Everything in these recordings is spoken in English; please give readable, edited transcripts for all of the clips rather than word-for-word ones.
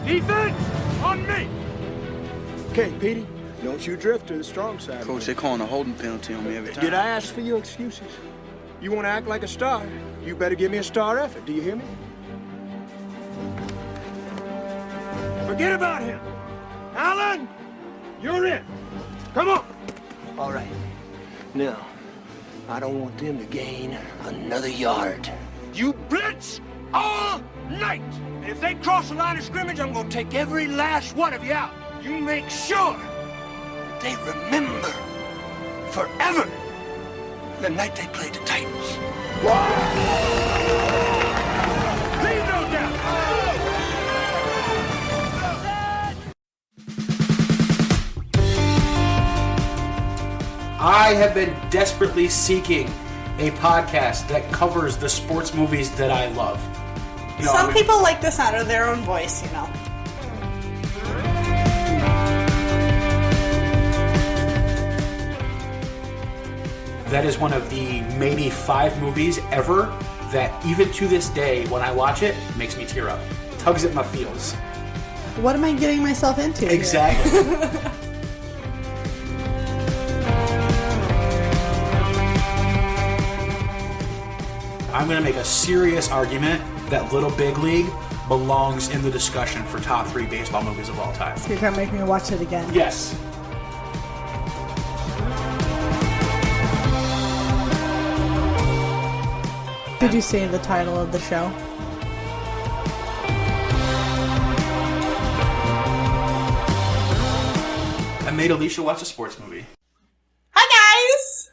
Defense on me. Okay, Petey, don't you drift to the strong side. Coach, they're calling a holding penalty on me every time. Did I ask for your excuses? You want to act like a star? You better give me a star effort. Do you hear me? Forget about him. Alan, you're in. Come on. All right. Now, I don't want them to gain another yard. You blitz all night. And if they cross the line of scrimmage, I'm going to take every last one of you out. You make sure that they remember forever the night they played the Titans. Leave no doubt. I have been desperately seeking a podcast that covers the sports movies that I love. Some people like the sound of their own voice, you know. That is one of the maybe 5 movies ever that even to this day, when I watch it, makes me tear up. Tugs at my feels. What am I getting myself into? Exactly. I'm going to make a serious argument that Little Big League belongs in the discussion for top 3 baseball movies of all time. So you're going to make me watch it again? Yes. Did you say the title of the show? I made Alicia watch a sports movie. Hi, guys!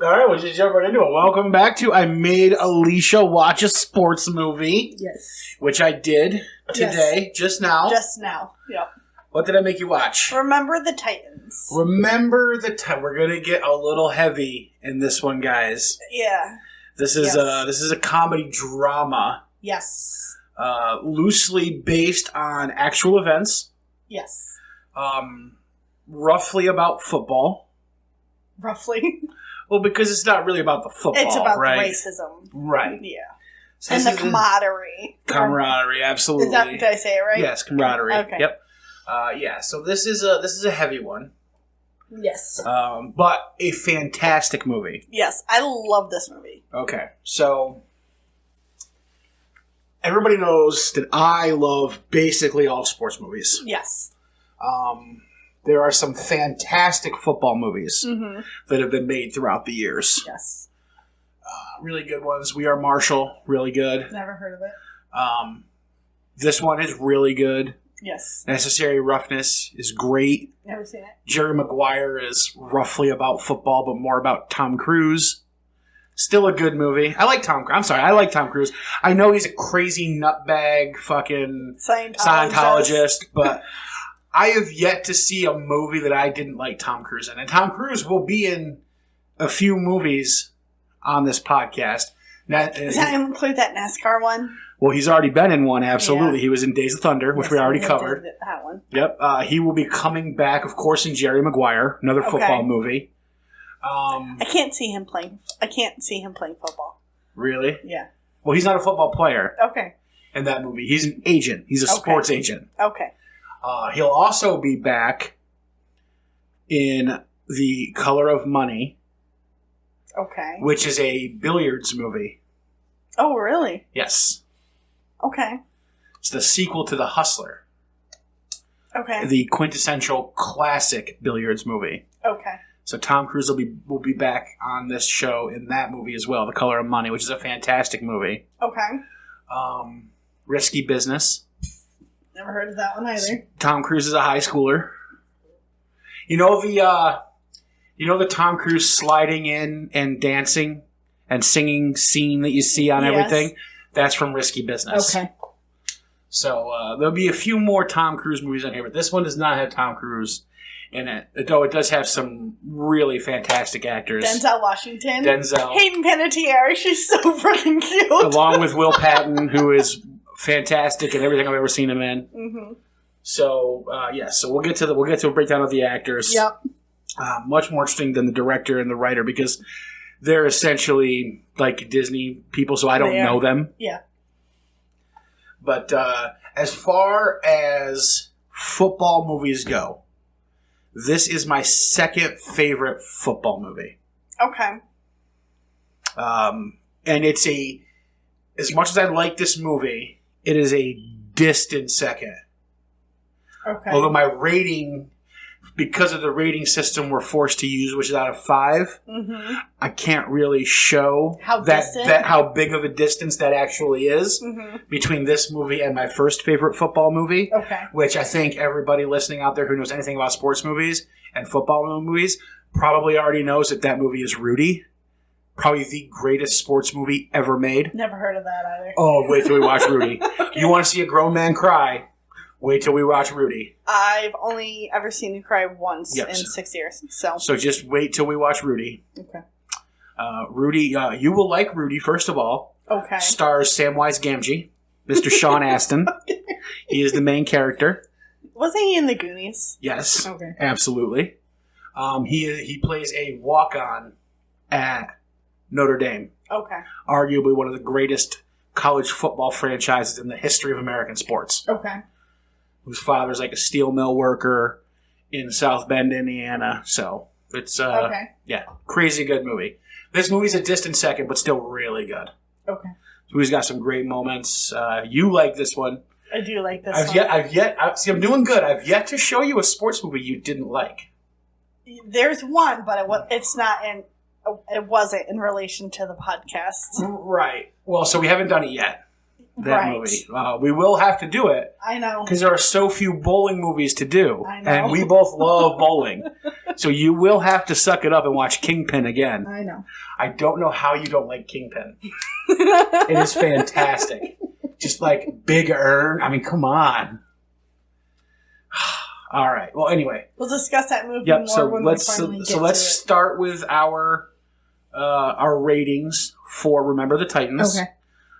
All right, we'll just jump right into it. Welcome back to I Made Alicia Watch a Sports Movie. Yes. Which I did today, just now. Just now, yep. What did I make you watch? Remember the Titans. Remember the Titans. We're going to get a little heavy in this one, guys. Yeah. This is a comedy drama. Yes. Loosely based on actual events. Yes. Roughly about football. Roughly. Well, because it's not really about the football, it's about right? the racism. Right. Yeah. So and the camaraderie. Camaraderie, absolutely. Did I say it right? Yes, camaraderie. Okay. Yep. Yeah, so this is a heavy one. Yes. But a fantastic movie. Yes, I love this movie. Okay, so everybody knows that I love basically all sports movies. Yes. There are some fantastic football movies that have been made throughout the years. Yes. Really good ones. We Are Marshall, really good. Never heard of it. This one is really good. Yes. Necessary Roughness is great. Never seen it. Jerry Maguire is roughly about football, but more about Tom Cruise. Still a good movie. I like Tom Cruise. I know he's a crazy nutbag fucking Scientologist, but I have yet to see a movie that I didn't like Tom Cruise in. And Tom Cruise will be in a few movies on this podcast. Does that include that NASCAR one? Well, he's already been in one, absolutely. Yeah. He was in Days of Thunder, which we already covered. That one. Yep. He will be coming back, of course, in Jerry Maguire, another football movie. I can't see him playing football. Really? Yeah. Well, he's not a football player. Okay. In that movie. He's an agent. He's a sports agent. Okay. He'll also be back in The Color of Money. Okay. Which is a billiards movie. Oh, really? Yes. Okay. It's the sequel to The Hustler. Okay. The quintessential classic billiards movie. Okay. So Tom Cruise will be back on this show in that movie as well, The Color of Money, which is a fantastic movie. Okay. Risky Business. Never heard of that one either. Tom Cruise is a high schooler. You know the Tom Cruise sliding in and dancing and singing scene that you see on everything? That's from Risky Business. Okay. So there'll be a few more Tom Cruise movies on here, but this one does not have Tom Cruise in it. Though it does have some really fantastic actors. Denzel Washington. Hayden Panettiere. She's so freaking cute. Along with Will Patton, who is fantastic in everything I've ever seen him in. Mm-hmm. So so we'll get to a breakdown of the actors. Yep. Much more interesting than the director and the writer, because they're essentially like Disney people, so I don't know them. Yeah. But as far as football movies go, this is my second favorite football movie. Okay. And it's as much as I like this movie, it is a distant second. Okay. Although my rating, because of the rating system we're forced to use, which is out of 5, I can't really show how big of a distance that actually is between this movie and my first favorite football movie. Okay. Which I think everybody listening out there who knows anything about sports movies and football movies probably already knows that movie is Rudy. Probably the greatest sports movie ever made. Never heard of that either. Oh, wait till we watch Rudy. Okay. You want to see a grown man cry? Wait till we watch Rudy. I've only ever seen you cry once in 6 years. So just wait till we watch Rudy. Okay. Rudy, you will like Rudy, first of all. Okay. Stars Samwise Gamgee, Mr. Sean Astin. Okay. He is the main character. Wasn't he in the Goonies? Yes. Okay. Absolutely. He plays a walk-on at Notre Dame. Okay. Arguably one of the greatest college football franchises in the history of American sports. Okay. Whose father's like a steel mill worker in South Bend, Indiana. So it's crazy good movie. This movie's a distant second, but still really good. Okay. So he's got some great moments. You like this one. I do like this one. I'm doing good. I've yet to show you a sports movie you didn't like. There's one, but it wasn't in relation to the podcast. Right. Well, so we haven't done it yet. That movie. We will have to do it. I know. Because there are so few bowling movies to do. I know. And we both love bowling. So you will have to suck it up and watch Kingpin again. I know. I don't know how you don't like Kingpin. It is fantastic. Just like Big Earn. I mean, come on. All right. Well, anyway. We'll discuss that movie more when we finally get to it. So let's start with our ratings for Remember the Titans. Okay.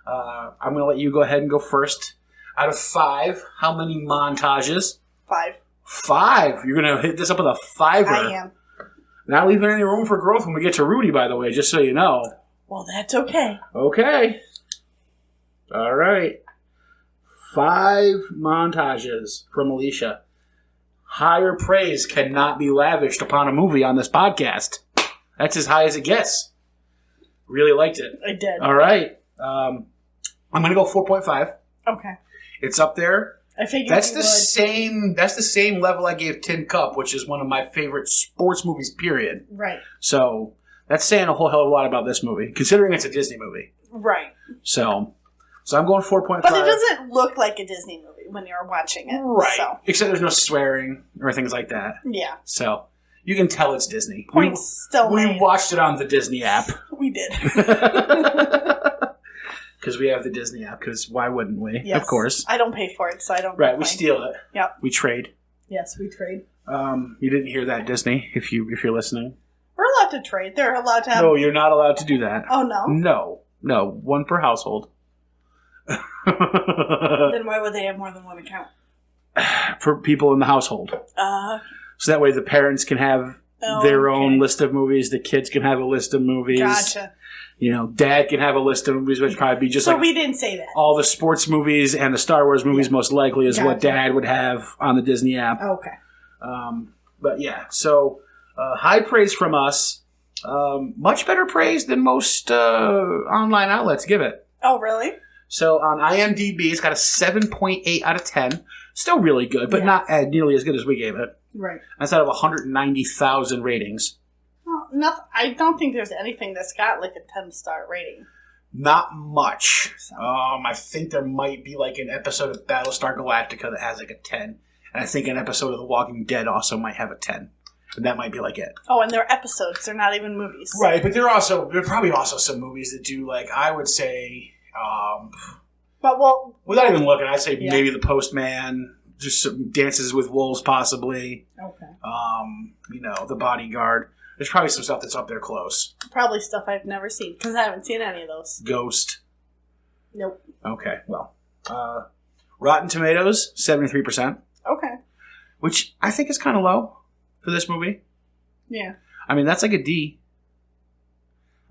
I'm going to let you go ahead and go first. Out of 5, how many montages? 5. 5? You're going to hit this up with a 5er. I am. Not leaving any room for growth when we get to Rudy, by the way, just so you know. Well, that's okay. Okay. All right. 5 montages from Alicia. Higher praise cannot be lavished upon a movie on this podcast. That's as high as it gets. Really liked it. I did. All right. I'm going to go 4.5. Okay. It's up there. I figured that's the same level I gave Tin Cup, which is one of my favorite sports movies, period. Right. So that's saying a whole hell of a lot about this movie, considering it's a Disney movie. Right. So I'm going 4.5. But it doesn't look like a Disney movie when you're watching it. Right. So. Except there's no swearing or things like that. Yeah. So you can tell it's Disney. Points still made. We watched it on the Disney app. We did. Because we have the Disney app, because why wouldn't we? Yes. Of course. I don't pay for it, so I don't. Right, we steal it. Yep. We trade. Yes, we trade. You didn't hear that, Disney, if you're listening. We're allowed to trade. They're allowed to have... No, you're not allowed to do that. Oh, no? No. 1 per household. Then why would they have more than one account? For people in the household. So that way the parents can have their own list of movies, the kids can have a list of movies. Gotcha. You know, Dad can have a list of movies, which would probably be just so we didn't say that. All the sports movies and the Star Wars movies most likely is what Dad would have on the Disney app. Okay. But yeah, so high praise from us. Much better praise than most online outlets give it. Oh, really? So on IMDb, it's got a 7.8 out of 10. Still really good, but not nearly as good as we gave it. Right. That's out of 190,000 ratings. Well, I don't think there's anything that's got like a 10-star rating. Not much. I think there might be like an episode of Battlestar Galactica that has like a 10. And I think an episode of The Walking Dead also might have a 10. And that might be like it. Oh, and they're episodes. They're not even movies. Right, but there are probably also some movies that do, like, I would say... without even looking, I'd say maybe The Postman, just some Dances with Wolves possibly. Okay. The Bodyguard. There's probably some stuff that's up there close. Probably stuff I've never seen, because I haven't seen any of those. Ghost. Nope. Okay, well. Rotten Tomatoes, 73%. Okay. Which I think is kind of low for this movie. Yeah. I mean, that's like a D.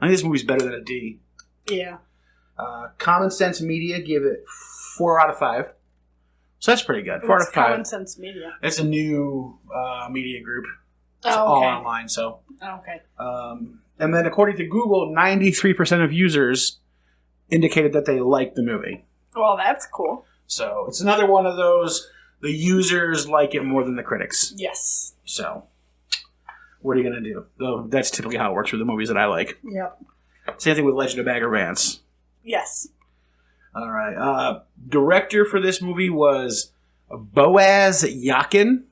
I think this movie's better than a D. Yeah. Common Sense Media gave it 4 out of 5. So that's pretty good. 4 out of 5. Common Sense Media? It's a new media group. It's okay. all online, so. Okay. And then according to Google, 93% of users indicated that they liked the movie. Well, that's cool. So it's another one of those, the users like it more than the critics. Yes. So what are you going to do? Though that's typically how it works with the movies that I like. Yep. Same thing with Legend of Bagger Vance. Yes. All right. Director for this movie was Boaz Yakin.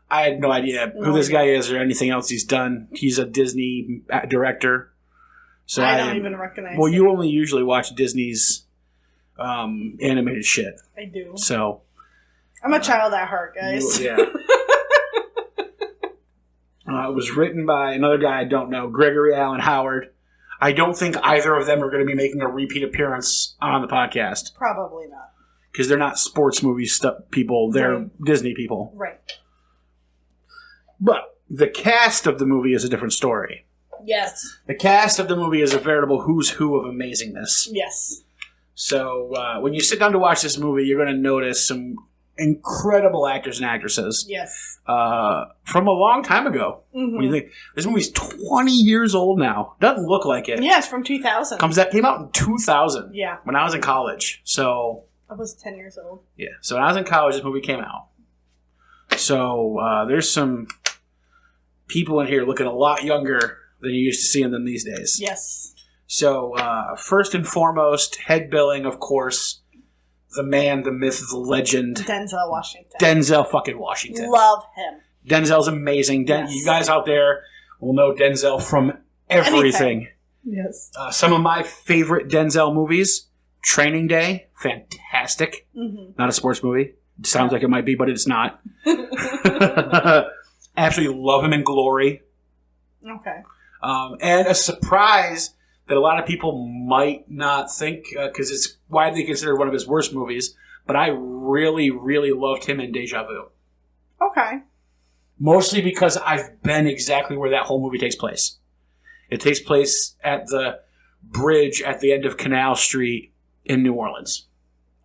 I had no idea who this guy is or anything else he's done. He's a Disney director. So I don't even recognize Well, him. you only usually watch Disney's animated shit. I do. So I'm a child at heart, guys. Yeah. It was written by another guy I don't know, Gregory Allen Howard. I don't think either of them are going to be making a repeat appearance on the podcast. Probably not. Because they're not sports movie people. They're Disney people. Right. But the cast of the movie is a different story. Yes. The cast of the movie is a veritable who's who of amazingness. Yes. So when you sit down to watch this movie, you're going to notice some incredible actors and actresses. Yes. From a long time ago. Mm-hmm. When you think this movie's 20 years old now. Doesn't look like it. Yeah, it's from 2000. Came out in 2000. Yeah. When I was in college. So I was 10 years old. yeah. So when I was in college, this movie came out. So there's some people in here looking a lot younger than you used to see them these days. Yes. So first and foremost, head billing, of course, the man, the myth, the legend. Denzel Washington. Denzel fucking Washington. Love him. Denzel's amazing. Yes. You guys out there will know Denzel from everything. Yes. Some of my favorite Denzel movies, Training Day, fantastic. Mm-hmm. Not a sports movie. It sounds like it might be, but it's not. Absolutely love him in Glory. Okay. And a surprise that a lot of people might not think, because it's widely considered one of his worst movies, but I really, really loved him in Deja Vu. Okay. Mostly because I've been exactly where that whole movie takes place. It takes place at the bridge at the end of Canal Street in New Orleans.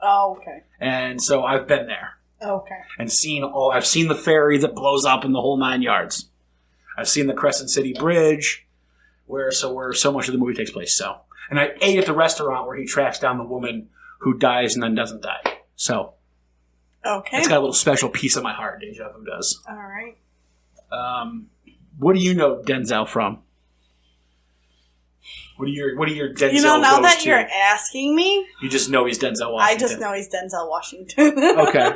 Oh, okay. And so I've been there. Okay. And I've seen the ferry that blows up in the whole 9 yards. I've seen the Crescent City Bridge, where so much of the movie takes place. So, and I ate at the restaurant where he tracks down the woman who dies and then doesn't die. So, okay, it's got a little special piece of my heart. Deja Vu does. All right. What do you know Denzel from? What are your Denzel? You know, now goes that to? you're asking me, You just know he's Denzel Washington. I just know he's Denzel Washington. Okay.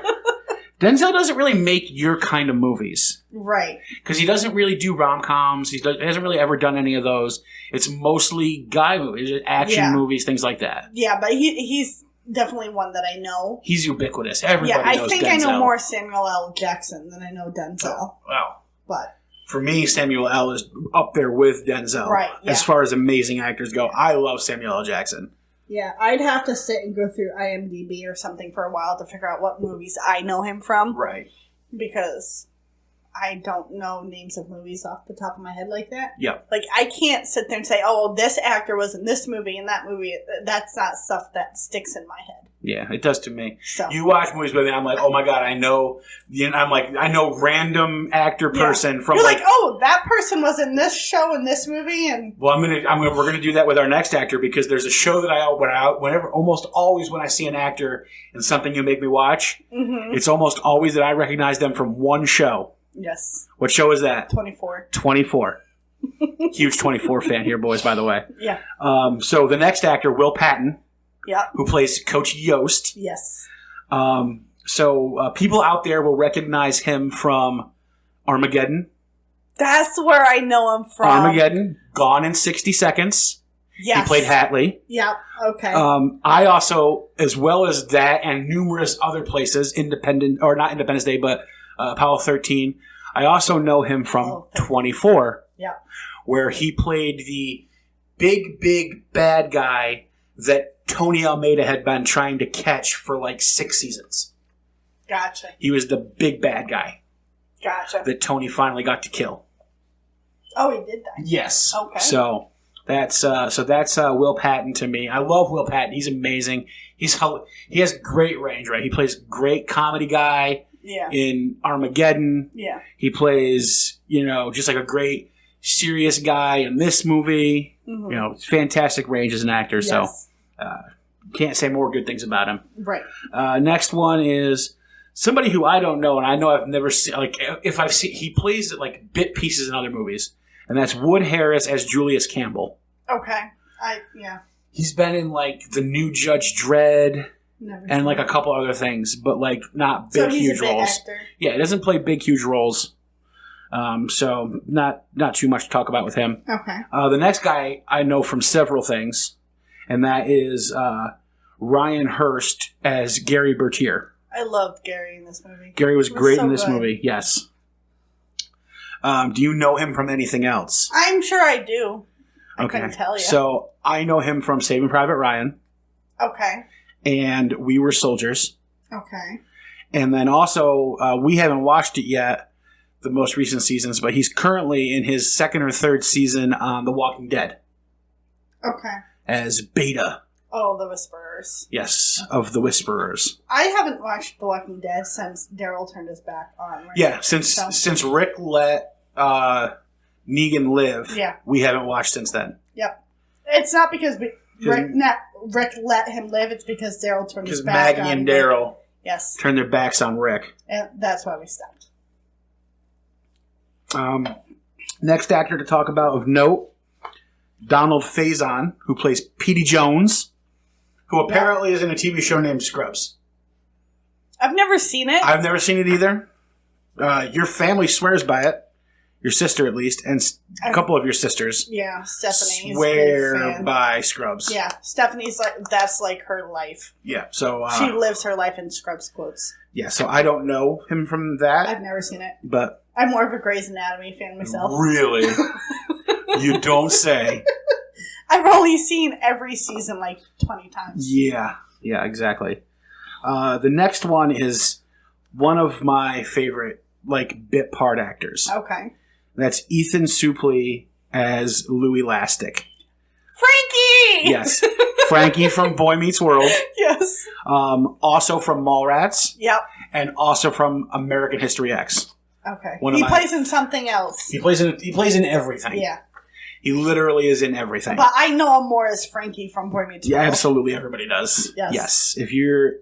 Denzel doesn't really make your kind of movies. Right. Because he doesn't really do rom-coms. He hasn't really ever done any of those. It's mostly guy movies, action movies, things like that. Yeah, but he's definitely one that I know. He's ubiquitous. Everybody knows Denzel. Yeah, I think I know more Samuel L. Jackson than I know Denzel. Wow. But for me, Samuel L. is up there with Denzel. Right, yeah. As far as amazing actors go, I love Samuel L. Jackson. yeah, I'd have to sit and go through IMDb or something for a while to figure out what movies I know him from. Right. Because I don't know names of movies off the top of my head like that. Yeah. Like, I can't sit there and say, oh, this actor was in this movie and that movie. That's not stuff that sticks in my head. Yeah, it does to me. So. You watch movies with me, I'm like, oh my god, I know. I'm like, I know random actor person from. You're like, oh, that person was in this show in this movie, and well, we're gonna do that with our next actor because there's a show that almost always when I see an actor in something you make me watch, it's almost always that I recognize them from one show. Yes. What show is that? 24. 24. Huge 24 fan here, boys. By the way. Yeah. So the next actor, Will Patton. Yeah. Who plays Coach Yost. Yes. So people out there will recognize him from Armageddon. That's where I know him from. Armageddon, Gone in 60 Seconds. Yes. He played Hatley. Yeah, okay. I also, as well as that and numerous other places, not Independence Day, but Apollo 13, I also know him from 24. Yeah. Where he played the big bad guy that Tony Almeida had been trying to catch for like 6 seasons. Gotcha. He was the big bad guy. Gotcha. That Tony finally got to kill. Oh, he did that? Yes. Okay. So, That's Will Patton to me. I love Will Patton. He's amazing. He has great range, right? He plays great comedy guy in Armageddon. Yeah. He plays, just like a great serious guy in this movie. Mm-hmm. Fantastic range as an actor. Yes. So can't say more good things about him. Right. Next one is somebody who I don't know, and I know I've never seen. Like if I've seen, he plays like bit pieces in other movies. And that's Wood Harris as Julius Campbell. Okay. He's been in, like, The New Judge Dredd and, like, a couple other things, but, like, not big, huge roles. Actor. Yeah, he doesn't play big, huge roles. So not too much to talk about with him. Okay. The next guy I know from several things, and that is Ryan Hurst as Gary Bertier. I loved Gary in this movie. Gary was great in this movie, yes. Do you know him from anything else? I'm sure I do. I Okay. couldn't tell you. So I know him from Saving Private Ryan. Okay. And We Were Soldiers. Okay. And then also, we haven't watched it yet, the most recent seasons, but he's currently in his second or third season on The Walking Dead. Okay. As Beta. Oh, the Whisperers. Yes, of the Whisperers. I haven't watched The Walking Dead since Daryl turned his back on. Right? Yeah, since Rick let Negan live, we haven't watched since then. Yep. It's not because Rick let him live, it's because Daryl turned his back on Maggie and Daryl turned their backs on Rick. And that's why we stopped. Next actor to talk about of note, Donald Faison, who plays Petey Jones, who apparently is in a TV show named Scrubs. I've never seen it. I've never seen it either. Your family swears by it. Your sister, at least, and a couple of your sisters. Yeah, Stephanie swear by Scrubs. Yeah, Stephanie's that's like her life. Yeah, so she lives her life in Scrubs quotes. Yeah, so I don't know him from that. I've never seen it, but I'm more of a Grey's Anatomy fan myself. Really? You don't say. I've only seen every season like 20 times. Yeah, exactly. The next one is one of my favorite bit part actors. Okay. That's Ethan Suplee as Louis Lastic. Frankie! Yes. Frankie from Boy Meets World. Yes. Also from Mallrats. Yep. And also from American History X. Okay. He plays in something else. He plays in everything. Yeah. He literally is in everything. But I know him more as Frankie from Boy Meets World. Yeah, absolutely. Everybody does. Yes. If you're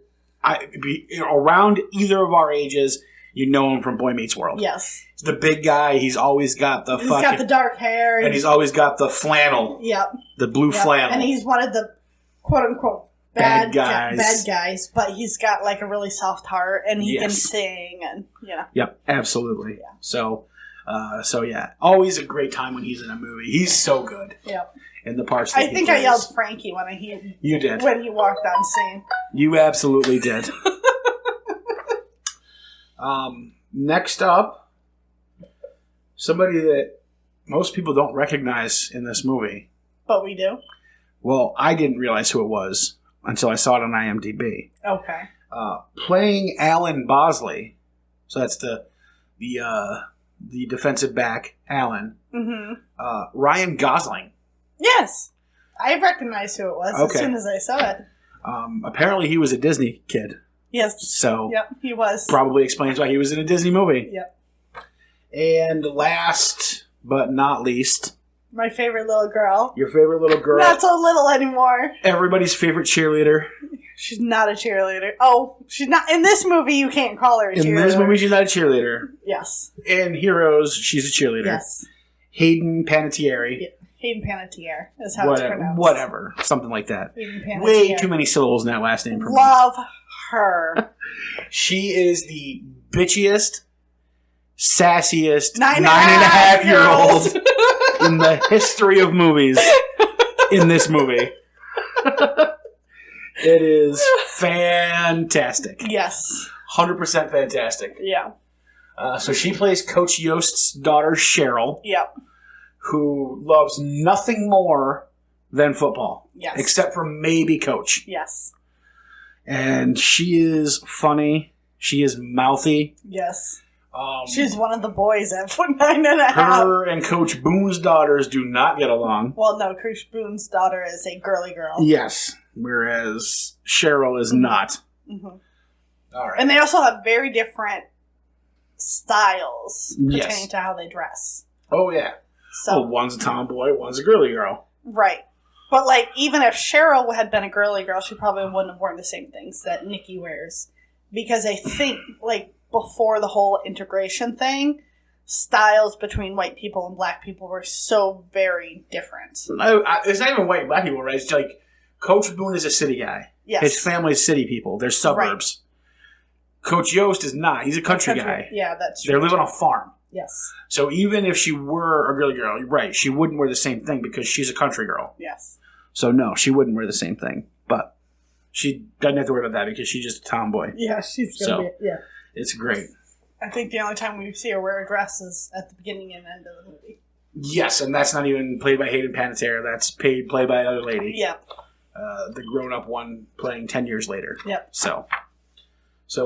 around either of our ages, you know him from Boy Meets World. Yes. He's the big guy. He's always got the He's got the dark hair. And he's always got the flannel. Yep. The blue flannel. And he's one of the quote-unquote bad guys. But he's got like a really soft heart and he can sing and, Yep, absolutely. Yeah. So yeah. Always a great time when he's in a movie. He's so good. Yep. In the parts that I think I yelled Frankie when You did. When he walked on scene. You absolutely did. Next up, somebody that most people don't recognize in this movie. But we do? Well, I didn't realize who it was until I saw it on IMDb. Okay. Playing Alan Bosley, so that's the defensive back, Alan. Mm-hmm. Ryan Gosling. Yes. I recognized who it was as soon as I saw it. Apparently he was a Disney kid. Yes. So yep, he was. Probably explains why he was in a Disney movie. Yep. And last but not least, my favorite little girl. Your favorite little girl. Not so little anymore. Everybody's favorite cheerleader. She's not a cheerleader. Oh, she's not. In this movie, you can't call her a cheerleader. In this movie, she's not a cheerleader. Yes. In Heroes, she's a cheerleader. Yes. Hayden Panettiere. Yeah. Hayden Panettiere is how it's pronounced. Whatever. Something like that. Hayden Panettiere. Way too many syllables in that last name for me. Love her. She is the bitchiest, sassiest 9.5-year-old in the history of movies in this movie. It is fantastic. Yes. 100% fantastic. Yeah. So she plays Coach Yost's daughter, Cheryl. Yep. Who loves nothing more than football. Yes. Except for maybe Coach. Yes. And she is funny. She is mouthy. Yes. She's one of the boys at 9.5. Her and Coach Boone's daughters do not get along. Well, no, Coach Boone's daughter is a girly girl. Yes, whereas Cheryl is not. Mm-hmm. All right. And they also have very different styles pertaining to how they dress. Oh, yeah. So one's a tomboy, one's a girly girl. Right. But, like, even if Cheryl had been a girly girl, she probably wouldn't have worn the same things that Nikki wears. Because I think, like, before the whole integration thing, styles between white people and black people were so very different. It's not even white and black people, right? It's like Coach Boone is a city guy. Yes. His family's city people. They're suburbs. Right. Coach Yost is not. He's a country guy. Yeah, that's true. They live on a farm. Yes. So even if she were a girly girl, you're right, she wouldn't wear the same thing because she's a country girl. Yes. So no, she wouldn't wear the same thing. But she doesn't have to worry about that because she's just a tomboy. Yeah, she's going to be, yeah. It's great. I think the only time we see her wear a dress is at the beginning and end of the movie. Yes, and that's not even played by Hayden Panettiere. That's played by another lady. Yep. The grown-up one playing 10 years later. Yep. So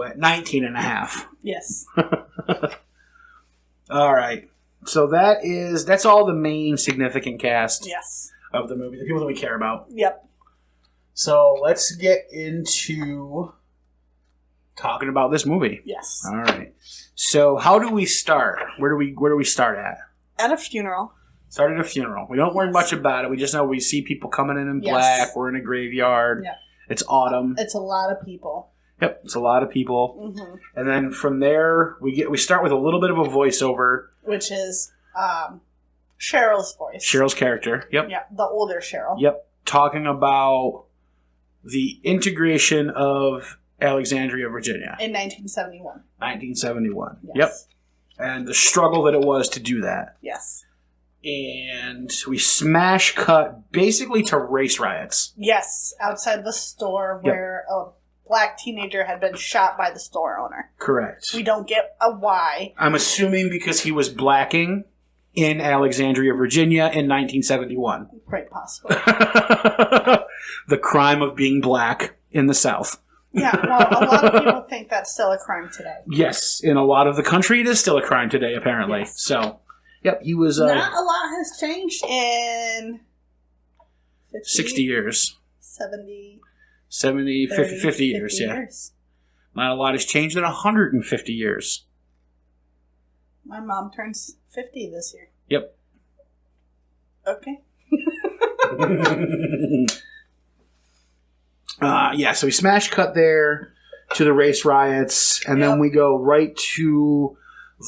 at 19 and a half. Yes. All right. So that's all the main significant cast of the movie, the people that we care about. Yep. So let's get into talking about this movie. Yes. All right. So how do we start? Where do we start at? At a funeral. Start at a funeral. We don't learn much about it. We just know we see people coming in black. We're in a graveyard. Yep. It's autumn. It's a lot of people. Yep, it's a lot of people. Mm-hmm. And then from there, we start with a little bit of a voiceover. Which is Cheryl's voice. Cheryl's character. Yep. Yeah, the older Cheryl. Yep. Talking about the integration of Alexandria, Virginia. In 1971. 1971. Yes. Yep. And the struggle that it was to do that. Yes. And we smash cut basically to race riots. Yes, outside the store where a black teenager had been shot by the store owner. Correct. We don't get a why. I'm assuming because he was blacking in Alexandria, Virginia in 1971. Quite possibly. The crime of being black in the South. Yeah, well, a lot of people think that's still a crime today. Yes, in a lot of the country it is still a crime today, apparently. Yes. So, yep, he was... Not a lot has changed in... 60 years. 70... 70, 30, 50 years, yeah. Not a lot has changed in 150 years. My mom turns 50 this year. Yep. Okay. So we smash cut there to the race riots, and then we go right to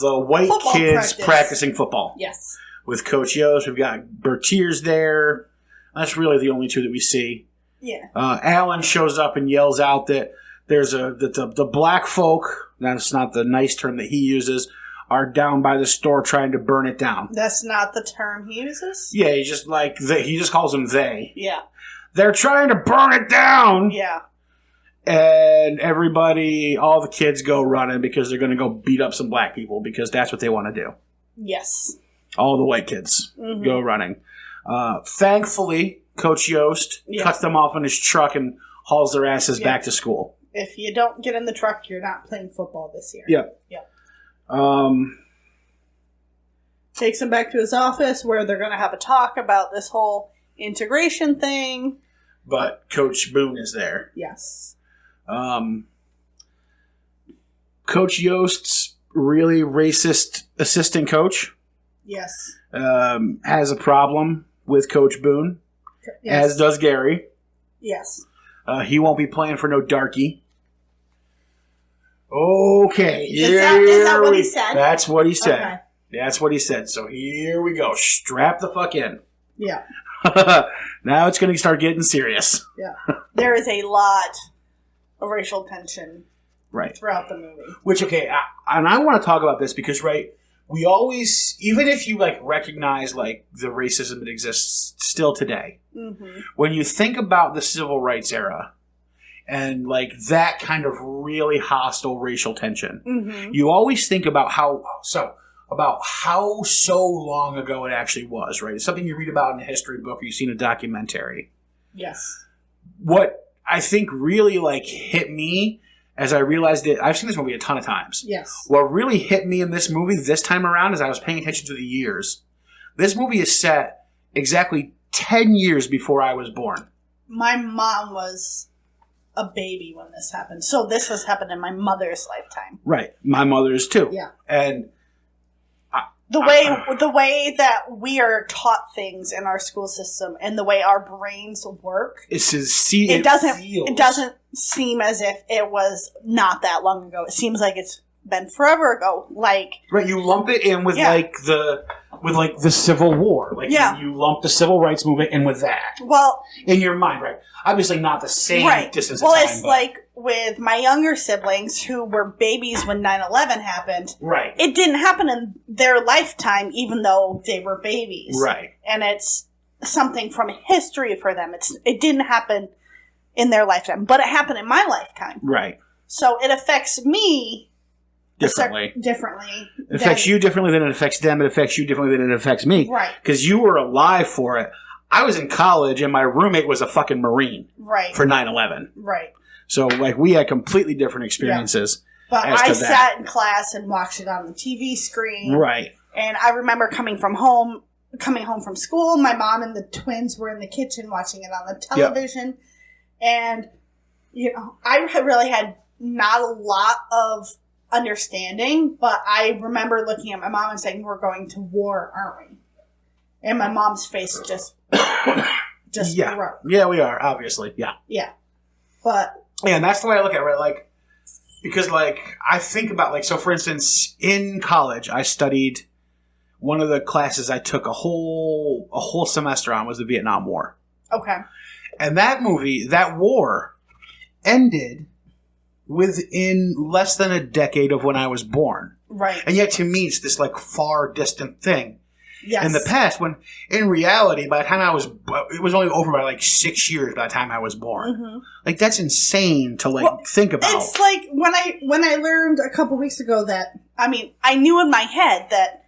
the white football kids practicing football. Yes. With Coach Yost. We've got Bertiers there. That's really the only two that we see. Yeah. Alan shows up and yells out that there's the black folk, that's not the nice term that he uses, are down by the store trying to burn it down. That's not the term he uses? Yeah, he just calls them they. Yeah. They're trying to burn it down! Yeah. And everybody, all the kids go running because they're going to go beat up some black people because that's what they want to do. Yes. All the white kids go running. Thankfully, Coach Yost cuts them off in his truck and hauls their asses back to school. If you don't get in the truck, you're not playing football this year. Yep. Takes him back to his office where they're going to have a talk about this whole integration thing. But Coach Boone is there. Yes. Coach Yost's really racist assistant coach. Yes. Has a problem with Coach Boone. Yes. As does Gary. Yes. He won't be playing for no darky. Okay. Is that what he said? That's what he said. Okay. That's what he said. So here we go. Strap the fuck in. Yeah. Now it's going to start getting serious. Yeah. There is a lot of racial tension throughout the movie. Which, and I want to talk about this because, we always, even if you, recognize, the racism that exists still today, when you think about the civil rights era and, that kind of really hostile racial tension, you always think about how so long ago it actually was, right? It's something you read about in a history book or you see in a documentary. Yes. What I think really, hit me as I realized it, I've seen this movie a ton of times. Yes. What really hit me in this movie this time around is I was paying attention to the years. This movie is set exactly 10 years before I was born. My mom was a baby when this happened. So this was happening in my mother's lifetime. Right. My mother's too. Yeah. And the way that we are taught things in our school system and the way our brains work, it doesn't seem as if it was not that long ago. It seems like it's been forever ago. Like, right, you lump it in with the Civil War. Like you lump the Civil Rights Movement in with that. Well, in your mind, right? Obviously not the same distance. Well, of time, it's like with my younger siblings who were babies when 9/11 happened. Right. It didn't happen in their lifetime, even though they were babies. Right. And it's something from history for them. It didn't happen in their lifetime, but it happened in my lifetime. Right. So it affects me differently. It affects you differently than it affects them. It affects you differently than it affects me. Right. Because you were alive for it. I was in college, and my roommate was a fucking Marine. Right. For 9/11. Right. So, we had completely different experiences. Yeah. But I sat in class and watched it on the TV screen. Right. And I remember coming home from school. My mom and the twins were in the kitchen watching it on the television. Yep. And, I really had not a lot of understanding, but I remember looking at my mom and saying, "We're going to war, aren't we?" And my mom's face just broke. Yeah, we are, obviously. Yeah. Yeah. But and that's the way I look at it, right? Like, because, I think about, so for instance, in college, I studied, one of the classes I took a whole semester on was the Vietnam War. Okay. And that war ended within less than a decade of when I was born. Right. And yet, to me, it's this, far distant thing. Yes. In the past, when in reality, by the time it was only over by 6 years by the time I was born. Mm-hmm. That's insane to think about. It's like when I learned a couple weeks ago that, I knew in my head that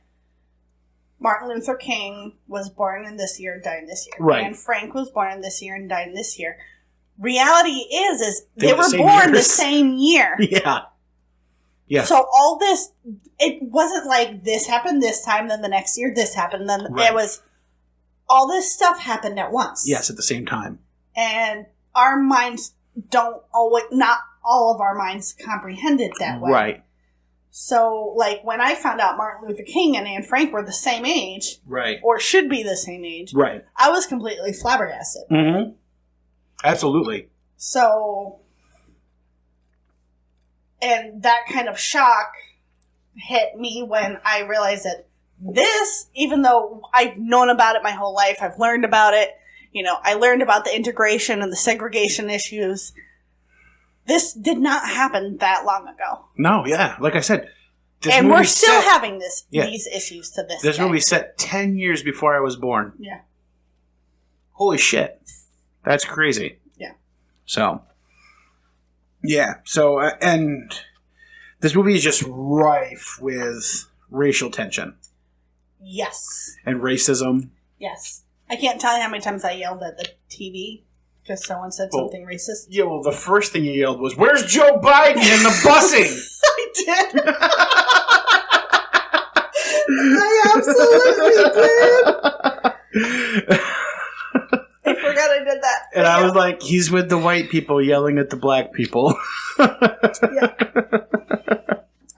Martin Luther King was born in this year, died in this year. Right. And Frank was born in this year and died in this year. Reality is they were born the same year. Yeah. Yeah. So all this, it wasn't like this happened this time, then the next year this happened, then it was, all this stuff happened at once. Yes, at the same time. And our minds don't always, not all of our minds comprehend it that way. Right. So, when I found out Martin Luther King and Anne Frank were the same age, right, or should be the same age, right, I was completely flabbergasted. Mm-hmm. Absolutely. So, and that kind of shock hit me when I realized that this, even though I've known about it my whole life, I've learned about it, I learned about the integration and the segregation issues. This did not happen that long ago. No, yeah. Like I said, and we're still having these issues to this day. This movie set 10 years before I was born. Yeah. Holy shit. That's crazy. Yeah. So, yeah. So, and this movie is just rife with racial tension. Yes. And racism. Yes. I can't tell you how many times I yelled at the TV because someone said something racist. Yeah, well, the first thing you yelled was, "Where's Joe Biden in the busing?" I did. I absolutely did. I forgot I did that. And I was like, he's with the white people yelling at the black people. Yeah.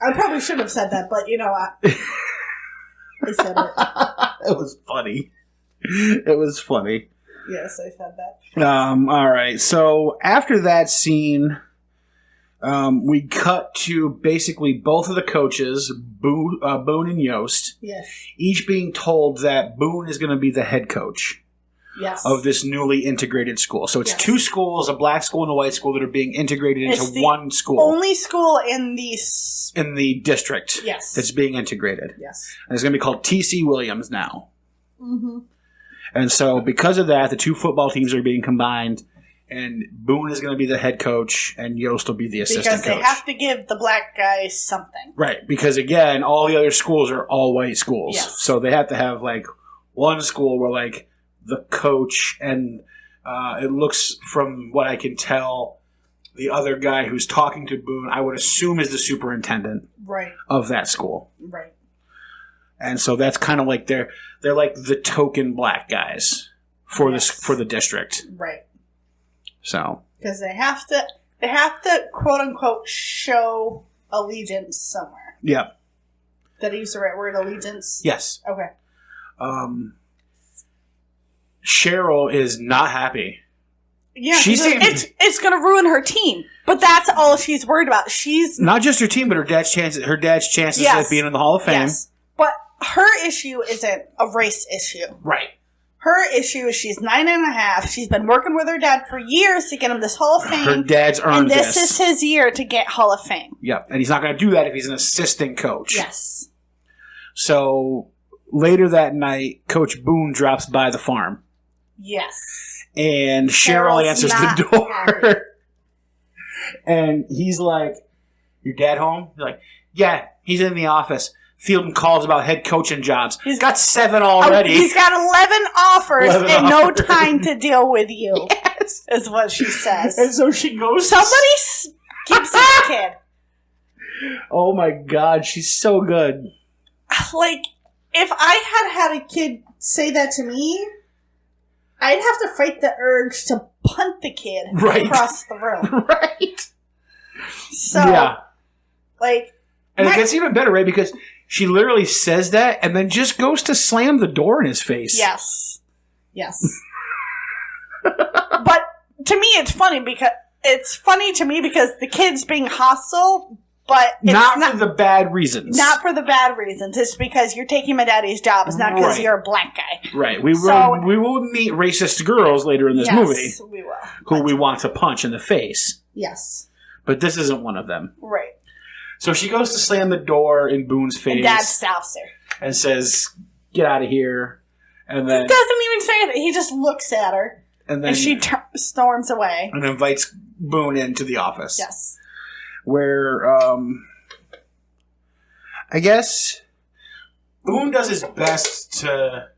I probably should have said that, but I said it. It was funny. It was funny. Yes, I said that. All right. So after that scene, we cut to basically both of the coaches, Boone and Yost, yes, each being told that Boone is going to be the head coach. Yes. Of this newly integrated school. So it's two schools, a black school and a white school, that are being integrated into one school. Only school in the district. Yes. That's being integrated. Yes. And it's going to be called T.C. Williams now. Mm-hmm. And so because of that, the two football teams are being combined, and Boone is going to be the head coach, and Yost will be the assistant coach. Because they have to give the black guy something. Right. Because, again, all the other schools are all white schools. Yes. So they have to have, one school where, the coach, and it looks, from what I can tell, the other guy who's talking to Boone, I would assume is the superintendent of that school. Right. And so that's kind of like they're like the token black guys for the district. Right. So because they have to quote unquote show allegiance somewhere. Yep. Did I use the right word, allegiance? Yes. Okay. Cheryl is not happy. Yeah, it's going to ruin her team. But that's all she's worried about. She's not just her team, but her dad's chances. Her dad's chances of being in the Hall of Fame. Yes, but her issue isn't a race issue. Right. Her issue is she's 9.5. She's been working with her dad for years to get him this Hall of Fame. Her dad's earned this. And this is his year to get Hall of Fame. Yep, and he's not going to do that if he's an assistant coach. Yes. So later that night, Coach Boone drops by the farm. Yes. And Cheryl answers the door. And he's like, your dad home? You're like, yeah, he's in the office. Fielding calls about head coaching jobs. He's got 7 already. He's got 11 offers and no time to deal with you. Yes. Is what she says. And so she goes. Somebody keeps this kid. Oh my God, she's so good. Like, if I had a kid say that to me, I'd have to fight the urge to punt the kid across the room. Right. So, like... And it gets even better, right? Because she literally says that and then just goes to slam the door in his face. Yes. Yes. But to me, it's funny because the kid's being hostile, but it's not for the bad reasons. Not for the bad reasons. It's because you're taking my daddy's job. It's not because you're a black guy. Right. We will meet racist girls later in this movie. Yes, we will. Who we want to punch in the face. Yes. But this isn't one of them. Right. So she goes to slam the door in Boone's face. And Dad stops her. And says, get out of here. And then... He doesn't even say anything. He just looks at her. And she storms away. And invites Boone into the office. Yes. Where, I guess Boone does his best to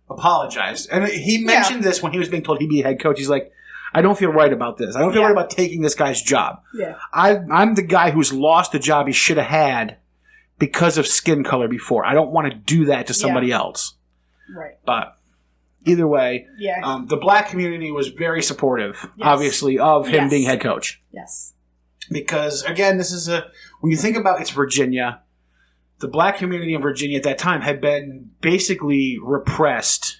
apologize. And he mentioned this when he was being told he'd be a head coach. He's like, I don't feel right about this. I don't feel right about taking this guy's job. Yeah. I'm the guy who's lost the job he should have had because of skin color before. I don't want to do that to somebody else. Right. But either way, the black community was very supportive, obviously, of him being head coach. Yes. Because, again, this is when you think about it's Virginia, the black community in Virginia at that time had been basically repressed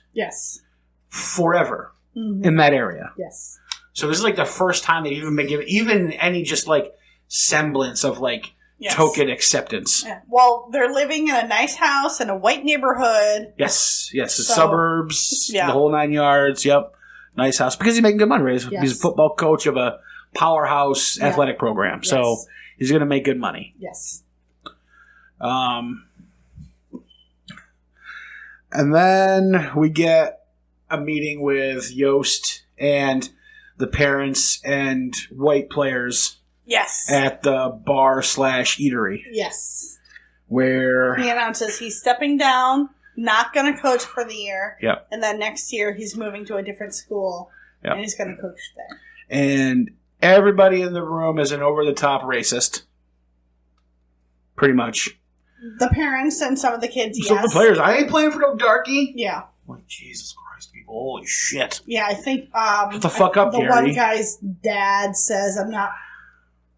forever in that area. Yes. So this is like the first time they've even been given even any just like semblance of like token acceptance. Yeah. Well, they're living in a nice house in a white neighborhood. Yes. The suburbs, the whole 9 yards. Yep. Nice house. Because he's making good money, right? He's a football coach of a powerhouse athletic program. Yes. So he's going to make good money. Yes. And then we get a meeting with Yost and the parents and white players. Yes. At the bar/eatery. Yes. Where he announces he's stepping down, not going to coach for the year. Yep. And then next year he's moving to a different school. Yep. And he's going to coach there. And everybody in the room is an over-the-top racist. Pretty much. The parents and some of the kids, Some of the players. I ain't playing for no darkie. Yeah. Like, Jesus Christ, people. Holy shit. Yeah, I think Shut the fuck up, Gary. The one guy's dad says, I'm not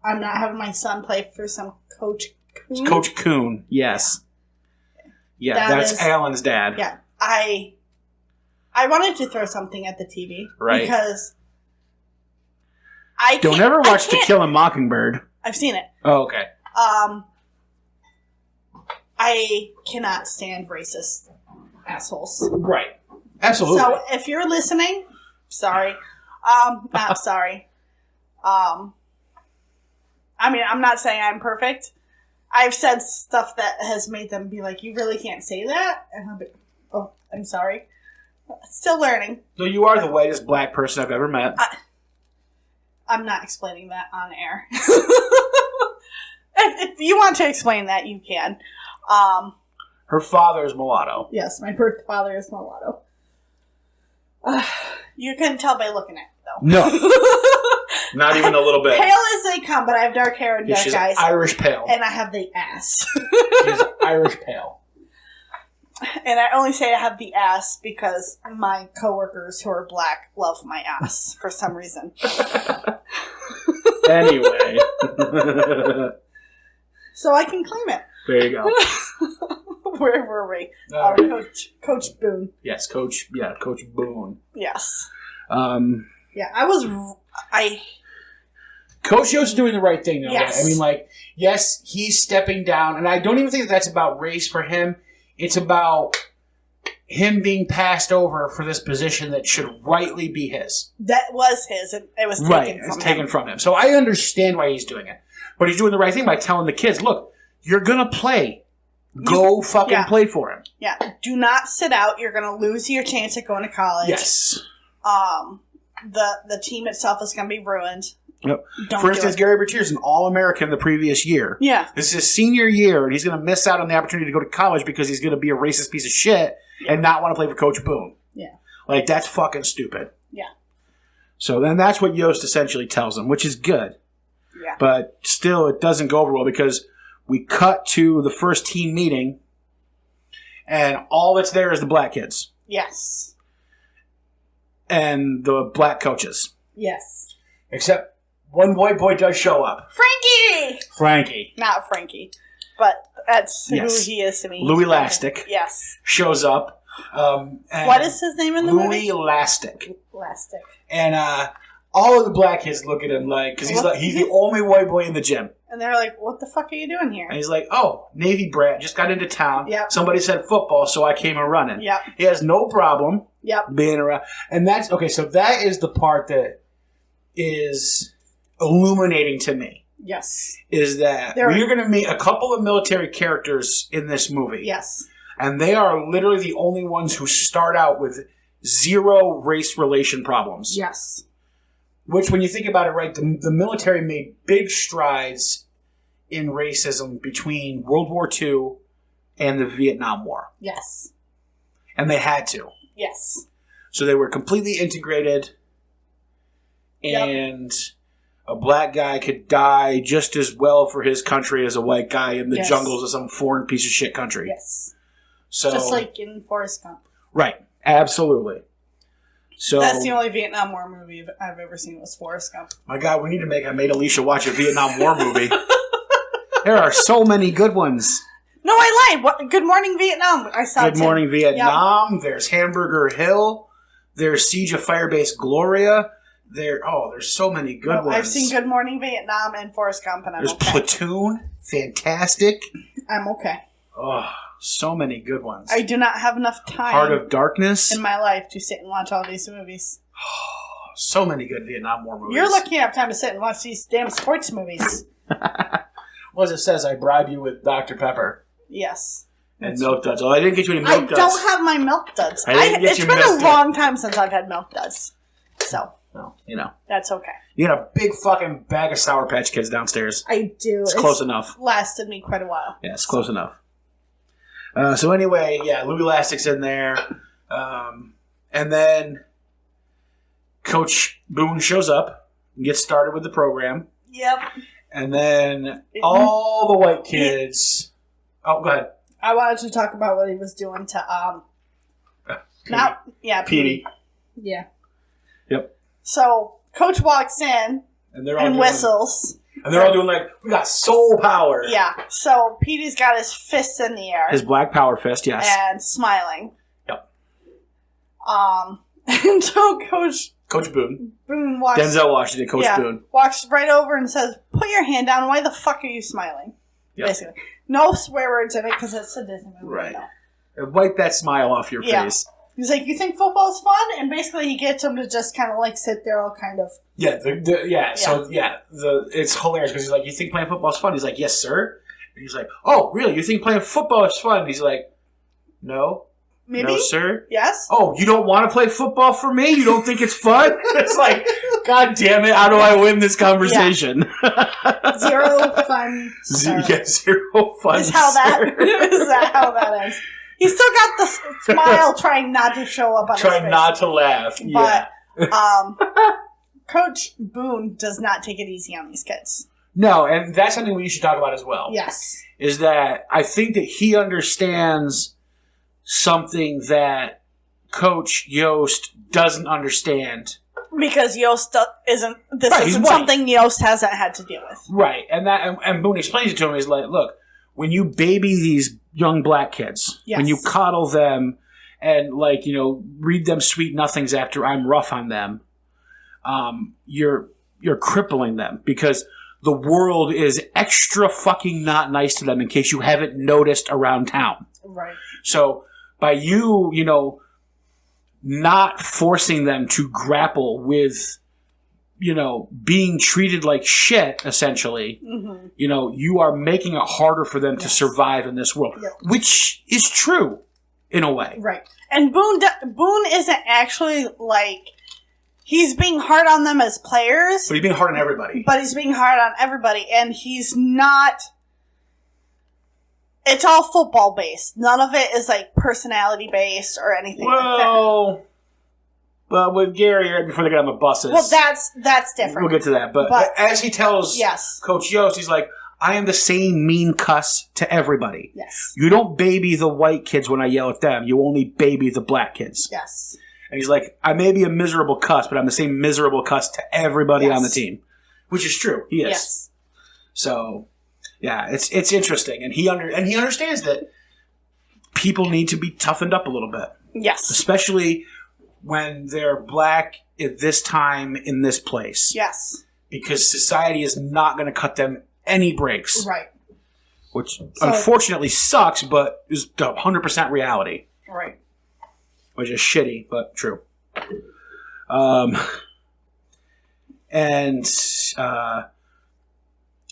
having my son play for some Coach Kuhn. It's Coach Kuhn, yes. Yeah, that's Alan's dad. Yeah. I wanted to throw something at the TV. Right. Because Don't ever watch To Kill a Mockingbird. I've seen it. Oh, okay. I cannot stand racist assholes. Right. Absolutely. So if you're listening, sorry. Not sorry. I mean, I'm not saying I'm perfect. I've said stuff that has made them be like, you really can't say that? And I'll be, oh, I'm sorry. Still learning. So you are the whitest black person I've ever met. I'm not explaining that on air. If you want to explain that, you can. Her father is mulatto. Yes, my birth father is mulatto. You couldn't tell by looking at it, though. No. Not even a little bit. Pale as they come, but I have dark hair and dark she's eyes. Irish pale. And I have the ass. She's Irish pale. And I only say I have the ass because my coworkers who are black love my ass for some reason. Anyway. So I can claim it. There you go. Where were we? Coach Boone. Yes, Coach Boone. Yes. Yeah, Coach Yost is doing the right thing, though. Yes. I mean, like, yes, he's stepping down, and I don't even think that's about race for him. It's about him being passed over for this position that should rightly be his. That was his, and it was taken from him. So I understand why he's doing it. But he's doing the right thing by telling the kids, look, you're going to play. Go fucking play for him. Yeah. Do not sit out. You're going to lose your chance at going to college. Yes. The team itself is going to be ruined. Yep. For instance, Gary Bertier is an All-American the previous year. Yeah. This is his senior year, and he's going to miss out on the opportunity to go to college because he's going to be a racist piece of shit and not want to play for Coach Boone. Yeah. Like, that's fucking stupid. Yeah. So then that's what Yost essentially tells him, which is good. Yeah. But still, it doesn't go over well because we cut to the first team meeting, and all that's there is the black kids. Yes. And the black coaches. Yes. Except one white boy does show up. Frankie. Not Frankie. But that's who he is to me. Louis Lastic. Yes. Shows up. What is his name in the movie? Louis Lastic. Lastic. And all of the black kids look at him like, because he's the only white boy in the gym. And they're like, what the fuck are you doing here? And he's like, oh, Navy brat, just got into town. Yep. Somebody said football, so I came a running. Yep. He has no problem being around. And that's, okay, so that is the part that is illuminating to me. Yes. Is that we're going to meet a couple of military characters in this movie. Yes. And they are literally the only ones who start out with zero race relation problems. Yes. Which, when you think about it, right, the military made big strides in racism between World War II and the Vietnam War. Yes. And they had to. Yes. So they were completely integrated, and a black guy could die just as well for his country as a white guy in the jungles of some foreign piece of shit country. Yes. So, just like in Forrest Gump. Right. Absolutely. So that's the only Vietnam War movie I've ever seen was Forrest Gump. My God, we need to I made Alicia watch a Vietnam War movie. There are so many good ones. No, I lied. What? Good Morning Vietnam. I saw Good Morning Vietnam. Yep. There's Hamburger Hill. There's Siege of Firebase Gloria. There's so many good ones. I've seen Good Morning Vietnam and Forrest Gump, and I'm There's okay. Platoon. Fantastic. I'm okay. Oh, so many good ones. I do not have enough time. Heart of Darkness. In my life to sit and watch all these movies. So many good Vietnam War movies. You're lucky I have time to sit and watch these damn sports movies. Well, as it says, I bribe you with Dr. Pepper. Yes. And Milk Duds. Oh, I didn't get you any Milk Duds. I don't have my Milk Duds. It's been a long time since I've had Milk Duds. So. Well, you know. That's okay. You got a big fucking bag of Sour Patch Kids downstairs. I do. It's close enough. Lasted me quite a while. Yeah, it's close enough. So anyway, Louis Lastic's in there. And then Coach Boone shows up and gets started with the program. Yep. And then all the white kids... Oh, go ahead. I wanted to talk about what he was doing to... Petey. Yeah. Yep. So, Coach walks in and whistles. And they're all doing like, we got soul power. Yeah. So, Petey's got his fist in the air. His black power fist, yes. And smiling. Yep. And so Coach Boone walks... Denzel Washington, Coach Boone. Walks right over and says, put your hand down. Why the fuck are you smiling? Yep. Basically. No swear words in it because it's a Disney movie. Right. Wipe that smile off your face. He's like, you think football's fun? And basically he gets him to just kind of like sit there all kind of... Yeah, it's hilarious because he's like, you think playing football's fun? He's like, yes, sir. And he's like, oh, really? You think playing football is fun? And he's like, no. Maybe? No, sir. Yes. Oh, you don't want to play football for me? You don't think it's fun? It's like, God damn it, how do I win this conversation? Yeah. Zero fun, sir. Yeah, zero fun, is how that ends. He's still got the smile trying not to show up on his face. Trying not to laugh. But, Coach Boone does not take it easy on these kids. No, and that's something we should talk about as well. Yes. Is that I think that he understands something that Coach Yost doesn't understand. Because Yost isn't Right. something Yost hasn't had to deal with. Right. And Boone explains it to him. He's like, look, when you baby these young black kids, yes. when you coddle them and, like, you know, read them sweet nothings after I'm rough on them, you're crippling them because the world is extra fucking not nice to them in case you haven't noticed around town. Right. So by you, you know, not forcing them to grapple with, you know, being treated like shit, essentially, mm-hmm. you know, you are making it harder for them to survive in this world, which is true in a way. Right. And Boone isn't actually like... He's being hard on them as players. But he's being hard on everybody. But he's being hard on everybody. And he's not... It's all football based. None of it is like personality based or anything like that. But with Gary, right before they get on the buses... Well, that's different. We'll get to that. But as he tells Coach Yost, he's like, I am the same mean cuss to everybody. Yes. You don't baby the white kids when I yell at them. You only baby the black kids. Yes. And he's like, I may be a miserable cuss, but I'm the same miserable cuss to everybody on the team. Which is true. He is. Yes. So, yeah, it's interesting. And he understands that people need to be toughened up a little bit. Yes. Especially when they're black at this time in this place. Yes. Because society is not going to cut them any breaks. Right. Which unfortunately sucks, but is 100% reality. Right. Which is shitty, but true. And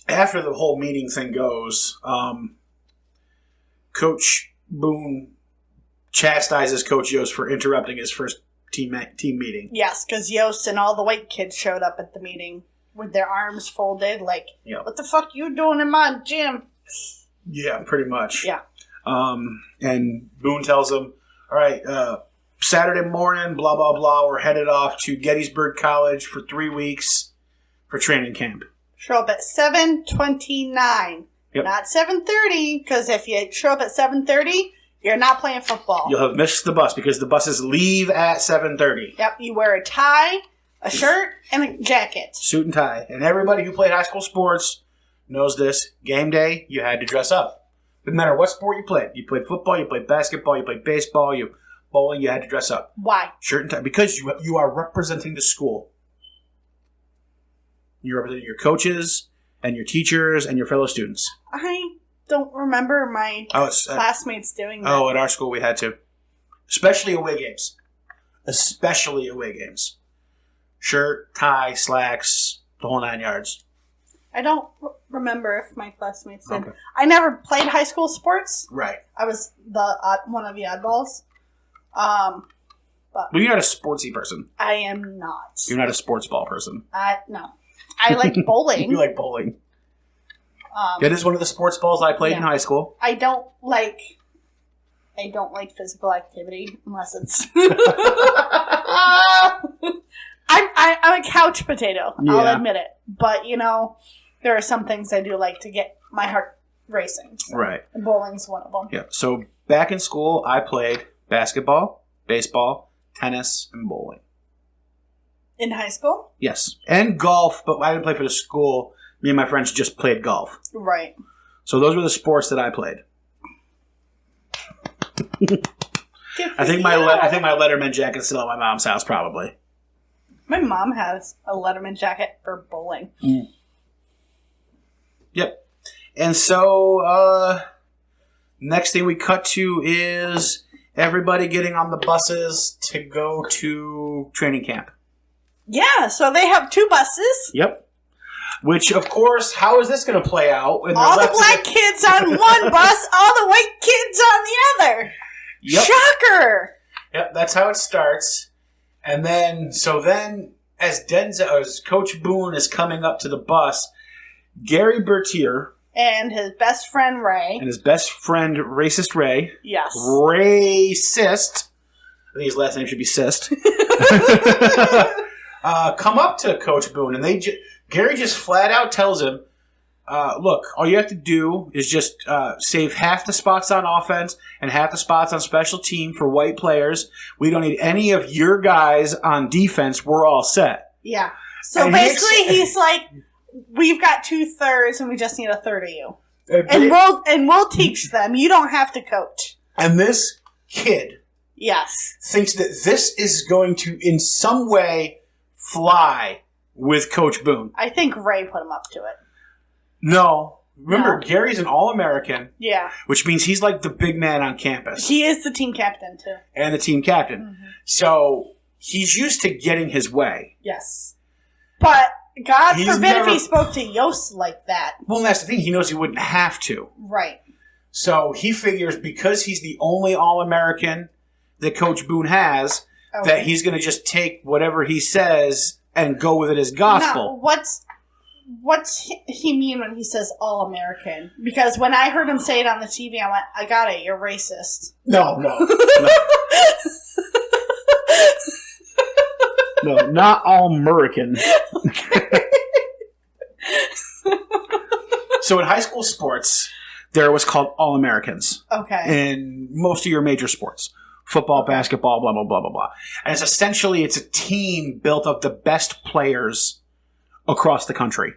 after the whole meeting thing goes, Coach Boone chastises Coach Yost for interrupting his first team meeting. Yes, because Yost and all the white kids showed up at the meeting with their arms folded, like, what the fuck you doing in my gym? Yeah, pretty much. Yeah. And Boone tells him, all right, Saturday morning, blah, blah, blah, we're headed off to Gettysburg College for 3 weeks for training camp. Show up at 7:29. Yep. Not 7:30, because if you show up at 7:30, you're not playing football. You'll have missed the bus because the buses leave at 7:30. Yep, you wear a tie, a shirt, and a jacket. Suit and tie. And everybody who played high school sports knows this. Game day, you had to dress up. No matter what sport you played. You played football, you played basketball, you played baseball, bowling, you had to dress up. Why? Shirt and tie. Because you are representing the school. You're representing your coaches and your teachers and your fellow students. I don't remember my classmates doing that. Oh, at our school we had to. Especially away games. Shirt, tie, slacks, the whole 9 yards. I don't remember if my classmates did. Okay. I never played high school sports. Right. I was one of the oddballs. But you're not a sportsy person. I am not. You're not a sports ball person. No. I like bowling. You like bowling. That is one of the sports balls I played in high school. I don't like physical activity unless it's... I'm a couch potato. Yeah. I'll admit it. But, there are some things I do like to get my heart racing. So. Right. And bowling's one of them. Yeah. So back in school, I played basketball, baseball, tennis, and bowling. In high school? Yes. And golf, but I didn't play for the school. Me and my friends just played golf. Right. So those were the sports that I played. I think my Letterman jacket is still at my mom's house, probably. My mom has a Letterman jacket for bowling. Mm. Yep. And so, next thing we cut to is everybody getting on the buses to go to training camp. Yeah, so they have 2 buses. Yep. Which, of course, how is this going to play out? All the black kids on one bus, all the white kids on the other. Yep. Shocker! Yep, that's how it starts. And then, as Coach Boone is coming up to the bus, Gary Bertier and his best friend Ray. Racist Ray. Yes. Racist. I think his last name should be Sist. come up to Coach Boone, and Gary just flat out tells him, look, all you have to do is just save half the spots on offense and half the spots on special team for white players. We don't need any of your guys on defense. We're all set. Yeah. So and basically, he's like, we've got 2/3, and we just need 1/3 of you, and we'll teach them. You don't have to coach. And this kid, yes, thinks that this is going to, in some way, fly with Coach Boone. I think Ray put him up to it. No. Remember, Gary's an All-American. Yeah. Which means he's like the big man on campus. He is the team captain, too. And the team captain. Mm-hmm. So, he's used to getting his way. Yes. But, God forbid if he spoke to Yost like that. Well, that's the thing. He knows he wouldn't have to. Right. So, he figures because he's the only All-American that Coach Boone has, that he's going to just take whatever he says and go with it as gospel. Now, what's he mean when he says all-American? Because when I heard him say it on the TV, I went, I got it, you're racist. No. No, not all-American. So in high school sports, there was called All-Americans. Okay. In most of your major sports. Football, basketball, blah, blah, blah, blah, blah. And it's essentially, it's a team built of the best players across the country.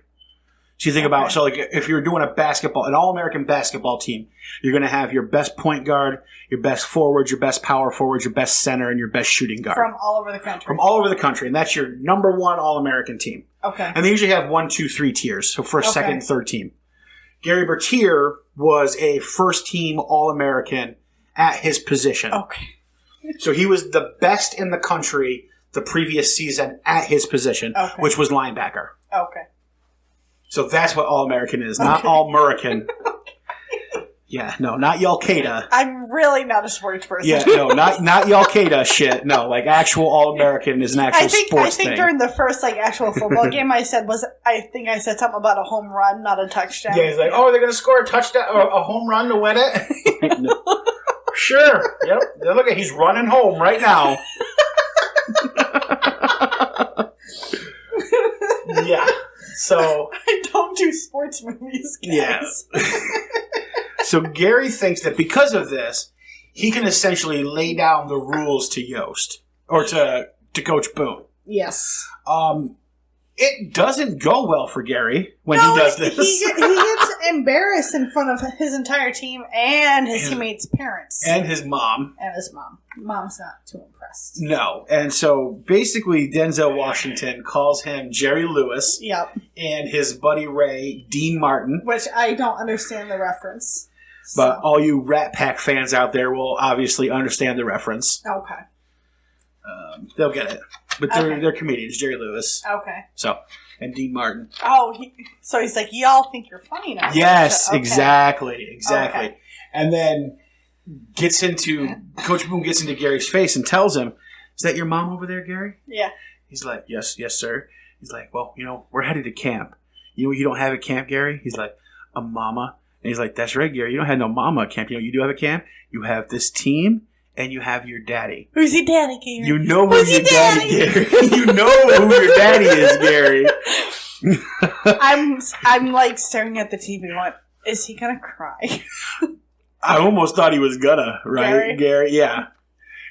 So you think about, so like if you're doing an All-American basketball team, you're going to have your best point guard, your best forwards, your best power forwards, your best center, and your best shooting guard. From all over the country. From all over the country. And that's your number one All-American team. Okay. And they usually have 1, 2, 3 tiers. So first, second, and third team. Gary Bertier was a first-team All-American at his position. Okay. So he was the best in the country the previous season at his position, which was linebacker. Okay. So that's what All-American is, not All-American. Yeah, no, not Al-Qaeda. I'm really not a sports person. Yeah, no, not Al-Qaeda shit. No, like actual All-American is an actual sports thing. I think during the first actual football game I said something about a home run, not a touchdown. Yeah, he's like, oh, they're going to score a touchdown or a home run to win it? No. Sure. Yep. Look he's running home right now. Yeah. So I don't do sports movies, guys. Yeah. So Gary thinks that because of this, he can essentially lay down the rules to Yost or to Coach Boone. Yes. It doesn't go well for Gary when he does this. He gets embarrassed in front of his entire team and his teammates' parents. And his mom. Mom's not too impressed. No. And so basically Denzel Washington calls him Jerry Lewis. Yep. And his buddy Ray, Dean Martin. Which I don't understand the reference. But all you Rat Pack fans out there will obviously understand the reference. Okay. They'll get it. But they're comedians, Jerry Lewis. Okay. So, and Dean Martin. Oh, so he's like, y'all think you're funny now. Yes, exactly. Okay. And then Coach Boone gets into Gary's face and tells him, is that your mom over there, Gary? Yeah. He's like, yes, sir. He's like, well, we're headed to camp. You know what you don't have at camp, Gary? He's like, a mama. And he's like, that's right, Gary. You don't have no mama at camp. You do have a camp. You have this team. And you have your daddy. Who's your daddy, Gary? You know who's your daddy, Gary. You know who your daddy is, Gary. I'm staring at the TV going, is he going to cry? I almost thought he was gonna, right? Gary, yeah.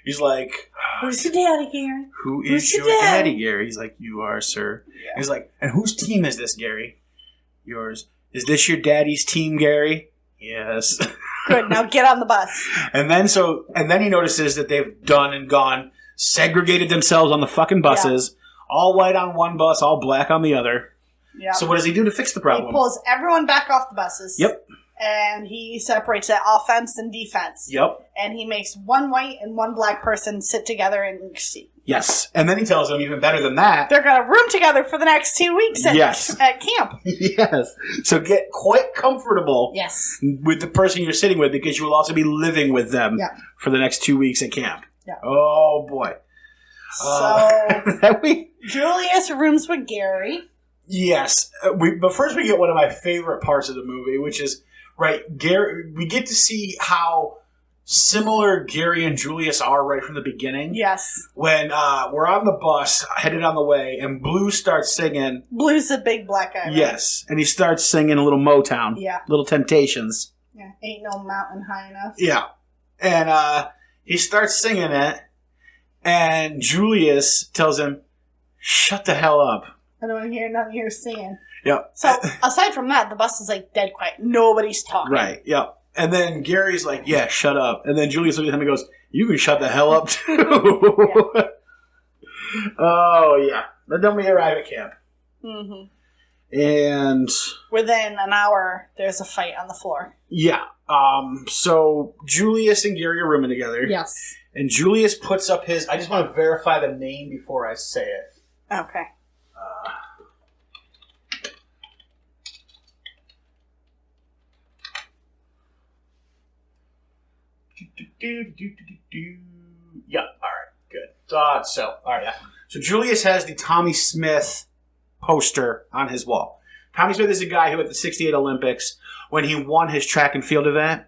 He's like, who's your daddy, Gary? Who's your daddy, Gary? He's like, you are, sir. Yeah. He's like, and whose team is this, Gary? Yours. Is this your daddy's team, Gary? Yes. Good. Now get on the bus. And then he notices that they've done and gone, segregated themselves on the fucking buses, all white on one bus, all black on the other. Yeah. So what does he do to fix the problem? He pulls everyone back off the buses. Yep. And he separates that offense and defense. Yep. And he makes one white and one black person sit together in each seat. Yes. And then he tells them even better than that. They're going to room together for the next 2 weeks at camp. Yes. So get quite comfortable with the person you're sitting with because you will also be living with them for the next 2 weeks at camp. Yeah. Oh, boy. So Julius rooms with Gary. Yes. But first we get one of my favorite parts of the movie, which is, right, Gary. We get to see how similar Gary and Julius are right from the beginning. Yes. When we're on the bus, headed on the way, and Blue starts singing. Blue's the big black guy, right? Yes, and he starts singing a little Motown. Yeah. Little Temptations. Yeah, ain't no mountain high enough. Yeah. And he starts singing it, and Julius tells him, shut the hell up. I don't want to hear nothing you're singing. Yep. So, aside from that, the bus is like dead quiet. Nobody's talking. Right, yep. And then Gary's like, yeah, shut up. And then Julius looks at him and goes, you can shut the hell up, too. Yeah. Oh, yeah. But then we arrive at camp. Mm-hmm. And within an hour, there's a fight on the floor. Yeah. So Julius and Gary are rooming together. Yes. And Julius puts up his... I just want to verify the name before I say it. Okay. Yeah, all right, good. Thought so. All right, yeah. So Julius has the Tommy Smith poster on his wall. Tommy Smith is a guy who at the 68 Olympics, when he won his track and field event,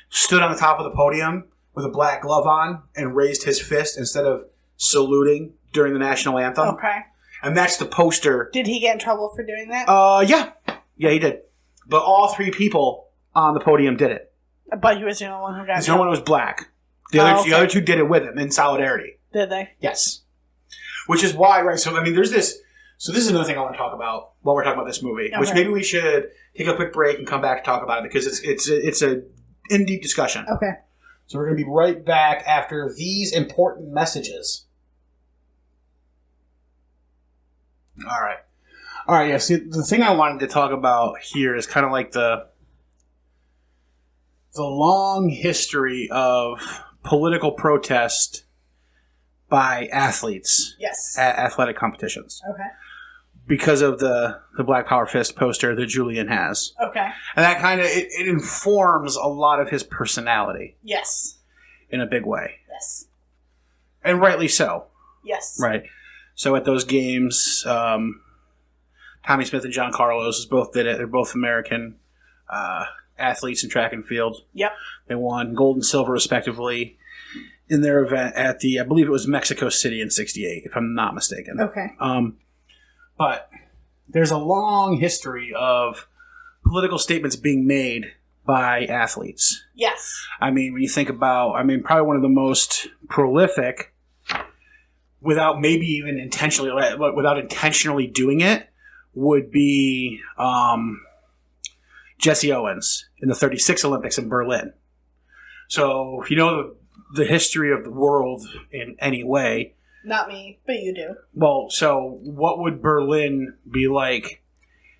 stood on the top of the podium with a black glove on and raised his fist instead of saluting during the national anthem. Okay. And that's the poster. Did he get in trouble for doing that? Yeah. Yeah, he did. But all three people on the podium did it. But he was the only one who got it. The only one was black. The other two did it with him in solidarity. Did they? Yes. Which is why, right, so I mean, there's this... So this is another thing I want to talk about while we're talking about this movie, which maybe we should take a quick break and come back to talk about it because it's a in-deep discussion. Okay. So we're going to be right back after these important messages. All right. Yeah, see, the thing I wanted to talk about here is kind of like the long history of political protest by athletes. Yes. At athletic competitions. Okay. Because of the Black Power Fist poster that Julian has. Okay. And that kind of, it informs a lot of his personality. Yes. In a big way. Yes. And rightly so. Yes. Right. So at those games, Tommy Smith and John Carlos both did it. They're both American athletes in track and field. Yep. They won gold and silver respectively in their event at I believe it was Mexico City in '68, if I'm not mistaken. Okay. But there's a long history of political statements being made by athletes. Yes. I mean, when you think about, probably one of the most prolific, without maybe even intentionally doing it, would be Jesse Owens in the '36 Olympics in Berlin. So if you know the history of the world in any way. Not me, but you do. Well, so what would Berlin be like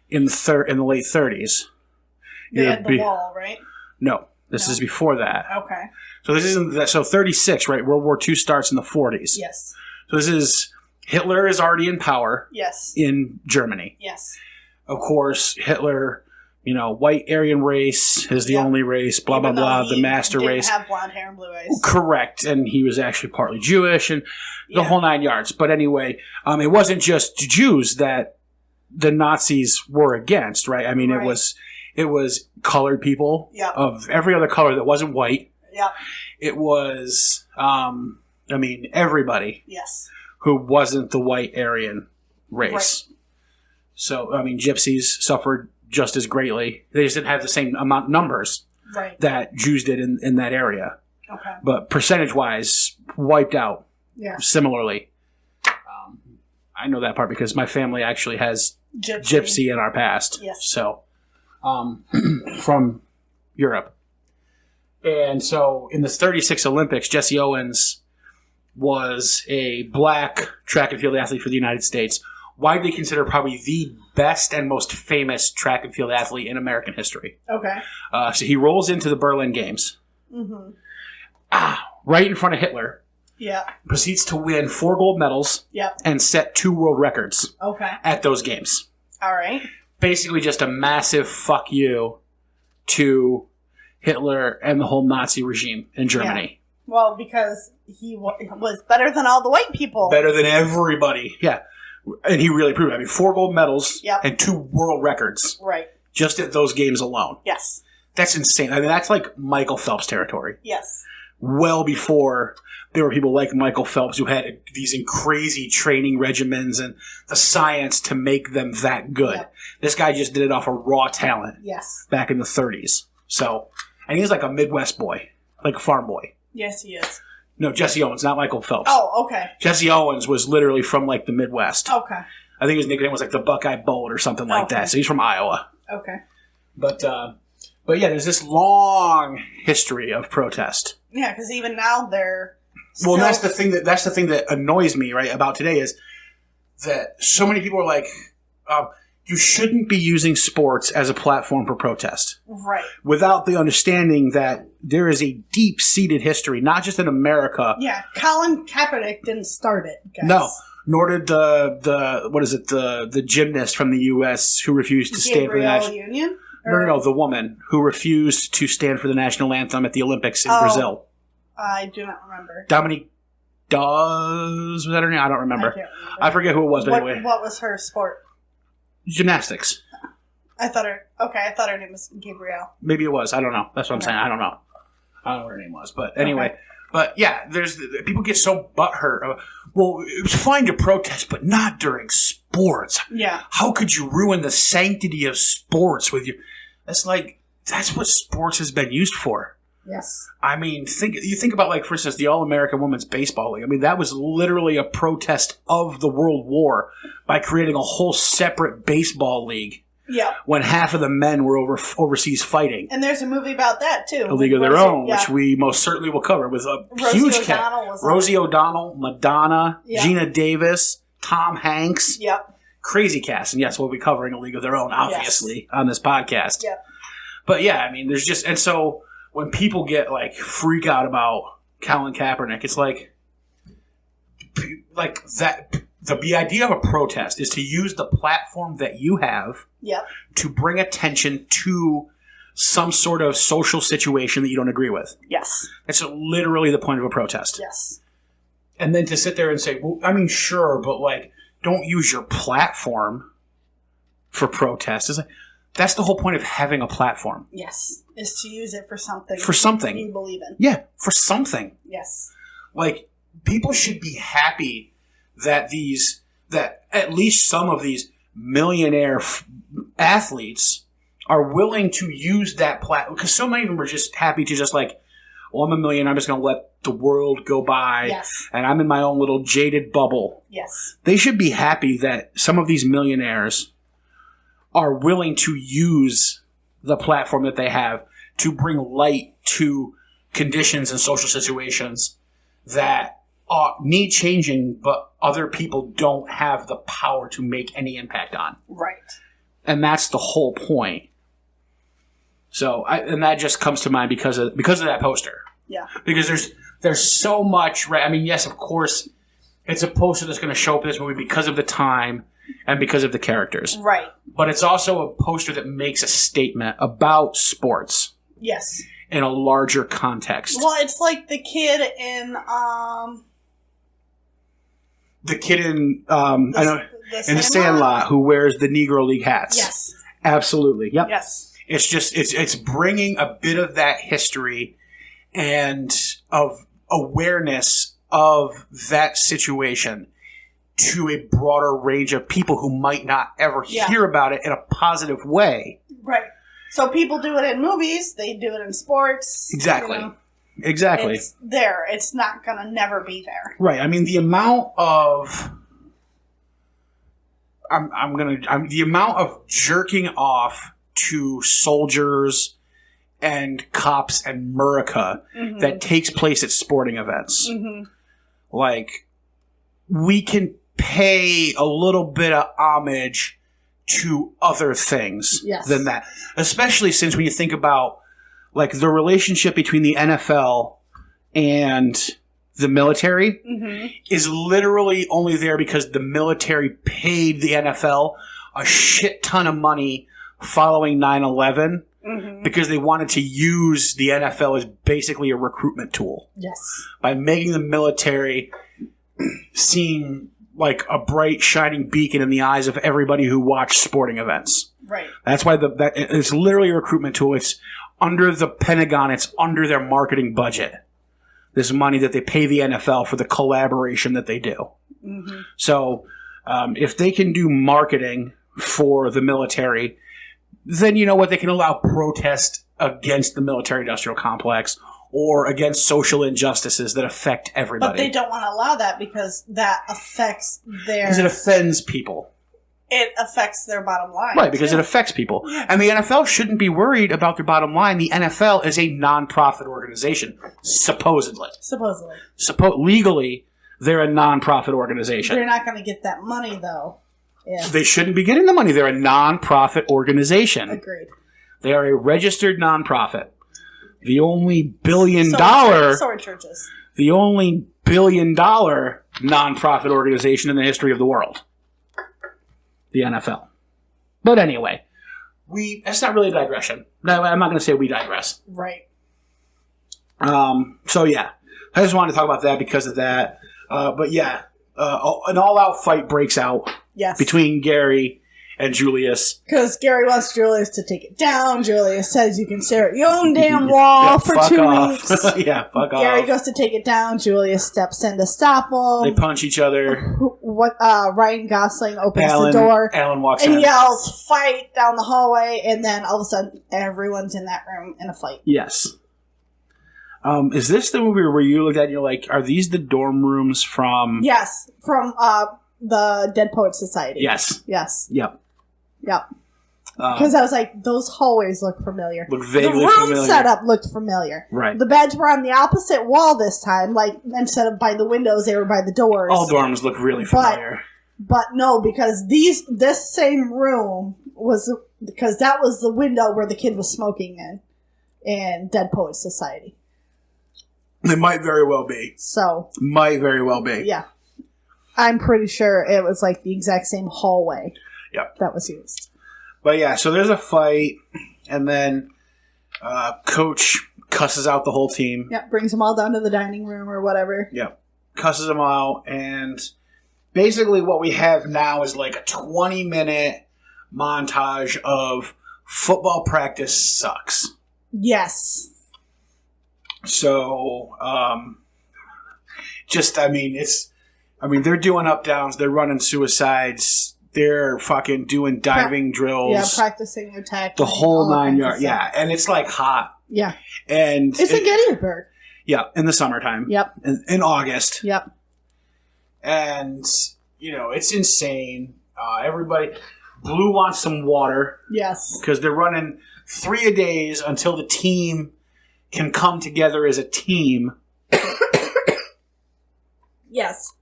in the late 30s? They had the wall, right? No, this is before that. Okay. So this isn't that. So 36, right? World War II starts in the 40s. Yes. So this is Hitler is already in power. Yes. In Germany. Yes. Of course, Hitler. White Aryan race is the only race, blah, blah, blah, the master race. Didn't have blonde hair and blue eyes. Correct. And he was actually partly Jewish and the whole 9 yards. But anyway, it wasn't just Jews that the Nazis were against, right? It was colored people of every other color that wasn't white. Yeah. It was, everybody. Yes. Who wasn't the white Aryan race. Right. So, gypsies suffered just as greatly. They just didn't have the same amount numbers that Jews did in that area. Okay. But percentage-wise, wiped out similarly. I know that part because my family actually has gypsy in our past. Yes. So, from Europe. And so in the 36 Olympics, Jesse Owens was a black track and field athlete for the United States, widely considered probably the best and most famous track and field athlete in American history. Okay. So he rolls into the Berlin Games. Mm-hmm. Right in front of Hitler. Yeah. Proceeds to win 4 gold medals. Yep. And set 2 world records. Okay. At those games. All right. Basically just a massive fuck you to Hitler and the whole Nazi regime in Germany. Yeah. Well, because he was better than all the white people. Better than everybody. Yeah. And he really proved it. 4 gold medals and 2 world records. Right. Just at those games alone. Yes. That's insane. I mean, that's like Michael Phelps territory. Yes. Well before there were people like Michael Phelps who had these crazy training regimens and the science to make them that good. Yep. This guy just did it off of raw talent. Yes. Back in the 30s. So, and he's like a Midwest boy, like a farm boy. Yes, he is. No, Jesse Owens, not Michael Phelps. Oh, okay. Jesse Owens was literally from like the Midwest. Okay. I think his nickname was like the Buckeye Bolt or something like that. So he's from Iowa. Okay. But yeah, there's this long history of protest. Yeah, because even now they're. Well, that's the thing that annoys me right about today is that so many people are like, you shouldn't be using sports as a platform for protest. Right. Without the understanding that there is a deep-seated history, not just in America. Yeah, Colin Kaepernick didn't start it, guys. No. Nor did the gymnast from the U.S. who refused to stand for the national Union? No, the woman who refused to stand for the national anthem at the Olympics in Brazil. I do not remember. Dominique Dawes, was that her name? I don't remember. I can't remember. I forget who it was, but anyway. What was her sport? Gymnastics. I thought her name was Gabrielle. Maybe it was. I don't know. That's what I'm saying. I don't know. I don't know what her name was. But anyway. Okay. But yeah, people get so butthurt. Well, it was fine to protest, but not during sports. Yeah. How could you ruin the sanctity of sports with you? That's what sports has been used for. Yes. I mean, you think about, like, for instance, the All-American Women's Baseball League. I mean, that was literally a protest of the World War by creating a whole separate baseball league. Yeah. When half of the men were overseas fighting. And there's a movie about that, too. A League of Their Own, which we most certainly will cover with a huge cast. Rosie O'Donnell, Madonna, Gina Davis, Tom Hanks. Yep. Crazy cast. And yes, we'll be covering A League of Their Own, obviously, on this podcast. Yep. But yeah, I mean, there's just... And so... When people get, like, freak out about Colin Kaepernick, it's like that. The idea of a protest is to use the platform that you have to bring attention to some sort of social situation that you don't agree with. Yes. That's literally the point of a protest. Yes. And then to sit there and say, well, I mean, sure, but, like, don't use your platform for protest. It's like, that's the whole point of having a platform. Yes. Is to use it for something. For something. You believe in. Yeah, for something. Yes. Like, people should be happy that at least some of these millionaire athletes are willing to use that platform. Because so many of them are just happy to just like, well, I'm a millionaire, I'm just going to let the world go by. Yes. And I'm in my own little jaded bubble. Yes. They should be happy that some of these millionaires are willing to use the platform that they have to bring light to conditions and social situations that need changing, but other people don't have the power to make any impact on. Right. And that's the whole point. So, and that just comes to mind because of that poster. Yeah. Because there's so much, right? I mean, yes, of course, it's a poster that's going to show up in this movie because of the time and because of the characters. Right. But it's also a poster that makes a statement about sports. Yes. In a larger context. Well, it's like the kid in The Sandlot who wears the Negro League hats. Yes. Absolutely. Yep. Yes. It's just it's bringing a bit of that history and of awareness of that situation to a broader range of people who might not ever hear about it in a positive way. Right. So people do it in movies, they do it in sports. Exactly. You know, exactly. It's there. It's not going to never be there. Right. I mean, the amount of the amount of jerking off to soldiers and cops and America that takes place at sporting events. Mm-hmm. Like, we can pay a little bit of homage to other things than that. Especially since when you think about, like, the relationship between the NFL and the military is literally only there because the military paid the NFL a shit ton of money following 9/11 because they wanted to use the NFL as basically a recruitment tool. Yes. By making the military seem like a bright, shining beacon in the eyes of everybody who watched sporting events. Right. That's why it's literally a recruitment tool. It's under the Pentagon. It's under their marketing budget. This money that they pay the NFL for the collaboration that they do. Mm-hmm. So if they can do marketing for the military, then you know what? They can allow protest against the military-industrial complex or against social injustices that affect everybody. But they don't want to allow that because that affects their... Because it offends people. It affects their bottom line. Right, because it affects people. Yeah. And the NFL shouldn't be worried about their bottom line. The NFL is a non-profit organization, supposedly. Legally, they're a non-profit organization. They're not going to get that money, though. Yeah. They shouldn't be getting the money. They're a non-profit organization. Agreed. They are a registered non-profit. The only billion-dollar... Sword churches. The only billion-dollar non-profit organization in the history of the world. The NFL. But anyway, that's not really a digression. No, I'm not going to say we digress. Right. So yeah, I just wanted to talk about that because of that. But yeah, an all-out fight breaks out between Gary and Julius. Because Gary wants Julius to take it down. Julius says you can stare at your own damn wall for 2 weeks. Yeah, fuck off. Gary goes to take it down. Julius steps in to stop him. They punch each other. Ryan Gosling opens the door. Alan walks and in. yells, fight, down the hallway. And then all of a sudden, everyone's in that room in a fight. Yes. Is this the movie where you looked at and you're like, are these the dorm rooms from... Yes, from the Dead Poets Society. Yes. Yep. Because I was like, those hallways look familiar. Look vaguely the room familiar. setup looked familiar. Right. The beds were on the opposite wall this time. Like, instead of by the windows, they were by the doors. All dorms look really familiar. But no, because this same room was... Because that was the window where the kid was smoking in Dead Poets Society. It might very well be. So. Might very well be. Yeah. I'm pretty sure it was like the exact same hallway. Yep. That was used. But yeah, so there's a fight, and then Coach cusses out the whole team. Yep, brings them all down to the dining room or whatever. Yep, cusses them out, and basically what we have now is like a 20-minute montage of football practice sucks. Yes. So, they're doing up-downs, they're running suicides, they're fucking doing diving drills. Yeah, practicing attack. The whole 9 yards. Yeah, and it's like hot. Yeah. And it's in Gettysburg. Yeah, in the summertime. Yep. In August. Yep. And, it's insane. Blue wants some water. Yes. Because they're running 3 a days until the team can come together as a team. Yes.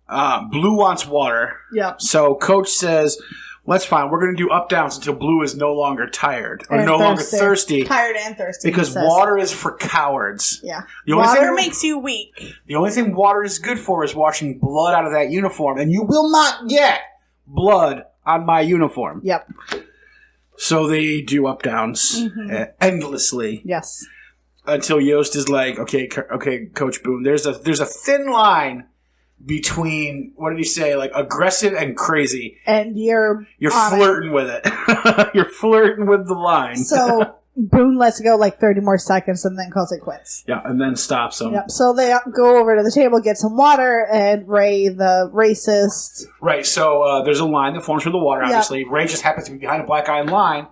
Blue wants water. Yep. So Coach says, well, that's fine. We're going to do up-downs until Blue is no longer tired. Or no longer thirsty. Tired and thirsty. Because water is for cowards. Yeah. Water makes you weak. The only thing water is good for is washing blood out of that uniform. And you will not get blood on my uniform. Yep. So they do up-downs endlessly. Yes. Until Yost is like, okay, Coach Boone, there's a thin line between, what did he say, like aggressive and crazy. And you're flirting with it. You're flirting with the line. So Boone lets it go like 30 more seconds and then calls it quits. Yeah, and then stops him. Yep. So they go over to the table, get some water, and Ray, the racist. Right, so there's a line that forms for the water, obviously. Yep. Ray just happens to be behind a black guy in line.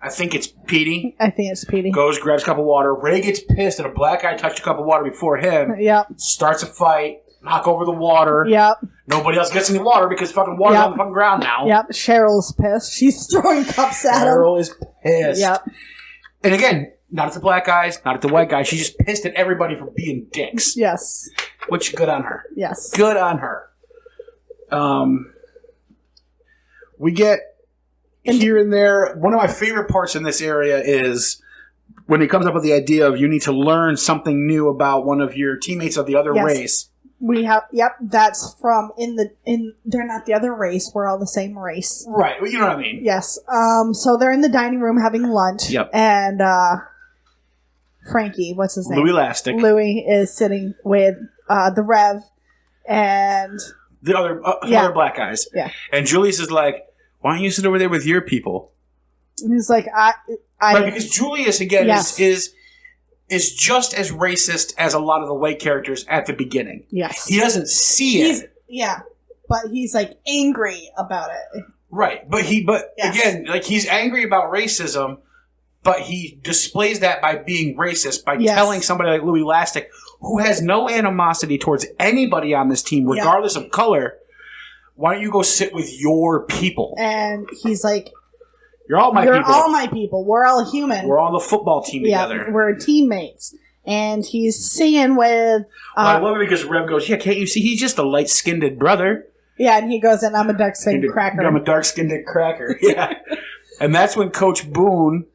I think it's Petey. Goes, grabs a cup of water. Ray gets pissed that a black guy touched a cup of water before him. Yep. Starts a fight. Knock over the water. Yep. Nobody else gets any water because fucking water's on the fucking ground now. Yep. Cheryl's pissed. She's throwing cups at him. Cheryl is pissed. Yep. And again, not at the black guys, not at the white guys. She's just pissed at everybody for being dicks. Yes. Which, good on her. Yes. Good on her. We get here and there. One of my favorite parts in this area is when he comes up with the idea of you need to learn something new about one of your teammates of the other race. We have, that's from they're not the other race, we're all the same race. Right, well, you know what I mean. Yes. So they're in the dining room having lunch. Yep. And Frankie, what's his name? Louis is sitting with the Rev and the other black guys. Yeah. And Julius is like, why don't you sit over there with your people? And he's like, right, because Julius again yes. is just as racist as a lot of the white characters at the beginning. Yes, he doesn't see it. But he's like angry about it. Right, but yes. Again, like he's angry about racism, but he displays that by being racist by telling somebody like Louis Lastic, who has no animosity towards anybody on this team, regardless of color. Why don't you go sit with your people? And he's like, You're all my people. We're all human. We're on the football team together. We're teammates. And he's singing with... I love it because Rev goes, yeah, can't you see? He's just a light-skinned brother. Yeah, and he goes, and I'm a dark-skinned cracker. I'm a dark-skinned cracker, yeah. And that's when Coach Boone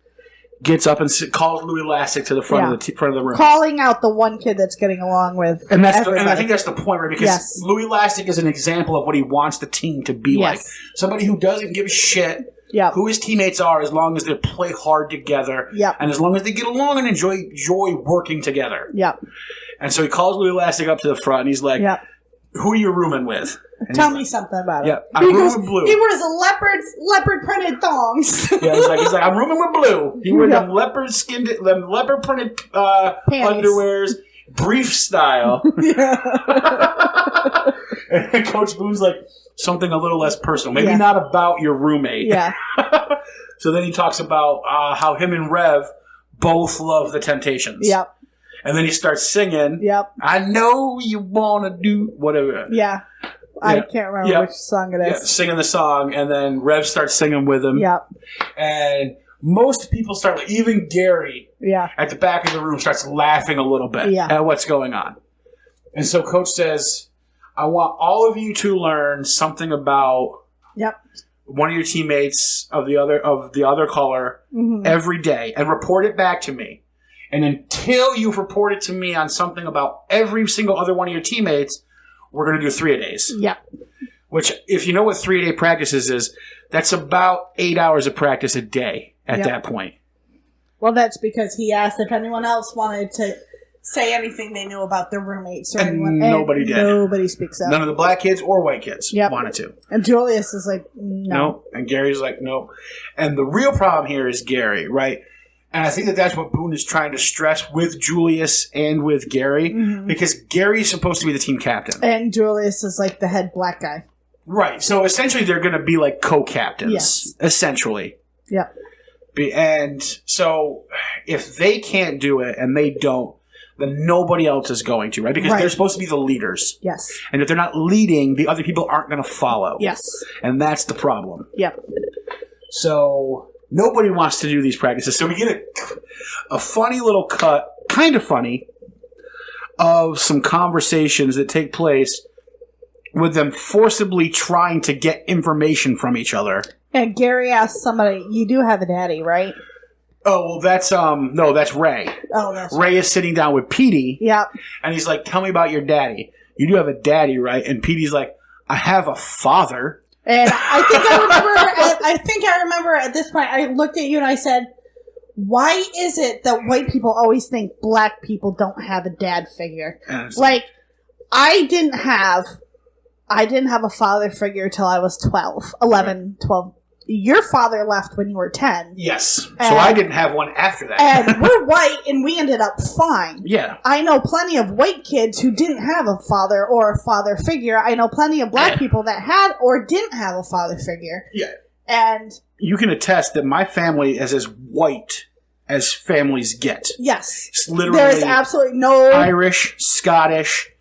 gets up and calls Louis Lastic to the front of the room. Calling out the one kid that's getting along with and I think that's the point, right? Because Louis Lastic is an example of what he wants the team to be like. Somebody who doesn't give a shit who his teammates are as long as they play hard together and as long as they get along and enjoy working together. Yep. And so he calls Louis Lastic up to the front and he's like, who are you rooming with? And tell me something about it. Yeah, I'm rooming with Blue. He wears leopard printed thongs. Yeah, he's like, I'm rooming with Blue. He wears them leopard printed underwears, brief style. And Coach Boone's like, something a little less personal, maybe not about your roommate. Yeah. So then he talks about how him and Rev both love the Temptations. Yep. And then he starts singing. Yep. I know you want to do whatever. Yeah. I can't remember which song it is. Yeah, singing the song, and then Rev starts singing with him. Yep. And most people start, even Gary at the back of the room starts laughing a little bit at what's going on. And so Coach says, I want all of you to learn something about one of your teammates of the other color every day and report it back to me. And until you've reported to me on something about every single other one of your teammates, we're going to do 3-a-days. Yeah. Which, if you know what 3-a-day practices is, that's about 8 hours of practice a day at that point. Well, that's because he asked if anyone else wanted to say anything they knew about their roommates or anyone. Nobody did. Nobody speaks up. None of the black kids or white kids wanted to. And Julius is like, no. And Gary's like, no. And the real problem here is Gary, right? And I think that's what Boone is trying to stress with Julius and with Gary, because Gary's supposed to be the team captain. And Julius is like the head black guy. Right. So essentially they're going to be like co-captains, essentially. Yeah. And so if they can't do it and they don't, then nobody else is going to, right? Because they're supposed to be the leaders. Yes. And if they're not leading, the other people aren't going to follow. Yes. And that's the problem. Yep. So... nobody wants to do these practices. So we get a funny little cut, kind of funny, of some conversations that take place with them forcibly trying to get information from each other. And Gary asks somebody, you do have a daddy, right? Oh, well, that's Ray. Oh, that's Ray is sitting down with Petey. Yep. And he's like, tell me about your daddy. You do have a daddy, right? And Petey's like, I have a father. And I think I remember at this point, I looked at you and I said, why is it that white people always think black people don't have a dad figure? Like, I didn't have a father figure till I was 12. Your father left when you were 10. Yes. So I didn't have one after that. And we're white, and we ended up fine. Yeah. I know plenty of white kids who didn't have a father or a father figure. I know plenty of black people that had or didn't have a father figure. Yeah. And you can attest that my family is as white as families get. Yes. It's literally there's absolutely no Irish, Scottish,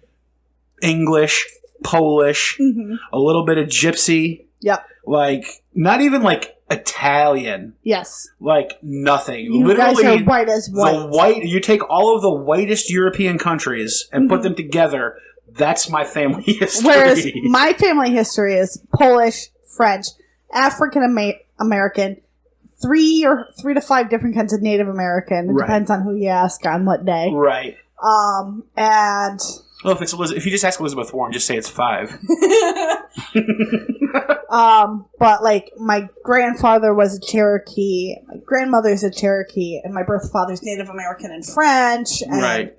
English, Polish, a little bit of gypsy. Yep. Like, not even like Italian. Yes. Like nothing. You literally, guys are white as white. You take all of the whitest European countries and put them together. That's my family history. Whereas my family history is Polish, French, African American, 3 to 5 different kinds of Native American. It depends on who you ask on what day. Right. And well, if you just ask Elizabeth Warren, just say it's 5. But like my grandfather was a Cherokee, my grandmother's a Cherokee, and my birth father's Native American and French. And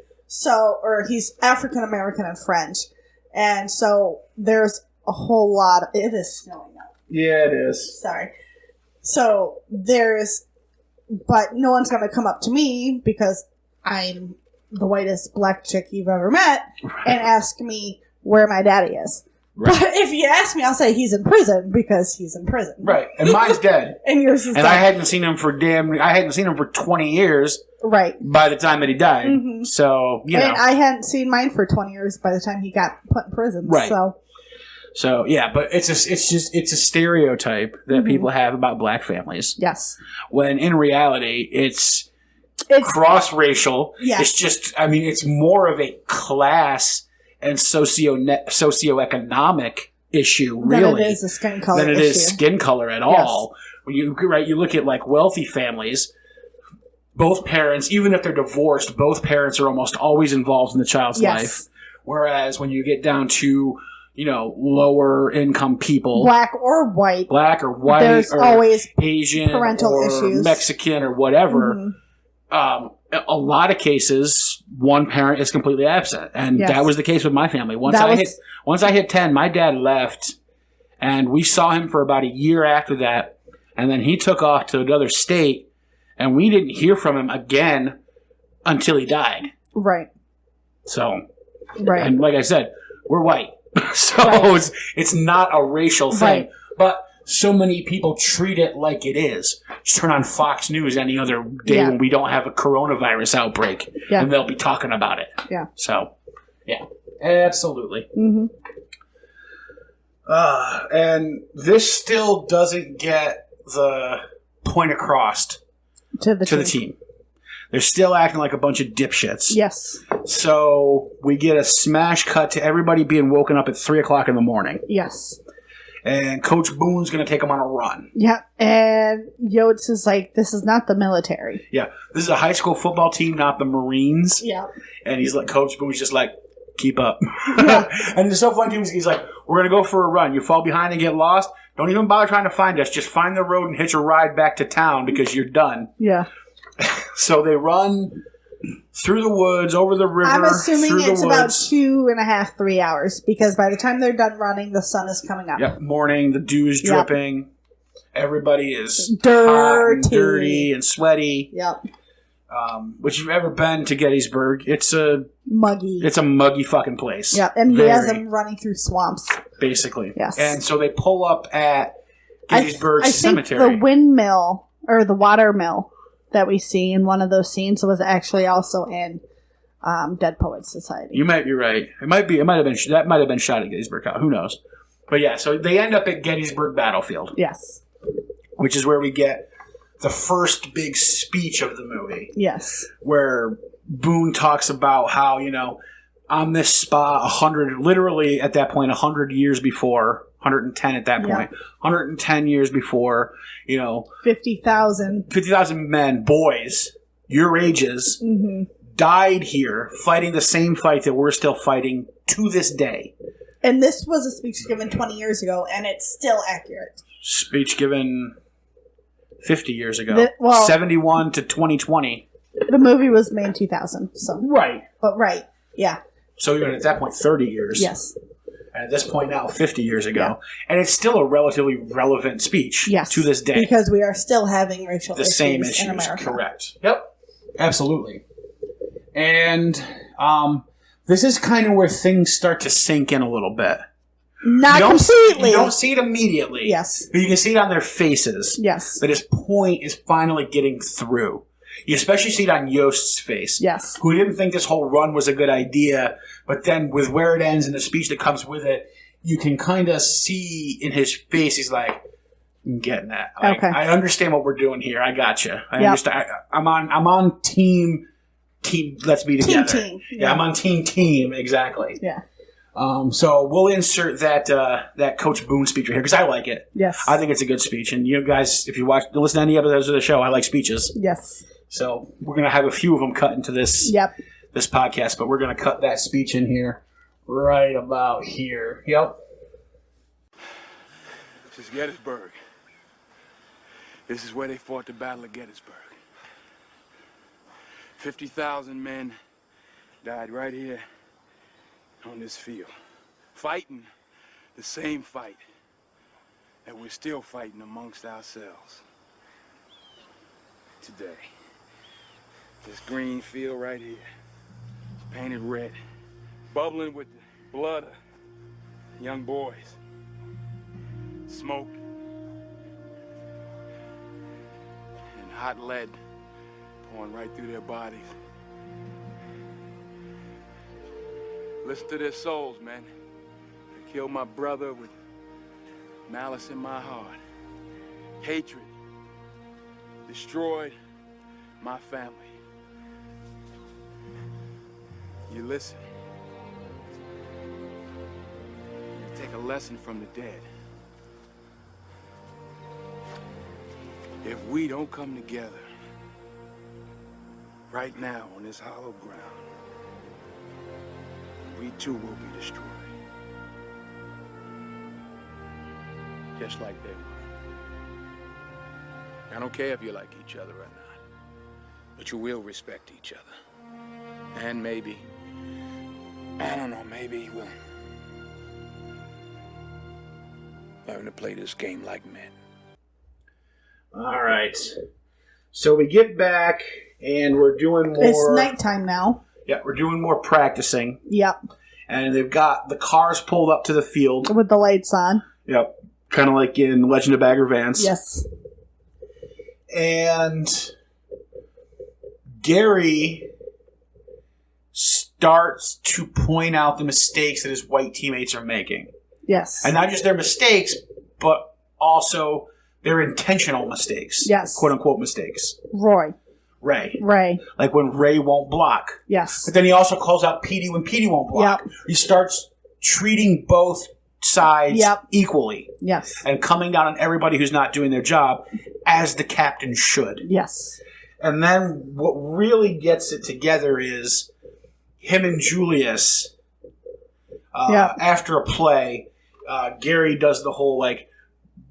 or he's African American and French. And so there's a whole lot. It is snowing now. Yeah, it is. Sorry. So but no one's going to come up to me because I'm the whitest black chick you've ever met and ask me where my daddy is. Right. But if you ask me, I'll say he's in prison because he's in prison. Right. And mine's dead. And yours is dead. I hadn't seen him for 20 years. Right. By the time that he died. Mm-hmm. So, you know. And I hadn't seen mine for 20 years by the time he got put in prison. Right. So yeah, but it's a stereotype that people have about black families. Yes. When in reality, it's cross-racial. Yes. It's just, it's more of a class and socioeconomic issue, really, than it is a skin color than it is skin color at all. When you look at like wealthy families, both parents, even if they're divorced, both parents are almost always involved in the child's life. Whereas when you get down to lower income people, black or white, there's or always Asian, parental or issues, Mexican, or whatever. A lot of cases, one parent is completely absent, and that was the case with my family. Once I hit 10, my dad left, and we saw him for about a year after that, and then he took off to another state, and we didn't hear from him again until he died. Right. So, right. And like I said, we're white. So it's not a racial thing. Right. But so many people treat it like it is. Just turn on Fox News any other day when we don't have a coronavirus outbreak, and they'll be talking about it. Yeah. So, yeah, absolutely. Mm-hmm. And this still doesn't get the point across to the team. They're still acting like a bunch of dipshits. Yes. So we get a smash cut to everybody being woken up at 3 o'clock in the morning. Yes. And Coach Boone's going to take them on a run. Yeah. And Yotes is like, this is not the military. Yeah. This is a high school football team, not the Marines. Yeah. And he's like, Coach Boone's just like, keep up. Yeah. And it's so funny, too. He's like, we're going to go for a run. You fall behind and get lost. Don't even bother trying to find us. Just find the road and hitch a ride back to town because you're done. Yeah. So they run through the woods, over the river. I'm assuming it's about woods. 2.5, 3 hours because by the time they're done running, the sun is coming up. Yep, morning, the dew's dripping. Everybody is dirty and sweaty. Yep. Which you've ever been to Gettysburg, it's a muggy fucking place. Yep, and he has them running through swamps. Basically. Yes. And so they pull up at Gettysburg Cemetery. I think the windmill, or the water mill, that we see in one of those scenes was actually also in Dead Poets Society. You might be right. It might have been shot at Gettysburg. Who knows? But yeah, so they end up at Gettysburg Battlefield. Yes. Which is where we get the first big speech of the movie. Yes. Where Boone talks about how, on this spot, 100 years before, 110 at that point, 110 years before, 50,000 men, boys, your ages, died here fighting the same fight that we're still fighting to this day. And this was a speech given 20 years ago, and it's still accurate. Speech given 50 years ago. 71 to 2020. The movie was made in 2000. So. Right. But yeah. So even at that point, 30 years. Yes. And at this point now, 50 years ago. Yeah. And it's still a relatively relevant speech to this day. Because we are still having racial issues. The same issues, in America. Correct. Yep. Absolutely. And this is kind of where things start to sink in a little bit. Not completely. You don't see it immediately. Yes. But you can see it on their faces. Yes. That his point is finally getting through. You especially see it on Yost's face. Yes. Who didn't think this whole run was a good idea, but then with where it ends and the speech that comes with it, you can kind of see in his face, he's like, I'm getting that. Okay. I understand what we're doing here. I got you. I understand. I'm on team, let's be together. Team. Yeah, I'm on team, exactly. Yeah. So we'll insert that Coach Boone speech right here because I like it. Yes. I think it's a good speech. And you guys, if you listen to any episodes of the show, I like speeches. Yes. So we're going to have a few of them cut into this this podcast, but we're going to cut that speech in here right about here. Yep. This is Gettysburg. This is where they fought the Battle of Gettysburg. 50,000 men died right here on this field, fighting the same fight that we're still fighting amongst ourselves. today. This green field right here, it's painted red, bubbling with the blood of young boys. Smoke and hot lead pouring right through their bodies. Listen to their souls, man. I killed my brother with malice in my heart. Hatred. Destroyed my family. You listen. You take a lesson from the dead. If we don't come together right now on this hollow ground, we too will be destroyed. Just like they were. I don't care if you like each other or not, but you will respect each other. And maybe, I don't know, maybe we'll learn to play this game like men. All right. So we get back, and we're doing more... It's nighttime now. Yeah, we're doing more practicing. Yep. And they've got the cars pulled up to the field. With the lights on. Yep. Kind of like in Legend of Bagger Vance. Yes. And Gary starts to point out the mistakes that his white teammates are making. Yes. And not just their mistakes, but also their intentional mistakes. Yes. Quote-unquote mistakes. Ray. Like when Ray won't block. Yes. But then he also calls out Petey when Petey won't block. Yep. He starts treating both sides equally. Yes. And coming down on everybody who's not doing their job, as the captain should. Yes. And then what really gets it together is him and Julius, after a play, Gary does the whole, like,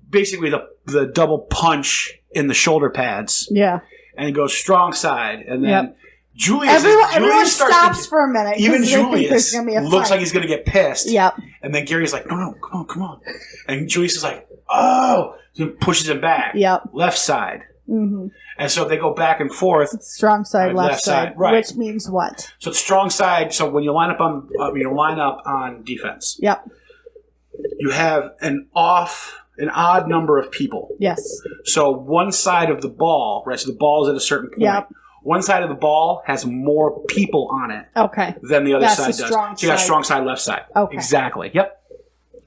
basically the double punch in the shoulder pads. Yeah. And he goes strong side. And then Julius Everyone starts stops for a minute. Even Julius looks fight. like he's going to get pissed. Yep. And then Gary's like, no, come on. And Julius is like, oh. So he pushes him back. Yep. Left side. Mm-hmm. And so they go back and forth. Strong side, left side. Right. Which means what? So it's strong side. So when you line up on defense. Yep. You have an odd number of people. Yes. So one side of the ball, right? So the ball is at a certain point. Yep. One side of the ball has more people on it. Okay. Than the other That's side the does. strong So you got side. strong side, left side. Okay. Exactly. Yep.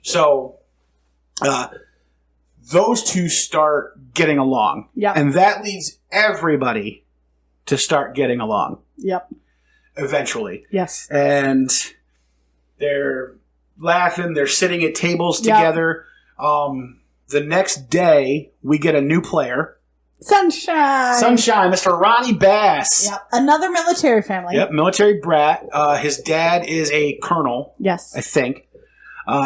So those two start getting along. Yep. And that leads everybody to start getting along. Yep. Eventually. Yes. And they're laughing. They're sitting at tables together. The next day, we get a new player. Sunshine, Mr. Ronnie Bass. Yep. Another military family. Yep, military brat. His dad is a colonel. Yes. I think.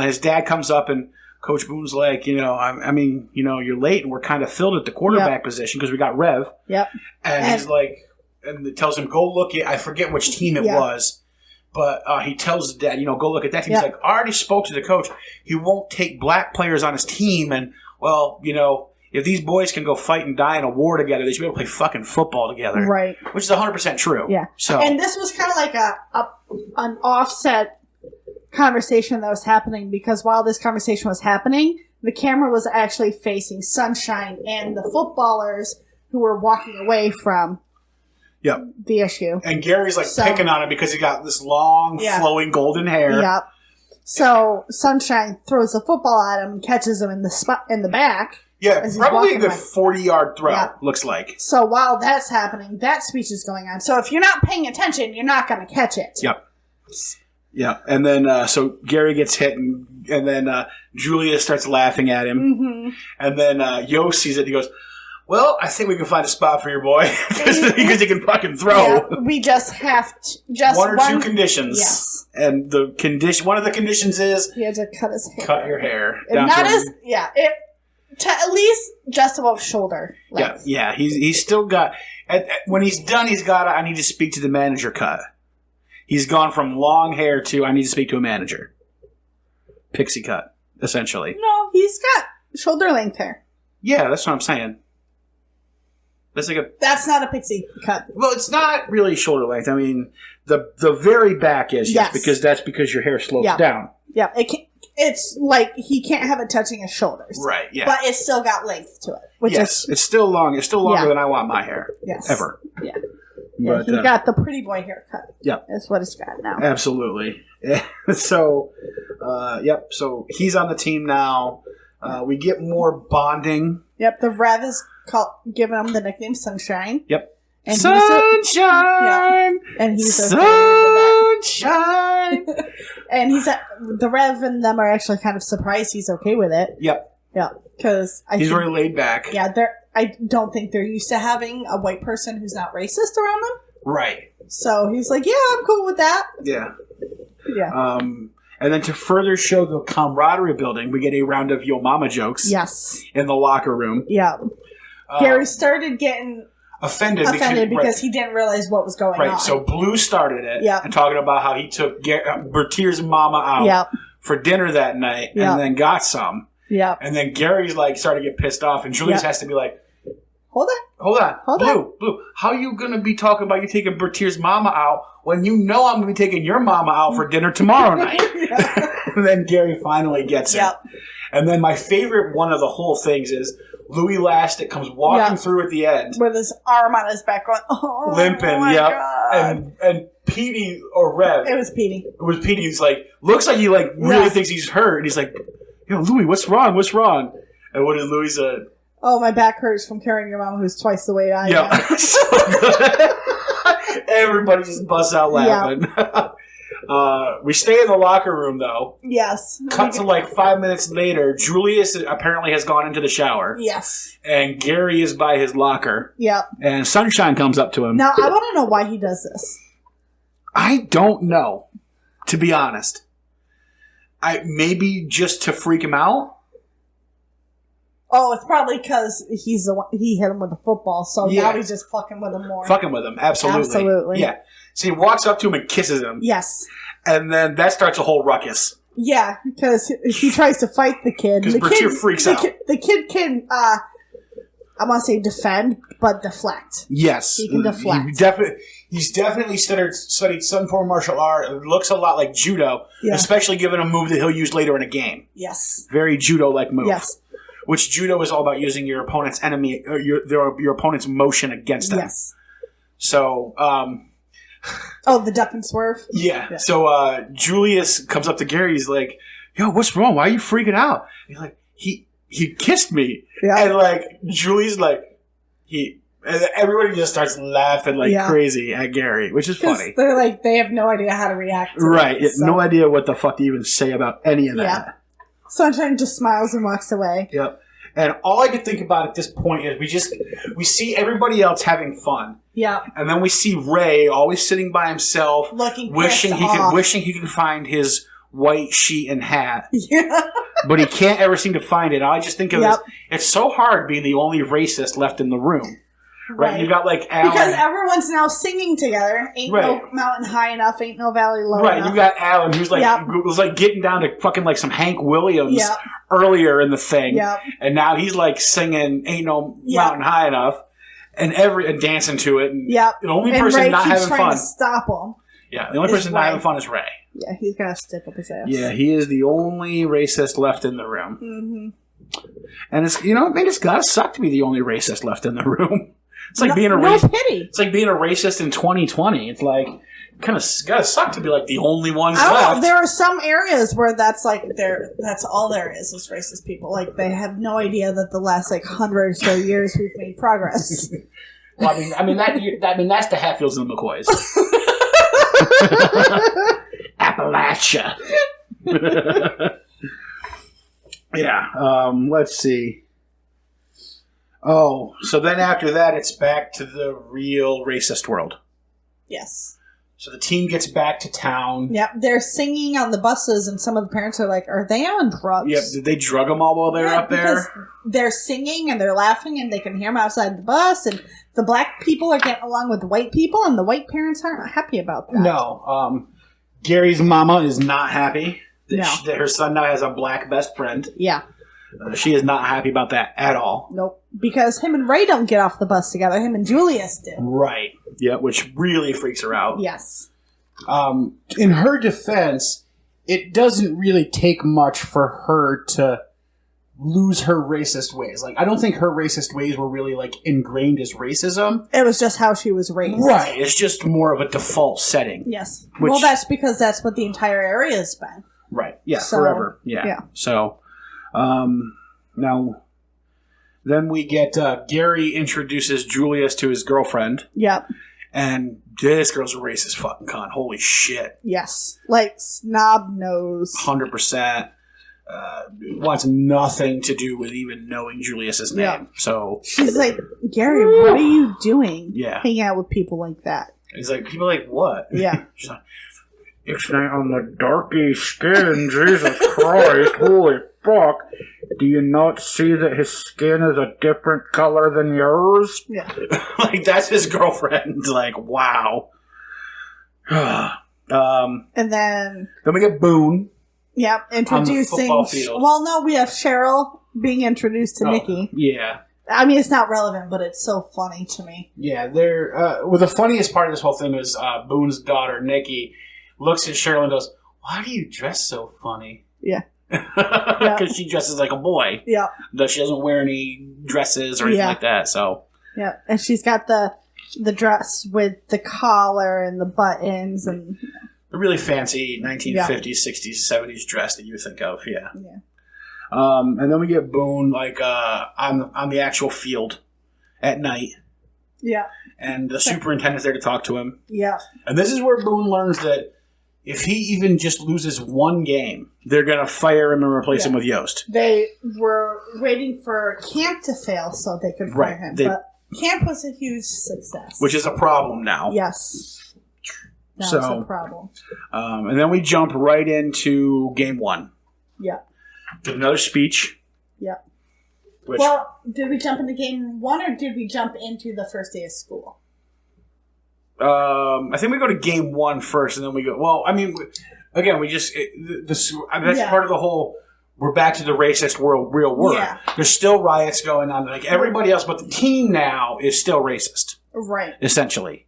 His dad comes up and Coach Boone's like, I mean, you're late and we're kind of filled at the quarterback position because we got Rev. Yep. And he's like, and it tells him, go look at, I forget which team it was. But he tells his dad, go look at that team. He's like, I already spoke to the coach. He won't take black players on his team. And, well, if these boys can go fight and die in a war together, they should be able to play fucking football together. Right. Which is 100% true. Yeah. So, and this was kind of like an offset conversation that was happening because while this conversation was happening, the camera was actually facing Sunshine and the footballers who were walking away from the issue. And Gary's picking on him because he got this long, flowing golden hair. Yep. So Sunshine throws the football at him and catches him in the back. Yeah, probably a good 40-yard throw, looks like. So while that's happening, that speech is going on. So if you're not paying attention, you're not going to catch it. Yep. Yeah, and then so Gary gets hit, and then Julia starts laughing at him. Mm-hmm. And then Yo sees it, and he goes, well, I think we can find a spot for your boy because he can fucking throw. Yeah, we just have to one or two conditions. Yes, and one of the conditions is he had to cut his hair. Cut your hair. To at least just above shoulder length. Yeah. He's still got. When he's done, he's got. I need to speak to the manager. Cut. He's gone from long hair to I need to speak to a manager. Pixie cut, essentially. No, he's got shoulder length hair. Yeah, that's what I'm saying. That's not a pixie cut. Well, it's not really shoulder length. I mean, the very back is, yes, because your hair slopes down. Yeah, it's like he can't have it touching his shoulders. Right, yeah. But it's still got length to it. Which is, it's still long. It's still longer than I want my hair. Yes. Ever. Yeah. Yeah, he got the pretty boy haircut. Yep. That's what it's got now. Absolutely. So, so he's on the team now. We get more bonding. Yep, the Rev is giving him the nickname Sunshine. Yep. And Sunshine! And he's Sunshine! And the Rev and them are actually kind of surprised he's okay with it. Yep. Yeah, because he's very laid back. Yeah, I don't think they're used to having a white person who's not racist around them. Right. So he's like, yeah, I'm cool with that. Yeah. Yeah. And then to further show the camaraderie building, we get a round of Yo Mama jokes. Yes. In the locker room. Yeah. Gary started getting offended because he didn't realize what was going on. Right, so Blue started it. And talking about how he took Bertier's mama out for dinner that night and then got some. Yeah. And then Gary's started to get pissed off, and Julius has to be like, Hold on. Blue, how you going to be talking about you taking Bertier's mama out when you know I'm going to be taking your mama out for dinner tomorrow night? And then Gary finally gets it. And then my favorite one of the whole things is Louis Lastic comes walking through at the end. With his arm on his back going, oh, limping, God. And Petey or Rev. It was Petey. He's like, looks like he really thinks he's hurt. And he's like, yo, Louis, what's wrong? And what did Louis say? Oh, my back hurts from carrying your mom who's twice the weight I am. So good. Everybody just busts out laughing. We stay in the locker room, though. Yes. Cut to 5 minutes later. Julius apparently has gone into the shower. Yes. And Gary is by his locker. Yep. And Sunshine comes up to him. Now, I want to know why he does this. I don't know, to be honest. Maybe just to freak him out? Oh, it's probably because he hit him with a football, so now he's just fucking with him more. Fucking with him, absolutely. Yeah. So he walks up to him and kisses him. Yes. And then that starts a whole ruckus. Yeah, because he tries to fight the kid. Because Bertier freaks out. The kid can, I want to say defend, but deflect. Yes. He can deflect. He's definitely studied some form of martial art. It looks a lot like judo, especially given a move that he'll use later in a game. Yes. Very judo-like move. Yes. Which judo is all about using your opponent's enemy, or your opponent's motion against them. Yes. So, the duck and swerve? Yeah. So, Julius comes up to Gary. He's like, yo, what's wrong? Why are you freaking out? He's like, he kissed me. Yeah. And, Julius, and everybody just starts laughing crazy at Gary, which is funny. They're they have no idea how to react to right. It, so. No idea what the fuck to even say about any of that. Yeah. Sunshine just smiles and walks away. Yep. And all I could think about at this point is we see everybody else having fun. Yeah. And then we see Ray always sitting by himself, wishing he could find his white sheet and hat. Yeah. But he can't ever seem to find it. I just think of this. It's so hard being the only racist left in the room. Right? You got Alan. Because everyone's now singing together. Ain't no mountain high enough, ain't no valley low enough. Right, you got Alan, who's was getting down to fucking some Hank Williams earlier in the thing. Yep. And now he's singing Ain't No Mountain High Enough and dancing to it. And the only person Ray not having fun. To stop him. Yeah, the only person not having fun is Ray. Yeah, he's got to stick up his ass. Yeah, he is the only racist left in the room. Mm-hmm. And it's it's gotta suck to be the only racist left in the room. It's like being a racist. Pity. It's like being a racist in 2020. It's kind of gotta suck to be the only ones left. There are some areas where that's that's all there is racist people. They have no idea that the last 100 or so years we've made progress. Well, that's the Hatfields and the McCoys. Appalachia. Yeah. Let's see. Oh, so then after that, it's back to the real racist world. Yes. So the team gets back to town. Yep, they're singing on the buses, and some of the parents are like, are they on drugs? Yep, did they drug them all while they were up there? Because they're singing, and they're laughing, and they can hear them outside the bus, and the black people are getting along with the white people, and the white parents aren't happy about that. No. Gary's mama is not happy that her son now has a black best friend. Yeah. She is not happy about that at all. Nope. Because him and Ray don't get off the bus together. Him and Julius do. Right. Yeah, which really freaks her out. Yes. In her defense, it doesn't really take much for her to lose her racist ways. Like, I don't think her racist ways were really, like, ingrained as racism. It was just how she was raised. Right. It's just more of a default setting. Yes. Well, that's because that's what the entire area's been. Right. Yeah, So, forever. Yeah. So, now, then we get, Gary introduces Julius to his girlfriend. Yep. And this girl's a racist fucking cunt. Holy shit. Yes. Like, snob nose. 100%. Wants nothing to do with even knowing Julius's name. Yeah. So she's like, Gary, what are you doing? Yeah. Hanging out with people like that. He's like, people like what? Yeah. She's like, it's not on the darky skin, Jesus Christ, holy fuck. Do you not see that his skin is a different color than yours? Yeah. Like, that's his girlfriend. Like, wow. And then we get Boone. Yep, introducing. Well, no, we have Cheryl being introduced to Nikki. Yeah. I mean, it's not relevant, but it's so funny to me. Yeah, they're. Well, the funniest part of this whole thing is Boone's daughter, Nikki, looks at Cheryl and goes, "Why do you dress so funny?" Yeah. Because she dresses like a boy. Yeah. She doesn't wear any dresses or anything like that, so. Yeah, and she's got the dress with the collar and the buttons and. A really fancy 1950s, 60s, 70s dress that you would think of, yeah. And then we get Boone, like, on the actual field at night. Yeah. And the superintendent's there to talk to him. Yeah. And this is where Boone learns that if he even just loses one game, they're going to fire him and replace him with Yost. They were waiting for Camp to fail so they could fire him. But Camp was a huge success. Which is a problem now. Yes. That's a problem. And then we jump right into game one. Yeah. Did another speech. Yeah. Well, did we jump into game one or did we jump into the first day of school? I think we go to game one first and then we go... Well, I mean, again, we just... that's part of the whole... We're back to the racist world, real world. Yeah. There's still riots going on. Like, everybody else but the team now is still racist. Right. Essentially.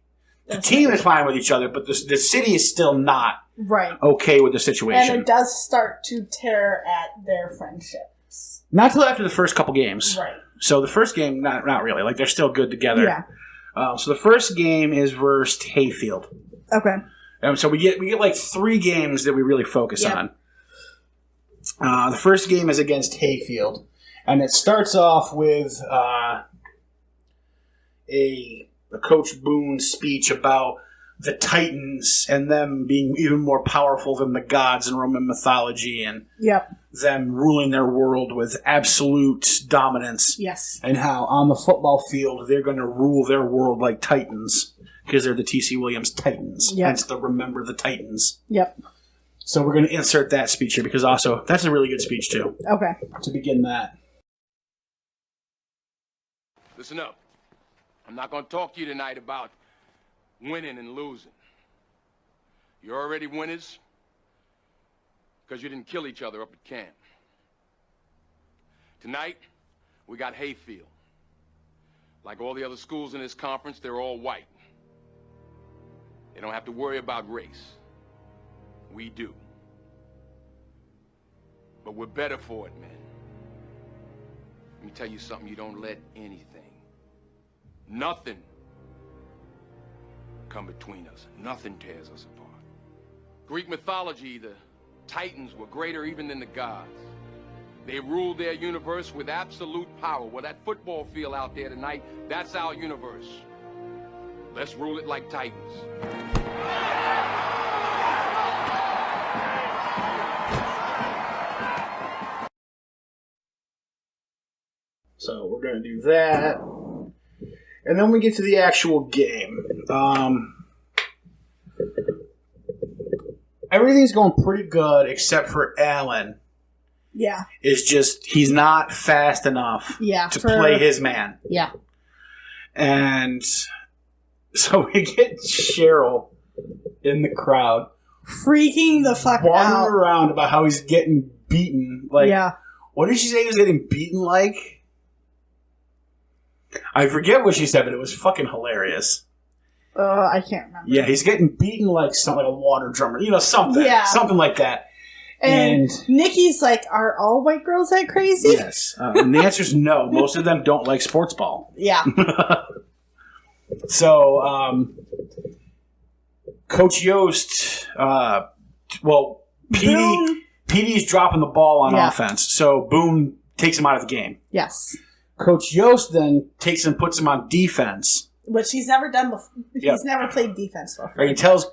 The team is fine with each other, but the city is still not okay with the situation. And it does start to tear at their friendships. Not till after the first couple games. Right. So the first game, not really. Like, they're still good together. Yeah. So the first game is versus Hayfield. Okay. So we get like 3 games that we really focus on. The first game is against Hayfield. And it starts off with a Coach Boone speech about the Titans and them being even more powerful than the gods in Roman mythology and them ruling their world with absolute dominance. Yes. And how on the football field they're going to rule their world like Titans because they're the T.C. Williams Titans. Yep. Hence the Remember the Titans. Yep. So we're going to insert that speech here because also that's a really good speech too. Okay. To begin that. Listen up. I'm not going to talk to you tonight about winning and losing. You're already winners because you didn't kill each other up at camp. Tonight, we got Hayfield. Like all the other schools in this conference, they're all white. They don't have to worry about race. We do. But we're better for it, man. Let me tell you something, you don't let anything, nothing come between us. Nothing tears us apart. Greek mythology, the Titans were greater even than the gods. They ruled their universe with absolute power. Well, that football field out there tonight, that's our universe. Let's rule it like Titans. So we're going to do that. And then we get to the actual game. Everything's going pretty good except for Alan. Yeah. It's just, he's not fast enough to play his man. Yeah. And so we get Cheryl in the crowd. Freaking the fuck out. Wandering around about how he's getting beaten. Like, What did she say he was getting beaten like? I forget what she said, but it was fucking hilarious. I can't remember. Yeah, he's getting beaten like something like a water drummer. Something. Yeah. Something like that. And Nikki's like, are all white girls that crazy? Yes. And the answer is no. Most of them don't like sports ball. Yeah. So, Coach Yost, PD's dropping the ball on offense. So Boone takes him out of the game. Yes. Coach Yost then takes him, puts him on defense. Which he's never done before. He's never played defense before. Right, he tells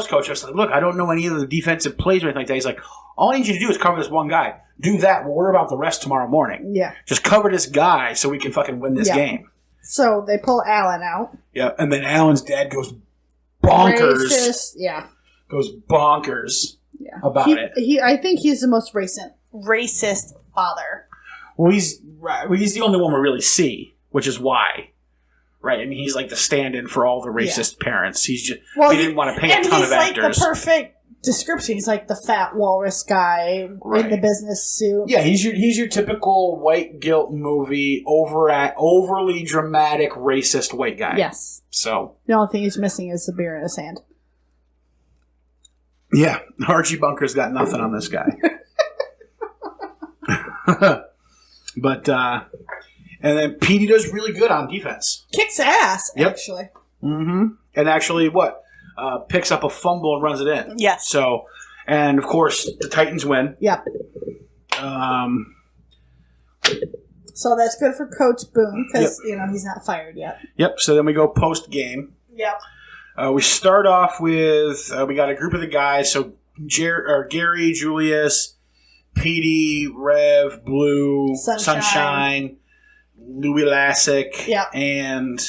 Coach Yost, like, look, I don't know any of the defensive plays or anything like that. He's like, all I need you to do is cover this one guy. Do that. We'll worry about the rest tomorrow morning. Yeah. Just cover this guy so we can fucking win this game. So they pull Alan out. Yeah, and then Alan's dad goes bonkers. Racist. Yeah. Goes bonkers about it. I think he's the most racist father. Well, he's the only one we really see, which is why. Right, I mean, he's like the stand-in for all the racist parents. He's just he didn't want to pay a ton of actors. And he's like the perfect description. He's like the fat walrus guy in the business suit. Yeah, he's your typical white guilt movie, overly dramatic racist white guy. Yes. So the only thing he's missing is the beer in his hand. Yeah, Archie Bunker's got nothing on this guy. But and then Petey does really good on defense. Kicks ass, actually. Mm-hmm. And actually, picks up a fumble and runs it in. Yes. So, and of course, the Titans win. Yep. So that's good for Coach Boone because he's not fired yet. Yep. So then we go post game. Yep. We start off with we got a group of the guys. So Gary, Julius, Petey, Rev, Blue, Sunshine, Louis Lassick, and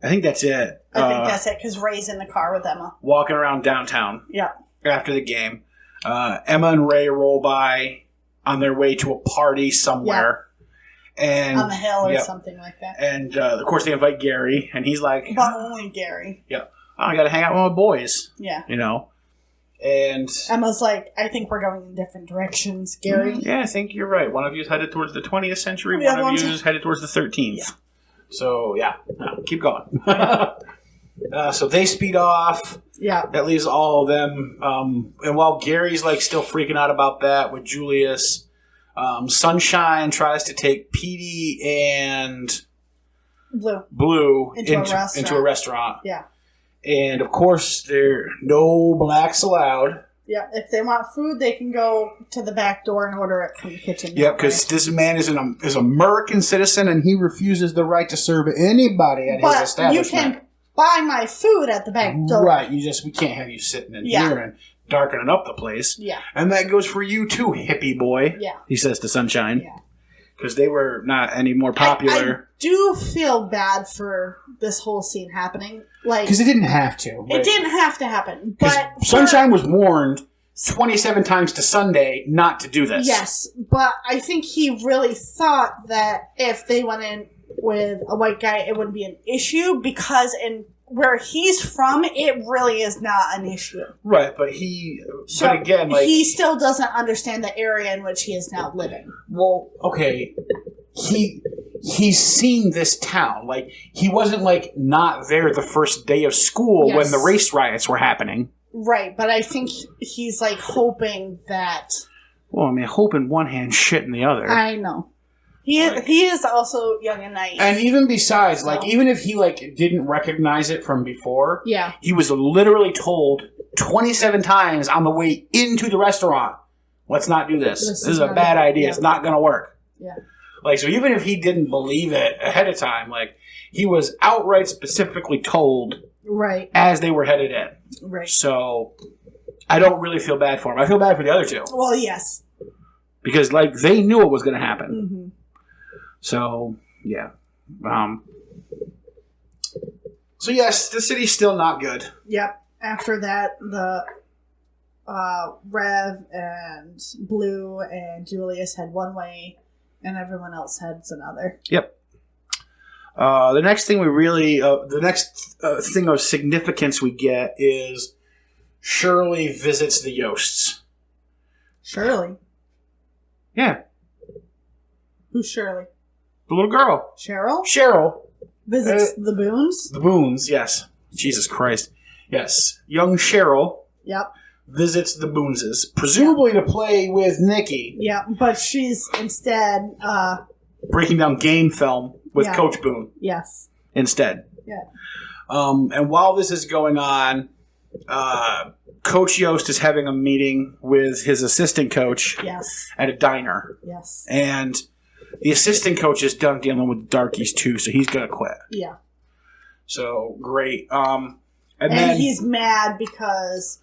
I think that's it. I think that's it because Ray's in the car with Emma. Walking around downtown. Yeah. After the game. Emma and Ray roll by on their way to a party somewhere. And on the hill or something like that. And, of course, they invite Gary, and he's like... But only Gary. Yeah. Oh, I got to hang out with my boys. Yeah. And... Emma's like, I think we're going in different directions, Gary. Yeah, I think you're right. One of you is headed towards the 20th century. One of you is headed towards the 13th. Yeah. So, yeah. No, keep going. So they speed off. Yeah. That leaves all of them. And while Gary's, still freaking out about that with Julius... Sunshine tries to take Petey and Blue into a restaurant. Yeah. And, of course, there are no blacks allowed. Yeah, if they want food, they can go to the back door and order it from the kitchen. Yeah, because this man is an American citizen, and he refuses the right to serve anybody at his establishment. You can buy my food at the back door. Right, we can't have you sitting in here and darkening up the place. Yeah. And that goes for you too, hippie boy. Yeah. He says to Sunshine. Yeah. Because they were not any more popular. I do feel bad for this whole scene happening. Because it didn't have to. Right? It didn't have to happen. But Sunshine was warned 27 times to Sunday not to do this. Yes, but I think he really thought that if they went in with a white guy, it wouldn't be an issue because where he's from, it really is not an issue. Right, but he still doesn't understand the area in which he is now living. Well, okay, he's seen this town. He wasn't not there the first day of school when the race riots were happening. Right, but I think he's hoping that. Well, I mean, hope in one hand, shit in the other. I know. He is also young and naive. And even besides, even if he, didn't recognize it from before, he was literally told 27 times on the way into the restaurant, let's not do this. This is a bad idea. It's not going to work. Yeah. So even if he didn't believe it ahead of time, he was outright specifically told as they were headed in. Right. So I don't really feel bad for him. I feel bad for the other two. Well, yes. Because, they knew it was going to happen. Mm-hmm. So, yeah. So, yes, the city's still not good. Yep. After that, the Rev and Blue and Julius had one way, and everyone else had another. Yep. The next thing thing of significance we get is Shirley visits the Yosts. Shirley? Yeah. Who's Shirley? The little girl. Cheryl visits the Boones. The Boones, yes. Jesus Christ. Yes. Young Cheryl. Yep. Visits the Booneses, presumably to play with Nikki. Yeah, but she's instead breaking down game film with Coach Boone. Yes. Instead. Yeah. And while this is going on, Coach Yost is having a meeting with his assistant coach at a diner. Yes. And the assistant coach is done dealing with darkies too, so he's going to quit. Yeah. So, great. And then he's mad because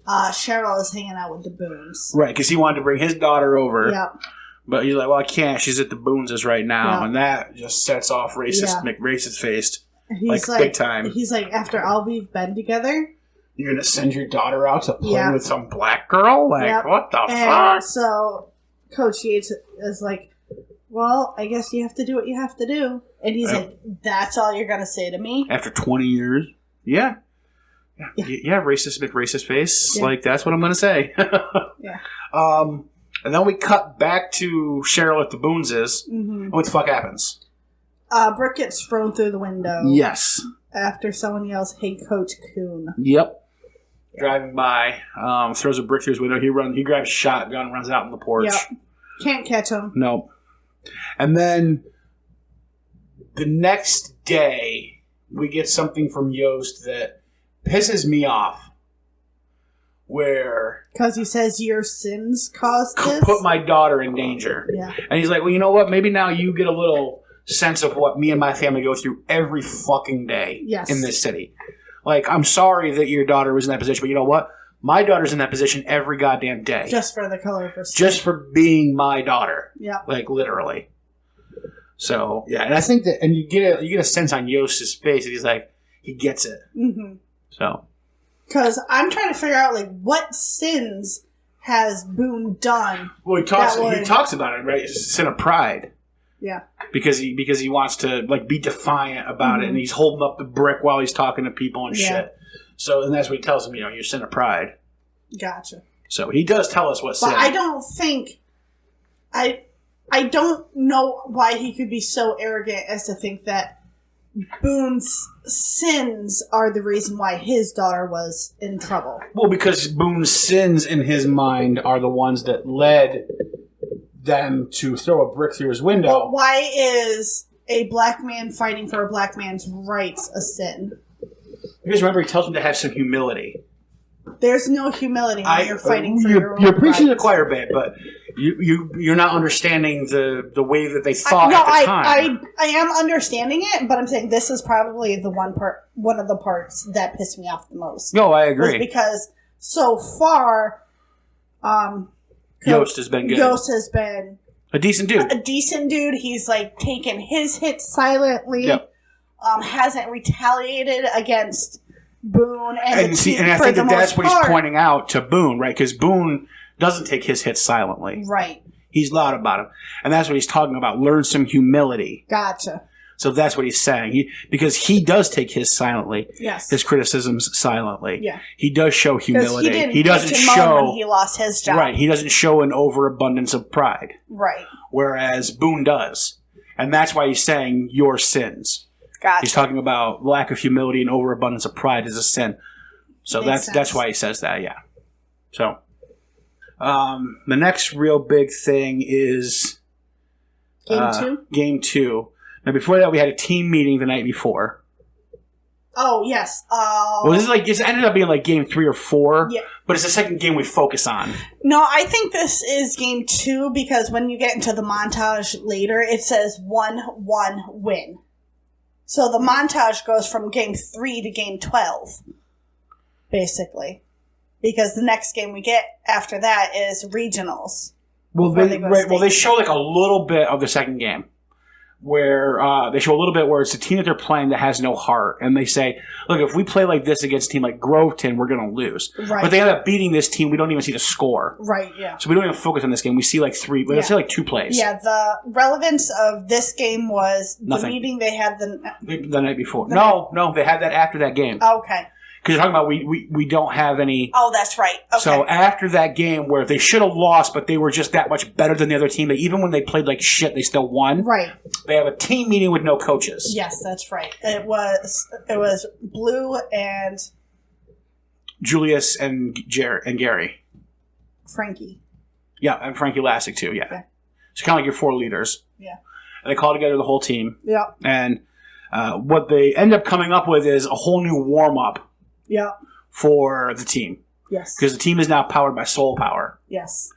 Cheryl is hanging out with the Boones. Right, because he wanted to bring his daughter over. Yep. But he's like, well, I can't. She's at the Booneses right now. Yep. And that just sets off racist-faced. He's like, big time. He's like, after all we've been together... You're going to send your daughter out to play with some black girl? Like, what the fuck? So, Coach Yates is like, well, I guess you have to do what you have to do. And he's like, that's all you're going to say to me? After 20 years? Yeah. Yeah, racist face. Yeah. Like, that's what I'm going to say. Yeah. And then we cut back to Cheryl at the Booneses. Mm-hmm. And what the fuck happens? Brick gets thrown through the window. Yes. After someone yells, hey, Coach Coon. Yep. Driving by, throws a brick through his window. He grabs a shotgun, runs out on the porch. Yep. Can't catch him. Nope. And then the next day, we get something from Yost that pisses me off. Where... Because he says your sins caused this? Put my daughter in danger. Yeah. And he's like, well, you know what? Maybe now you get a little sense of what me and my family go through every fucking day in this city. Like, I'm sorry that your daughter was in that position, but you know what? My daughter's in that position every goddamn day. Just for the color of her skin. Just for being my daughter. Yeah. Like, literally. So, yeah. And I think that, and you get a sense on Yost's face that he's like, he gets it. Mm-hmm. So. Because I'm trying to figure out, like, what sins has Boone done? Well, he talks about it, right? It's a sin of pride. Yeah. Because he wants to, like, be defiant about it, and he's holding up the brick while he's talking to people and shit. So, and that's what he tells him, your sin of pride. Gotcha. So he does tell us what sin. But I don't think... I don't know why he could be so arrogant as to think that Boone's sins are the reason why his daughter was in trouble. Well, because Boone's sins in his mind are the ones that led them to throw a brick through his window. But why is a black man fighting for a black man's rights a sin? Because remember, he tells him to have some humility. There's no humility when you're fighting for your own You're preaching to rights. the choir, babe, but you're not understanding the way that they thought at the time. I am understanding it, but I'm saying this is probably the one of the parts that pissed me off the most. No, I agree. Because so far, Yost has been good. Yost has been a decent dude. A decent dude. He's like taken his hits silently. Yep. Hasn't retaliated against Boone and I think that's what he's pointing out to Boone, right? Because Boone doesn't take his hits silently. Right. He's loud about him. And that's what he's talking about. Learn some humility. Gotcha. So that's what he's saying. Because he does take his silently. Yes. His criticisms silently. Yeah. He does show humility. He doesn't show when he lost his job. Right. He doesn't show an overabundance of pride. Right. Whereas Boone does. And that's why he's saying your sins. Gotcha. He's talking about lack of humility and overabundance of pride is a sin. So that's why he says that, yeah. So the next real big thing is Game 2. Now before that we had a team meeting the night before. Oh, yes. Well, this ended up being like Game 3 or 4, yeah. But it's the second game we focus on. No, I think this is Game 2 because when you get into the montage later, it says 1-1 win. So the montage goes from Game 3 to Game 12, basically. Because the next game we get after that is regionals. Well, they show like a little bit of the second game. Where they show a little bit where it's a team that they're playing that has no heart. And they say, look, if we play like this against a team like Groveton, we're going to lose. Right. But they end up beating this team. We don't even see the score. Right, yeah. So we don't even focus on this game. We see like see 2 plays. Yeah, the relevance of this game was Nothing. the meeting they had the night before. No, they had that after that game. Okay. Because you're talking about we don't have any. Oh, that's right. Okay. So after that game where they should have lost, but they were just that much better than the other team, even when they played like shit, they still won. Right. They have a team meeting with no coaches. Yes, that's right. It was Blue and Julius and Gary. Frankie. Yeah, and Frankie Lassick too. Yeah. So kind of like your 4 leaders. Yeah. And they call together the whole team. Yeah. And what they end up coming up with is a whole new warm up. Yeah. For the team. Yes. Because the team is now powered by soul power. Yes.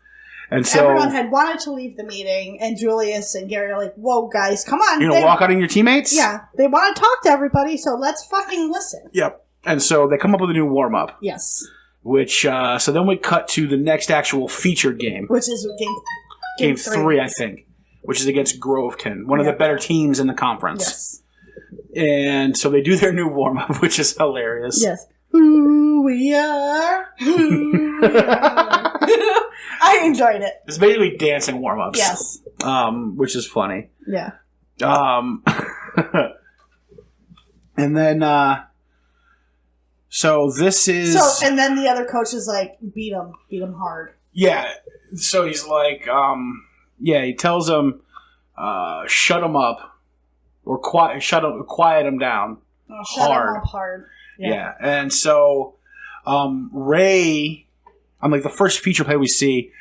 And so everyone had wanted to leave the meeting, and Julius and Gary are like, "Whoa, guys, come on! You're gonna walk out on your teammates?" Yeah, they want to talk to everybody, so let's fucking listen. Yep. And so they come up with a new warm up. Yes. Which so then we cut to the next actual featured game, which is game 3, I think, which is against Groveton, one of the better teams in the conference. Yes. And so they do their new warm up, which is hilarious. Yes. Who we are. Who we are. I enjoyed it. It's basically dancing warm ups. Yes. Which is funny. Yeah. And then so this is and then the other coach is like, beat him hard. Yeah. So he's like, he tells him, shut him up or quiet him down. Shut him up hard. Yeah. And so Ray, on like the first feature play we see,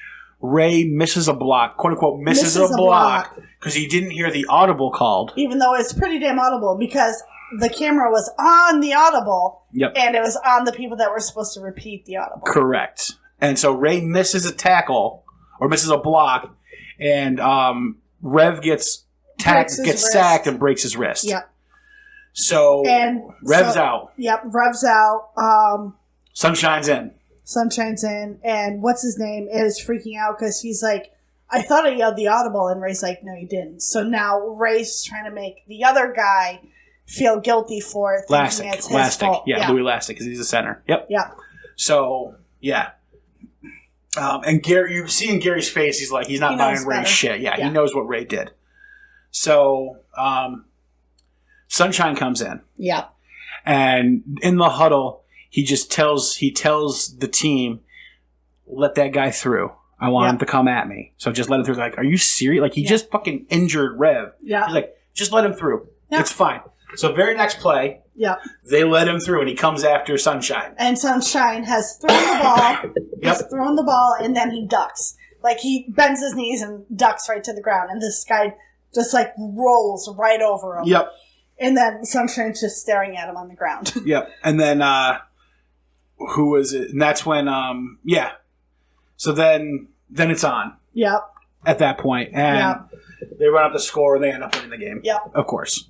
Ray misses a block, quote unquote, misses a block because he didn't hear the audible called. Even though it's pretty damn audible because the camera was on the audible. Yep. And it was on the people that were supposed to repeat the audible. Correct. And so Ray misses a tackle or misses a block, and Rev gets sacked and breaks his wrist. Yep. So Rev's out. Yep, Rev's out. Sunshine's in. Sunshine's in, and what's his name is freaking out because he's like, I thought I yelled the audible, and Ray's like, no, you didn't. So now Ray's trying to make the other guy feel guilty for it. Lastic. Yeah, Louis Lastic, because he's the center. Yep. Yeah. So, yeah. And Gary, you see in Gary's face, he's like, he's not buying Ray's shit. Yeah, he knows what Ray did. So, Sunshine comes in. Yeah. And in the huddle, he tells the team, let that guy through. I want him to come at me. So just let him through. Like, are you serious? Like, he just fucking injured Rev. Yeah. He's like, just let him through. Yeah. It's fine. So very next play, they let him through, and he comes after Sunshine. And Sunshine has thrown the ball. He's thrown the ball, and then he ducks. Like, he bends his knees and ducks right to the ground. And this guy just, like, rolls right over him. Yep. And then Sunshine's just staring at him on the ground. Yep. And then, who was it? And that's when, So then it's on. Yep. At that point. And they run up the score, and they end up winning the game. Yep. Of course.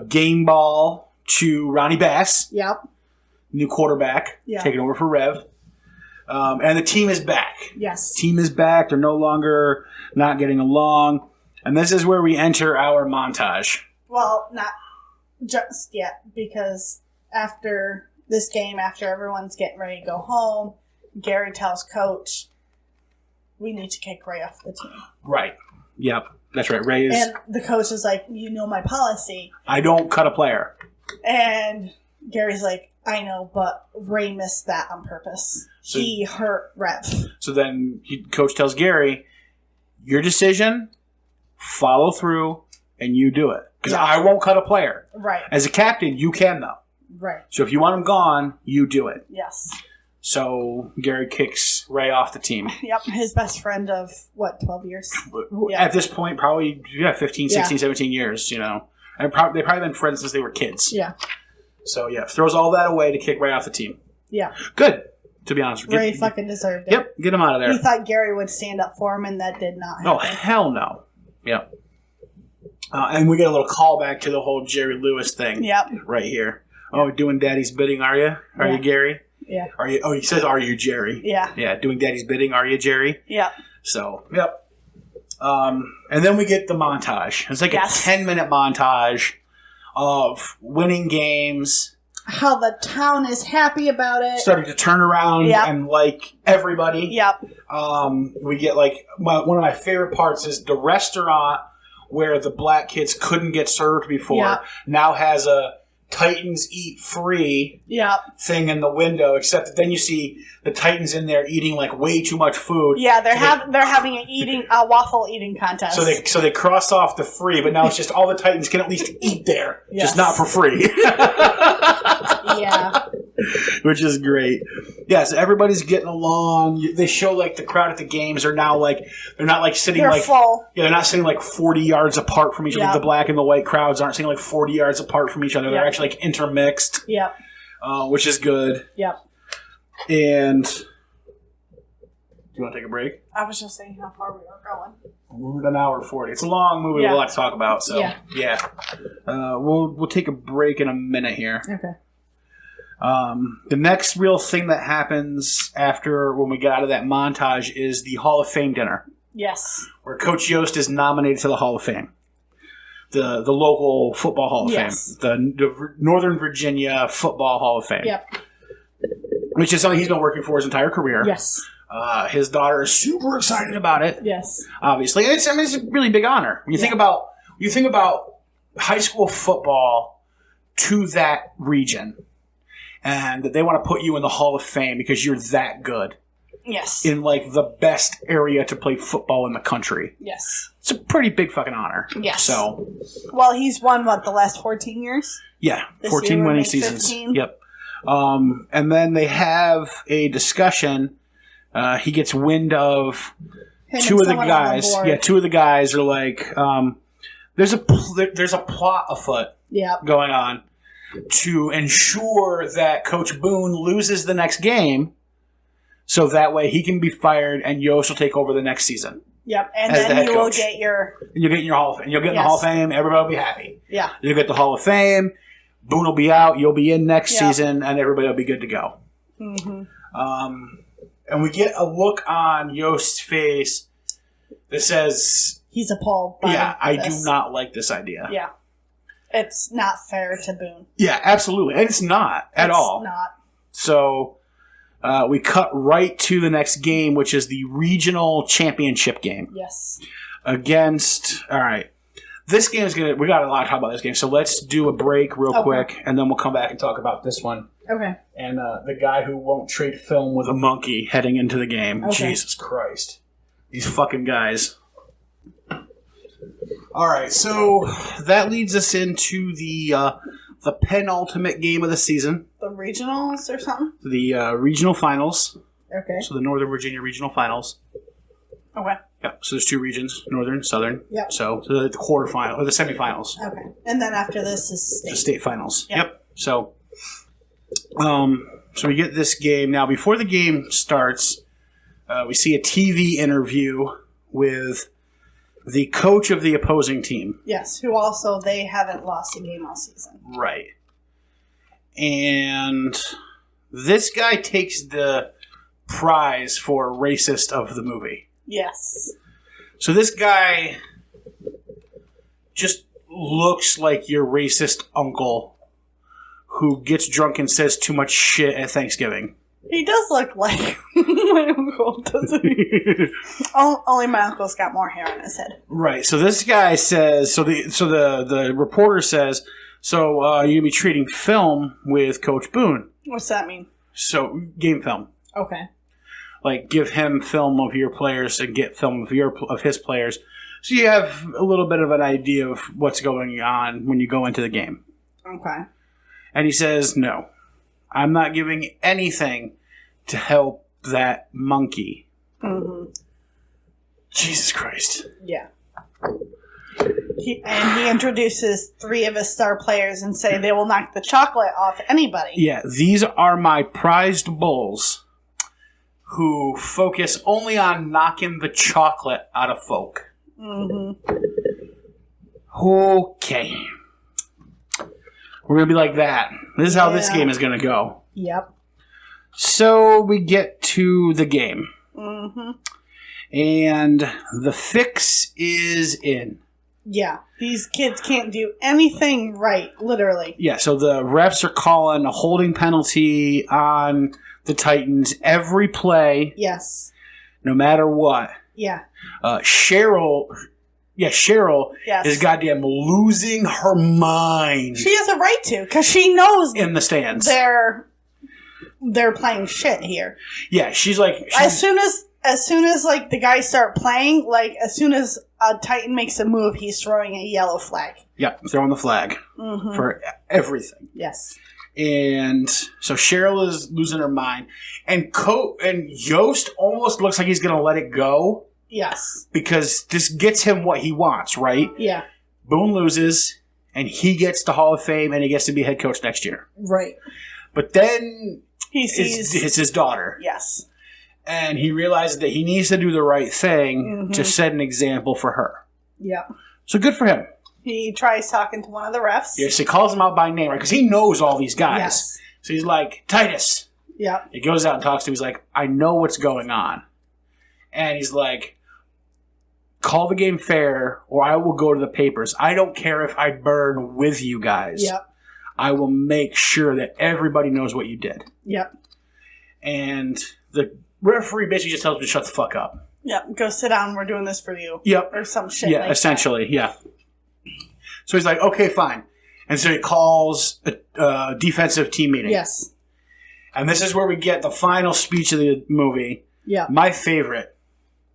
Game ball to Ronnie Bass. Yep. New quarterback. Yep. Taking over for Rev. And the team is back. Yes. Team is back. They're no longer not getting along. And this is where we enter our montage. Well, not just yet, because after this game, after everyone's getting ready to go home, Gary tells Coach, we need to kick Ray off the team. Right. Yep. That's right. Ray is... And the coach is like, you know my policy. I don't cut a player. And Gary's like, I know, but Ray missed that on purpose. So, he hurt Rev. So then Coach tells Gary, your decision, follow through, and you do it. Because I won't cut a player. Right. As a captain, you can, though. Right. So if you want him gone, you do it. Yes. So Gary kicks Ray off the team. Yep. His best friend of, 12 years? At this point, probably 15, 16, 17 years, you know. And they've probably been friends since they were kids. Yeah. So, throws all that away to kick Ray off the team. Yeah. Good, to be honest. Ray fucking deserved it. Yep, get him out of there. He thought Gary would stand up for him, and that did not happen. Oh, hell no. Yep. And we get a little callback to the whole Jerry Lewis thing. Yep. Right here. Oh, doing Daddy's bidding, are you? Are you Gary? Yeah. Are you? Oh, he says, "Are you Jerry?" Yeah. Yeah, doing Daddy's bidding, are you Jerry? Yeah. So, yep. And then we get the montage. It's like a 10-minute montage of winning games. How the town is happy about it. Starting to turn around and like everybody. Yep. We get like one of my favorite parts is the restaurant where the black kids couldn't get served before now has a Titans eat free Yep. thing in the window, except that then you see the Titans in there eating like way too much food. Yeah, they're having a waffle eating contest. So they cross off the free, but now it's just all the Titans can at least eat there, Yes. just not for free. Yeah. Which is great. Yeah, so everybody's getting along. They show like the crowd at the games are now like they're not like sitting They're like full. Yeah, they're not sitting like 40 yards apart from each other. Yep. The black and the white crowds aren't sitting like 40 yards apart from each other. They're Yep. actually like intermixed. Yep. Which is good. Yep. And do you want to take a break? I was just saying how far we were going. We're at an hour 40. It's a long movie. Yeah. A lot to talk about. So yeah. We'll take a break in a minute here. Okay. The next real thing that happens after when we get out of that montage is the Hall of Fame dinner, Yes. where Coach Yost is nominated to the Hall of Fame, the local football Hall of Yes. Fame, the Northern Virginia Football Hall of Fame, Yep. which is something he's been working for his entire career. Yes. His daughter is super excited about it. Yes. Obviously, and it's a really big honor when you think about high school football to that region. And they want to put you in the Hall of Fame because you're that good Yes. in like the best area to play football in the country. Yes. It's a pretty big fucking honor. Yes. So, Well, he's won the last 14 years? yeah, This 14 year would winning make seasons. 15. Yep. And then they have a discussion. He gets wind of Him two and of the someone on guys. board. Yeah, two of the guys are like, there's a plot afoot Yep. going on to ensure that Coach Boone loses the next game, so that way he can be fired and Yost will take over the next season. Yep. And As the then head you will coach. get your... And you'll get in your Hall of Fame. You'll get in the Yes. Hall of Fame. Everybody will be happy. Yeah. You'll get the Hall of Fame. Boone will be out. You'll be in next Yep. season, and everybody will be good to go. Mm-hmm. And we get a look on Yost's face that says, He's appalled by "Yeah, I this. do not like this idea." Yeah. It's not fair to Boone. Yeah, absolutely, and it's not at all. It's not. So we cut right to the next game, which is the regional championship game Yes. against. All right, this game is gonna. We got a lot to talk about this game, so let's do a break real Okay. quick, and then we'll come back and talk about this one Okay. and the guy who won't trade film with a monkey heading into the game. Okay. Jesus Christ, these fucking guys. All right, so that leads us into the penultimate game of the season. The regionals or something? The regional finals, Okay. so the Northern Virginia regional finals. Okay. Yep. So there's two regions: Northern, Southern. Yep. So the quarterfinal or the semifinals, Okay. And then after this is the state. state finals. Yep. So, so we get this game now. Before the game starts, we see a TV interview with the coach of the opposing team. Yes. Who also, they haven't lost a game all season. Right. And this guy takes the prize for racist of the movie. Yes. So this guy just looks like your racist uncle who gets drunk and says too much shit at Thanksgiving. He does look like my uncle, doesn't he? Only my uncle's got more hair on his head. Right. So this guy says. So the reporter says. So you're gonna be treating film with Coach Boone. What's that mean? So game film. Okay. Like give him film of your players and get film of his players, so you have a little bit of an idea of what's going on when you go into the game. Okay. And he says, "No, I'm not giving anything to help that monkey." Mm-hmm. Jesus Christ. Yeah. He introduces 3 of his star players and say they will knock the chocolate off anybody. Yeah, these are my prized bulls who focus only on knocking the chocolate out of folk. Mm-hmm. Okay. We're going to be like that. This is how this Yeah. game is going to go. Yep. So we get to the game. Mm-hmm. And the fix is in. Yeah. These kids can't do anything right, literally. Yeah, so the refs are calling a holding penalty on the Titans every play, Yes. no matter what. Yeah. Cheryl, Cheryl Yes. is goddamn losing her mind. She has a right to, because she knows in the stands. They're playing shit here. Yeah, she's like... As soon as like the guys start playing, like as soon as a Titan makes a move, he's throwing a yellow flag. Yeah, throwing the flag for everything. Yes. And so Cheryl is losing her mind. And Yost almost looks like he's going to let it go. Yes. Because this gets him what he wants, right? Yeah. Boone loses, and he gets the Hall of Fame, and he gets to be head coach next year. Right. But then he sees... it's his daughter. Yes. And he realizes that he needs to do the right thing to set an example for her. Yeah. So good for him. He tries talking to one of the refs. Yes, he calls him out by name, right? Because he knows all these guys. Yes. So he's like, Titus. Yeah. He goes out and talks to him. He's like, I know what's going on. And he's like, call the game fair or I will go to the papers. I don't care if I burn with you guys. Yep. I will make sure that everybody knows what you did. Yep. And the referee basically just tells him to shut the fuck up. Yep. Go sit down. We're doing this for you. Yep. Or some shit Yeah, like essentially, yeah. So he's like, okay, fine. And so he calls a defensive team meeting. Yes. And this is where we get the final speech of the movie. Yeah. My favorite.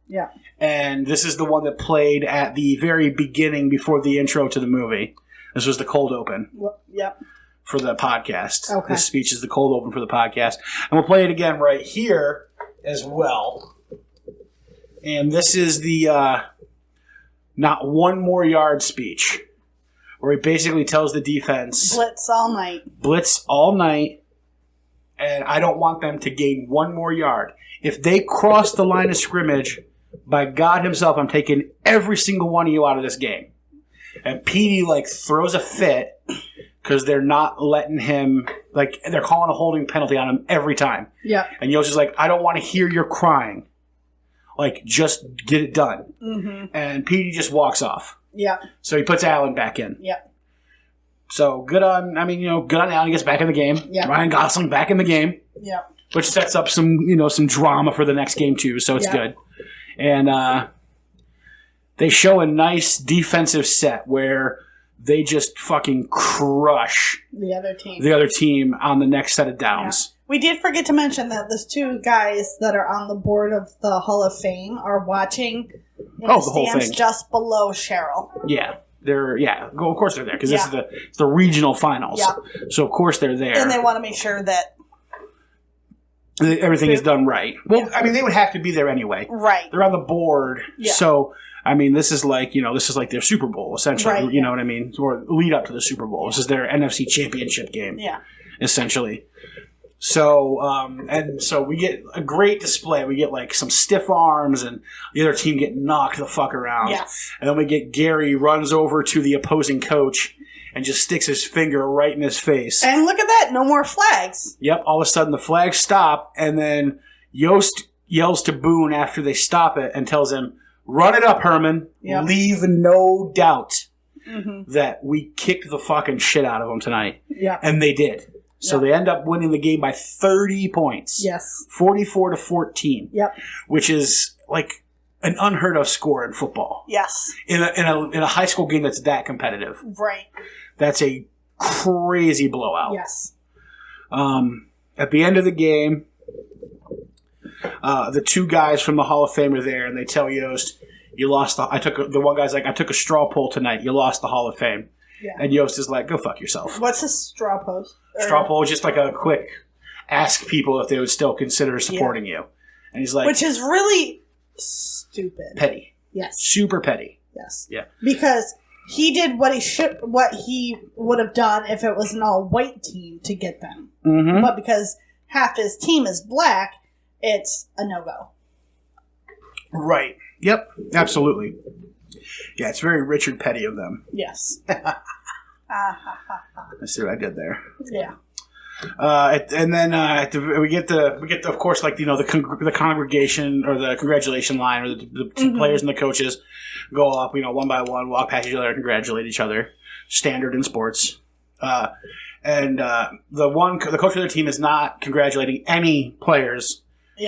Yeah. And this is the one that played at the very beginning before the intro to the movie. This was the cold open. Yep. For the podcast. Okay. This speech is the cold open for the podcast. And we'll play it again right here as well. And this is the not one more yard speech. Where he basically tells the defense... Blitz all night. Blitz all night. And I don't want them to gain one more yard. If they cross the line of scrimmage, by God himself, I'm taking every single one of you out of this game. And Petey, throws a fit because they're not letting him... they're calling a holding penalty on him every time. Yeah. And Yost is like, I don't want to hear your crying. Just get it done. Mm-hmm. And Petey just walks off. Yeah. So he puts Allen back in. Yeah. So good on Allen. He gets back in the game. Yeah. Ryan Gosling back in the game. Yeah. Which sets up some drama for the next game too. So it's good. And they show a nice defensive set where they just fucking crush the other team on the next set of downs. Yeah. We did forget to mention that those two guys that are on the board of the Hall of Fame are watching in the whole stands thing. just below Cheryl. Yeah. Of course they're there because this is the regional finals. Yeah. So of course they're there. And they want to make sure that everything is done right. Well, they would have to be there anyway. Right. They're on the board. Yeah. So, this is their Super Bowl, essentially. Right, you know what I mean? Or lead up to the Super Bowl. This is their NFC Championship game. Yeah. Essentially. So, so we get a great display. We get some stiff arms and the other team get knocked the fuck around. Yes. And then we get Gary runs over to the opposing coach and just sticks his finger right in his face. And look at that, no more flags. Yep, all of a sudden the flags stop, and then Yost yells to Boone after they stop it and tells him, run it up, Herman. Yep. Leave no doubt that we kicked the fucking shit out of them tonight. Yeah. And they did. So they end up winning the game by 30 points. Yes. 44-14. Yep. Which is an unheard of score in football. Yes. In a high school game that's that competitive. Right. That's a crazy blowout. Yes. At the end of the game, the two guys from the Hall of Fame are there, and they tell Yost, "You lost." The one guy's like, "I took a straw poll tonight. You lost the Hall of Fame." Yeah. And Yost is like, "Go fuck yourself." What's a straw poll? Straw poll is just a quick ask people if they would still consider supporting you, and he's like, which is really stupid, petty. Yes. Super petty. Yes. Yeah. Because he did what he would have done if it was an all-white team to get them. Mm-hmm. But because half his team is black, it's a no-go. Right. Yep. Absolutely. Yeah, it's very Richard Petty of them. Yes. Let's see what I did there. Yeah. And then we get of course the congregation or the congratulation line or the two players and the coaches go up one by one, walk past each other and congratulate each other, standard in sports. And the coach of their team is not congratulating any players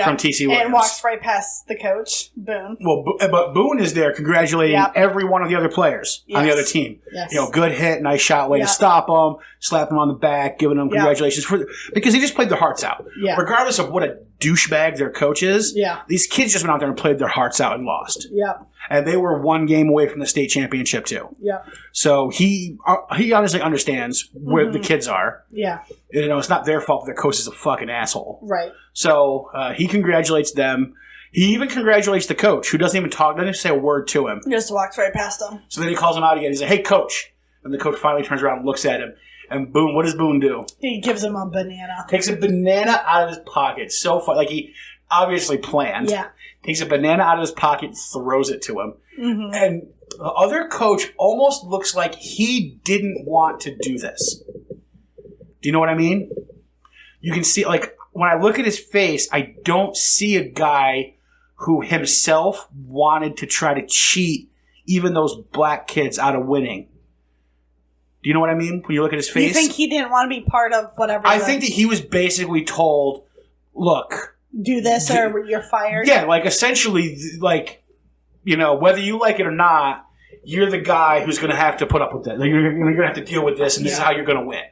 from T.C. Williams. And walks right past the coach, Boone. Well, but Boone is there congratulating every one of the other players on the other team. Yes. Good hit, nice shot, way to stop them, slap them on the back, giving them congratulations because they just played their hearts out. Yeah. Regardless of what a douchebag their coach is, Yeah. these kids just went out there and played their hearts out and lost. Yep. And they were one game away from the state championship too. Yep. So he honestly understands where the kids are. Yeah. It's not their fault that their coach is a fucking asshole. Right. So he congratulates them. He even congratulates the coach, who doesn't even say a word to him. Just walks right past him. So then he calls him out again. He's like, "Hey, coach!" And the coach finally turns around and looks at him. And Boone, what does Boone do? He gives him a banana. Takes a banana out of his pocket. So fun, like he obviously planned. Yeah. Takes a banana out of his pocket, throws it to him. Mm-hmm. And the other coach almost looks like he didn't want to do this. Do you know what I mean? You can see, like, when I look at his face, I don't see a guy who himself wanted to try to cheat even those black kids out of winning. Do you know what I mean? When you look at his face? You think he didn't want to be part of whatever? I think that he was basically told, look, do this or you're fired. Yeah, like essentially, like, whether you like it or not, you're the guy who's going to have to put up with that. Like, you're going to have to deal with this, and this is how you're going to win.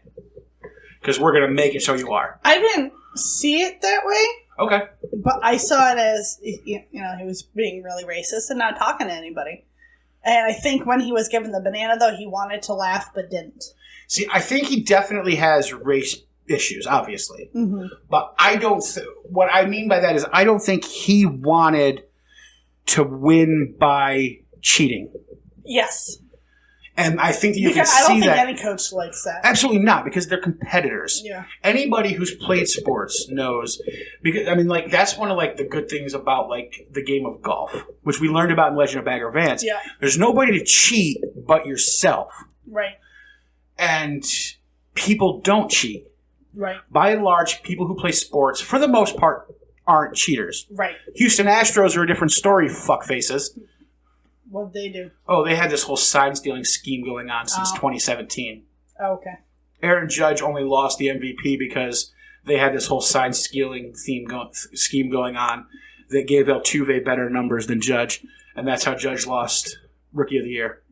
Because we're going to make it so you are. I didn't see it that way. Okay. But I saw it as, he was being really racist and not talking to anybody. And I think when he was given the banana, though, he wanted to laugh but didn't. See, I think he definitely has race issues, obviously. Mm-hmm. But I don't... what I mean by that is I don't think he wanted to win by cheating. Yes. And I think that you can I don't see think that. any coach likes that. Absolutely not, because they're competitors. Yeah. Anybody who's played sports knows. Because that's one of the good things about the game of golf, which we learned about in Legend of Bagger Vance. Yeah. There's nobody to cheat but yourself. Right. And people don't cheat. Right. By and large, people who play sports, for the most part, aren't cheaters. Right. Houston Astros are a different story, fuckfaces. What'd they do? Oh, they had this whole sign-stealing scheme going on since 2017. Oh, okay. Aaron Judge only lost the MVP because they had this whole sign-stealing scheme going on that gave Altuve better numbers than Judge, and that's how Judge lost Rookie of the Year.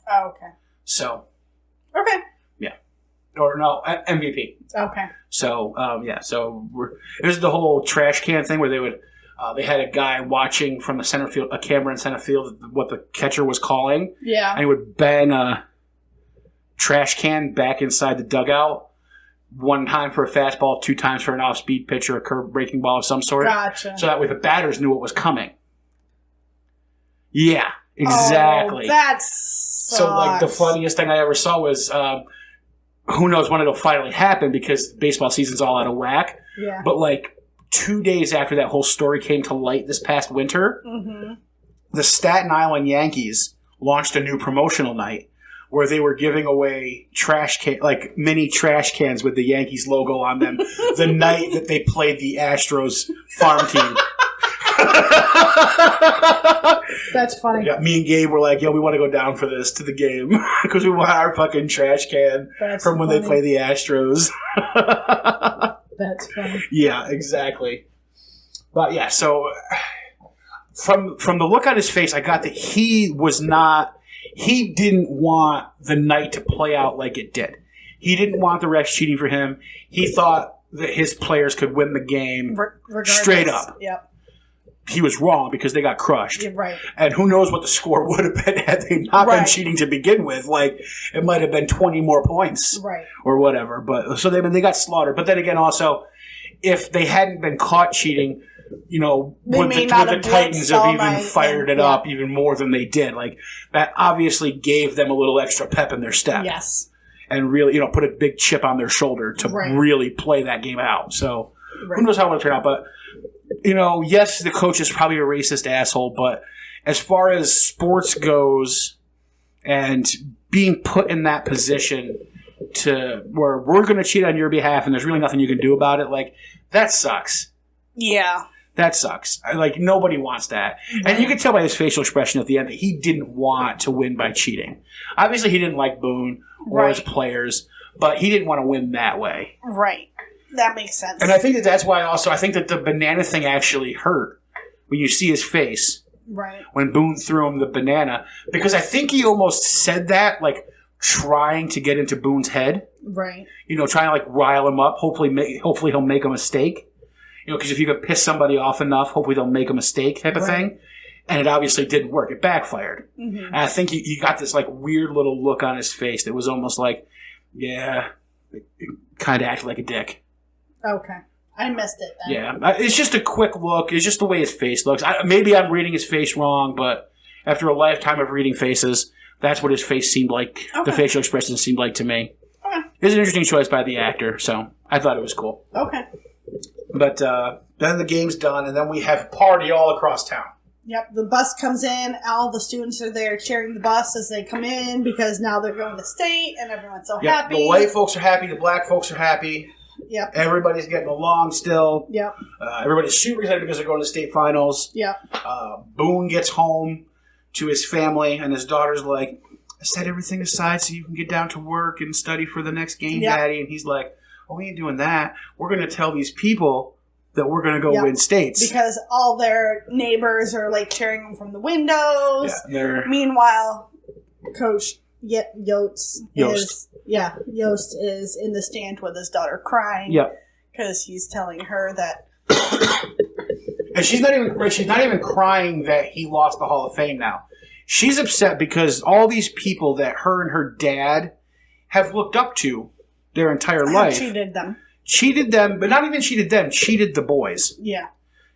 Oh, okay. So. Okay. Yeah. Or no, MVP. Okay. So, So this is the whole trash can thing where they would... they had a guy watching from the center field, a camera in center field, what the catcher was calling. Yeah. And he would bang a trash can back inside the dugout. One time for a fastball, 2 times for an off-speed pitch or a curve-breaking ball of some sort. Gotcha. So that way the batters knew what was coming. Yeah, exactly. Oh, that's so, the funniest thing I ever saw was, who knows when it'll finally happen because baseball season's all out of whack. Yeah. But, 2 days after that whole story came to light this past winter, the Staten Island Yankees launched a new promotional night where they were giving away mini trash cans with the Yankees logo on them the night that they played the Astros farm team. That's funny. Yeah, me and Gabe were like, we want to go down for this to the game because we want our fucking trash can from when they play the Astros. That's funny. Yeah, exactly. But yeah, so from the look on his face, I got that he didn't want the night to play out like it did. He didn't want the refs cheating for him. He thought that his players could win the game straight up. Yep. He was wrong because they got crushed. You're right. And who knows what the score would have been had they not been cheating to begin with. It might have been 20 more points. Right. Or whatever. But so they got slaughtered. But then again, also, if they hadn't been caught cheating, would the Titans have even fired it up even more than they did? That obviously gave them a little extra pep in their step. Yes. And really, put a big chip on their shoulder to really play that game out. So who knows how it will turn out. But, yes, the coach is probably a racist asshole. But as far as sports goes and being put in that position to where we're going to cheat on your behalf and there's really nothing you can do about it, that sucks. Yeah. That sucks. Nobody wants that. And you can tell by his facial expression at the end that he didn't want to win by cheating. Obviously, he didn't like Boone or his players, but he didn't want to win that way. Right. That makes sense. And I think that's why also, I think that the banana thing actually hurt when you see his face. Right. When Boone threw him the banana. Because I think he almost said that, like, trying to get into Boone's head. Right. You know, trying to, like, rile him up. Hopefully he'll make a mistake. You know, because if you could piss somebody off enough, hopefully they'll make a mistake type of thing. And it obviously didn't work. It backfired. Mm-hmm. And I think he got this, like, weird little look on his face that was almost like, yeah, kind of acted like a dick. Okay. I missed it then. Yeah. It's just a quick look. It's just the way his face looks. Maybe I'm reading his face wrong, but after a lifetime of reading faces, that's what his face seemed like. Okay. The facial expression seemed like to me. Okay. It's an interesting choice by the actor, so I thought it was cool. Okay. But then the game's done, and then we have a party all across town. Yep, the bus comes in. All the students are there cheering the bus as they come in because now they're going to state, and everyone's so happy. The white folks are happy. The black folks are happy. Yep. Everybody's getting along still. Yep. Everybody's super excited because they're going to state finals. Yep. Boone gets home to his family, and his daughter's like, I set everything aside so you can get down to work and study for the next game, Daddy. And he's like, oh, we ain't doing that. We're going to tell these people that we're going to go win states. Because all their neighbors are, like, cheering them from the windows. Yeah, Meanwhile, Coach Yost is in the stand with his daughter crying. Yep. Because he's telling her that... And she's not even crying that he lost the Hall of Fame now. She's upset because all these people that her and her dad have looked up to their entire life... Cheated them, but not even cheated them. Cheated the boys. Yeah.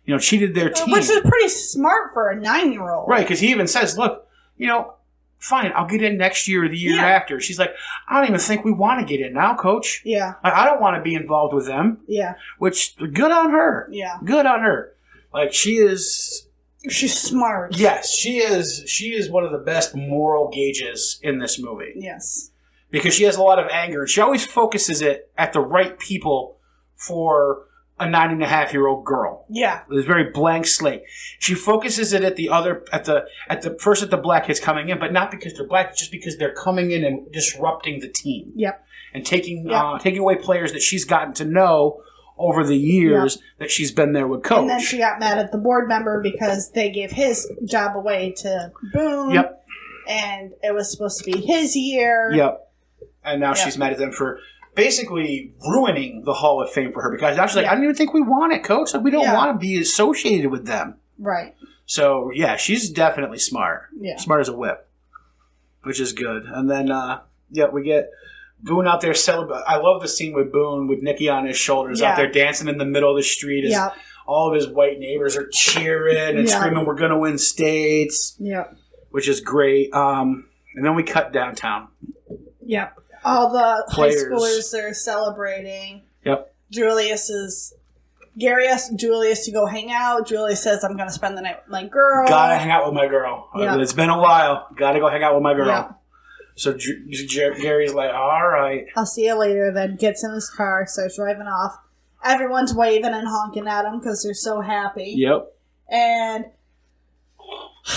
You know, cheated their team. Which is pretty smart for a 9-year-old. Right, because he even says, look, you know, fine, I'll get in next year or the year after. She's like, I don't even think we want to get in now, Coach. Yeah. I don't want to be involved with them. Yeah. Which, good on her. Yeah. Good on her. Like, she's smart. Yes, she is. She is one of the best moral gauges in this movie. Yes. Because she has a lot of anger, and she always focuses it at the right people for a 9.5-year-old girl. Yeah. It's a very blank slate. She focuses it at the black kids coming in, but not because they're black, just because they're coming in and disrupting the team. Yep. And taking away players that she's gotten to know over the years that she's been there with Coach. And then she got mad at the board member because they gave his job away to Boone. Yep. And it was supposed to be his year. Yep. And now she's mad at them for basically ruining the Hall of Fame for her. Because now she's like, I don't even think we want it, Coach. Like, we don't want to be associated with them. Right. So, yeah, she's definitely smart. Yeah. Smart as a whip. Which is good. And then, we get Boone out there celebrating. I love the scene with Boone with Nikki on his shoulders out there dancing in the middle of the street. All of his white neighbors are cheering and screaming, we're going to win states. Yeah. Which is great. And then we cut downtown. Yep. All the players. High schoolers are celebrating. Yep. Gary asks Julius to go hang out. Julius says, I'm going to spend the night with my girl. Gotta hang out with my girl. Yep. It's been a while. Gotta go hang out with my girl. Yep. So Gary's like, all right. I'll see you later. Then gets in his car, starts driving off. Everyone's waving and honking at him because they're so happy. Yep. And...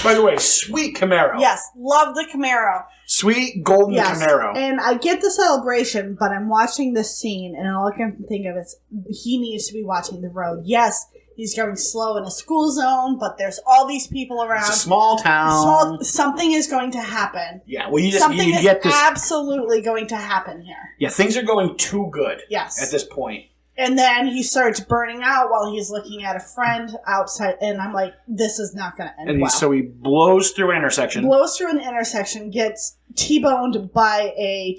By the way, sweet Camaro. Yes, love the Camaro. Sweet golden Camaro. And I get the celebration, but I'm watching this scene, and all I can think of is he needs to be watching the road. Yes, he's going slow in a school zone, but there's all these people around. It's a small town. Something is going to happen. Yeah, well, something you get this. Absolutely going to happen here. Yeah, things are going too good. Yes. At this point. And then he starts burning out while he's looking at a friend outside. And I'm like, this is not going to end well. So he blows through an intersection. Gets T-boned by a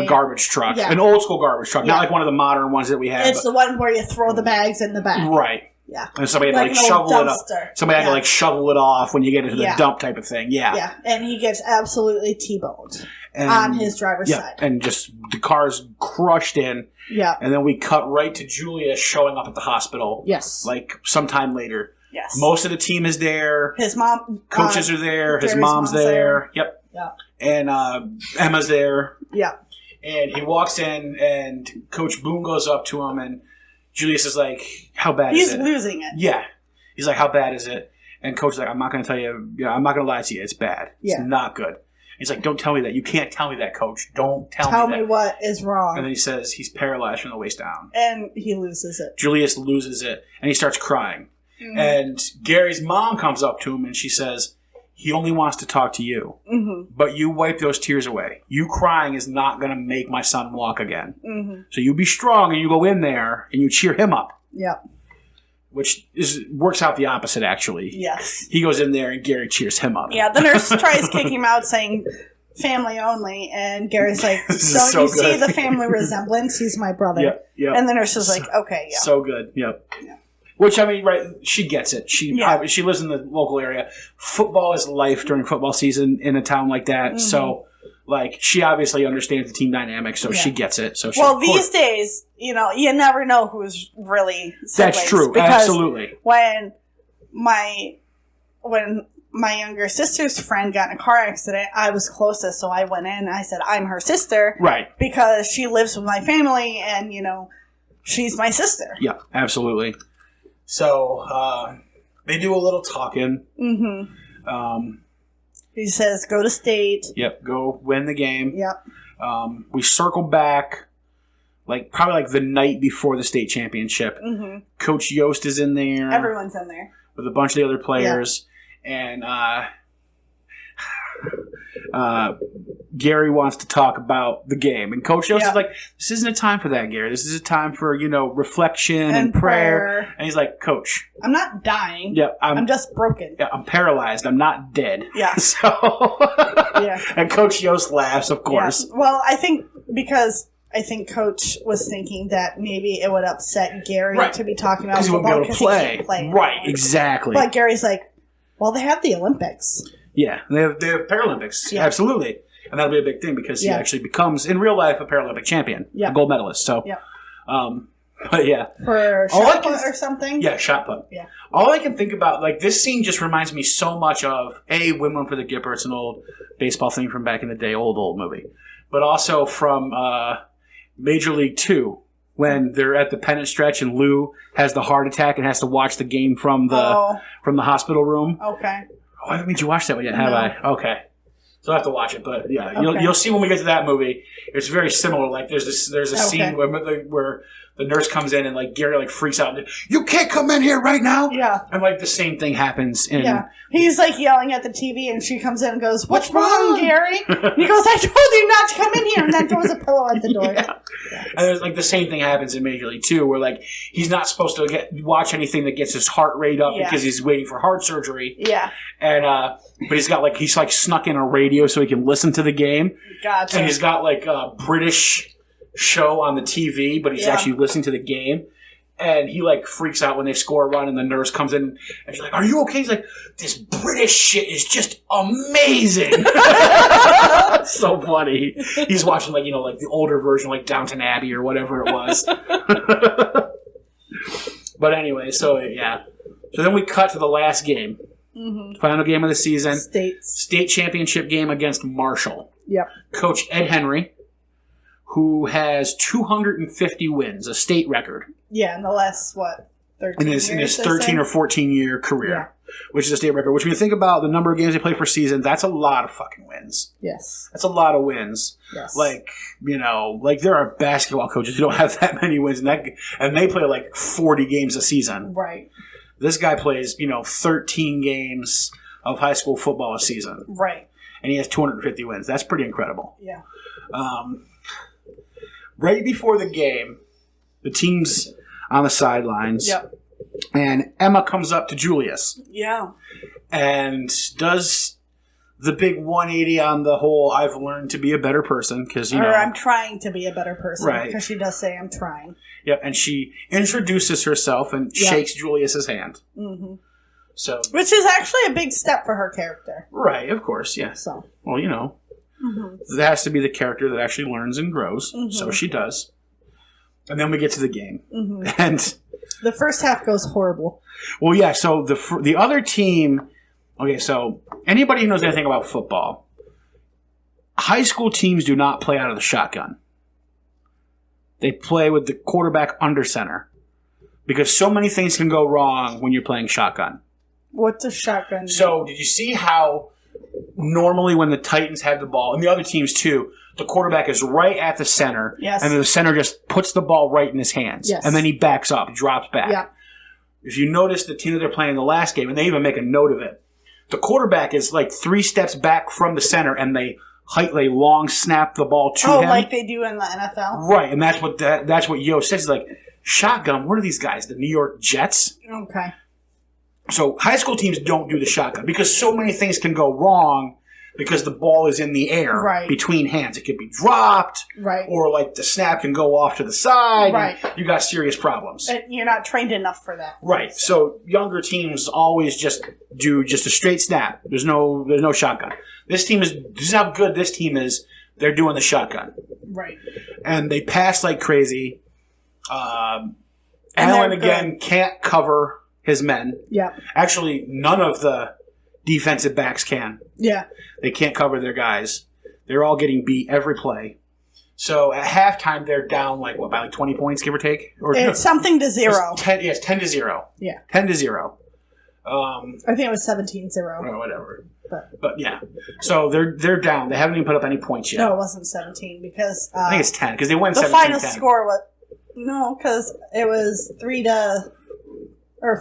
garbage truck. Yeah. An old school garbage truck. Not like one of the modern ones that we have. It's the one where you throw the bags in the back. Right. Yeah. And somebody had to shovel it up. Somebody had to shovel it off when you get into the dump type of thing. Yeah. Yeah. And he gets absolutely T-boned on his driver's side. And just the car's crushed in. Yeah. And then we cut right to Julia showing up at the hospital. Yes. Like sometime later. Yes. Most of the team is there. His mom. Coaches are there. His mom's there. Yep. Yeah. And Emma's there. Yeah. And he walks in and Coach Boone goes up to him and Julius is like, how bad is it? He's losing it. Yeah. He's like, how bad is it? And Coach is like, I'm not going to tell you, I'm not going to lie to you. It's bad. It's not good. He's like, don't tell me that. You can't tell me that, coach. Don't tell Tell me that. me what is wrong. And then he says he's paralyzed from the waist down. And he loses it. Julius loses it, and he starts crying. Mm-hmm. And Gary's mom comes up to him, and she says, he only wants to talk to you. Mm-hmm. But you wipe those tears away. You crying is not going to make my son walk again. Mm-hmm. So you be strong, and you go in there, and you cheer him up. Yep. Which works out the opposite, actually. Yes. He goes in there, and Gary cheers him up. Yeah, the nurse tries to kick him out, saying family only, and Gary's like, don't you see the family resemblance? He's my brother. Yep, yep. And the nurse is like, okay, yeah. So good, yep. Yeah. Which, I mean, right, she gets it. She lives in the local area. Football is life during football season in a town like that. Mm-hmm. So, like, she obviously understands the team dynamic, so she gets it. So these days, you never know who's really siblings. That's true, absolutely. When my younger sister's friend got in a car accident, I was closest, so I went in and I said, I'm her sister. Right. Because she lives with my family and, she's my sister. Yeah, absolutely. So, they do a little talking. Mm-hmm. He says, go to state. Yep, go win the game. Yep. We circle back, probably the night before the state championship. Mm-hmm. Coach Yost is in there. Everyone's in there. With a bunch of the other players. Yeah. And Gary wants to talk about the game. And Coach Yost is like, this isn't a time for that, Gary. This is a time for, reflection and prayer. And he's like, Coach. I'm not dying. Yeah, I'm just broken. Yeah, I'm paralyzed. I'm not dead. Yeah. So, yeah. And Coach Yost laughs, of course. Yeah. Well, I think Coach was thinking that maybe it would upset Gary to be talking about football because he can't play. Right, exactly. But Gary's like, well, they have the Olympics. Yeah, they have Paralympics. Yeah. Absolutely. And that'll be a big thing because he actually becomes, in real life, a Paralympic champion. Yeah. A gold medalist. So, but yeah. For shot put or something? Yeah, shot put. Yeah. All I can think about, this scene just reminds me so much of, Win One for the Gipper. It's an old baseball thing from back in the day, old movie. But also from Major League 2, when they're at the pennant stretch and Lou has the heart attack and has to watch the game from the hospital room. Okay. Oh, I haven't made you watch that one yet, have I? Okay. So I have to watch it, but yeah, you'll see when we get to that movie. It's very similar. There's a scene where the nurse comes in and Gary freaks out. And, you can't come in here right now. Yeah. And the same thing happens. He's yelling at the TV, and she comes in and goes, "What's wrong, Gary?" And he goes, "I told you not to come in here," and then throws a pillow at the door. Yeah. And there's the same thing happens in Major League 2, where he's not supposed to watch anything that gets his heart rate up because he's waiting for heart surgery. Yeah. And but he's got he's snuck in a radio so he can listen to the game. Gotcha. And he's got a British show on the TV, but he's actually listening to the game. And he freaks out when they score a run, and the nurse comes in and she's like, "Are you okay?" He's like, "This British shit is just amazing." So funny. He's watching the older version, Downton Abbey or whatever it was. But anyway, so then we cut to the last game. Mm-hmm. Final game of the season. State championship game against Marshall. Yep. Coach Ed Henry, who has 250 wins, a state record. Yeah, in the last, 13 years? In his 13 or 14-year career, which is a state record. Which, when you think about the number of games they play per season, that's a lot of fucking wins. Yes. That's a lot of wins. Yes. There are basketball coaches who don't have that many wins, and they play 40 games a season. Right. This guy plays, 13 games of high school football a season. Right. And he has 250 wins. That's pretty incredible. Yeah. Right before the game, the team's on the sidelines. Yep. And Emma comes up to Julius. Yeah. And does the big 180 on the whole, I've learned to be a better person. I'm trying to be a better person. Right. Because she does say I'm trying. Yep. And she introduces herself and shakes Julius's hand. Mm-hmm. So, which is actually a big step for her character. Right, of course, yeah. So. Well, mm-hmm. that has to be the character that actually learns and grows. Mm-hmm. So she does. And then we get to the game. Mm-hmm. And the first half goes horrible. Well, yeah, so the other team... Okay, so anybody who knows anything about football, high school teams do not play out of the shotgun. They play with the quarterback under center. Because so many things can go wrong when you're playing shotgun. What's a shotgun? So, did you see how normally when the Titans have the ball, and the other teams too, the quarterback is right at the center, Yes. and then the center just puts the ball right in his hands, Yes. and then he backs up, drops back. Yeah. If you notice the team that they're playing in the last game, and they even make a note of it, the quarterback is like 3 steps back from the center, and they long snap the ball to him. Like they do in the NFL? Right, and that's what Yost says. He's like, shotgun, what are these guys, the New York Jets? Okay. So high school teams don't do the shotgun because so many things can go wrong because the ball is in the air between hands. It could be dropped, or like the snap can go off to the side. Right. You got serious problems. And you're not trained enough for that. Right. So younger teams always just do just a straight snap. There's no shotgun. This is how good this team is. They're doing the shotgun. Right. And they pass like crazy. Allen again can't cover his men. Yeah. Actually, none of the defensive backs can. Yeah. They can't cover their guys. They're all getting beat every play. So at halftime, they're down by 20 points, give or take? It's something to 0. It's 10 to 0. Yeah. 10 to 0. I think it was 17-0. Or whatever. But yeah. So they're down. They haven't even put up any points yet. No, it wasn't 17 because... I think it's 10 because they went 17-10. The final score was... No, because it was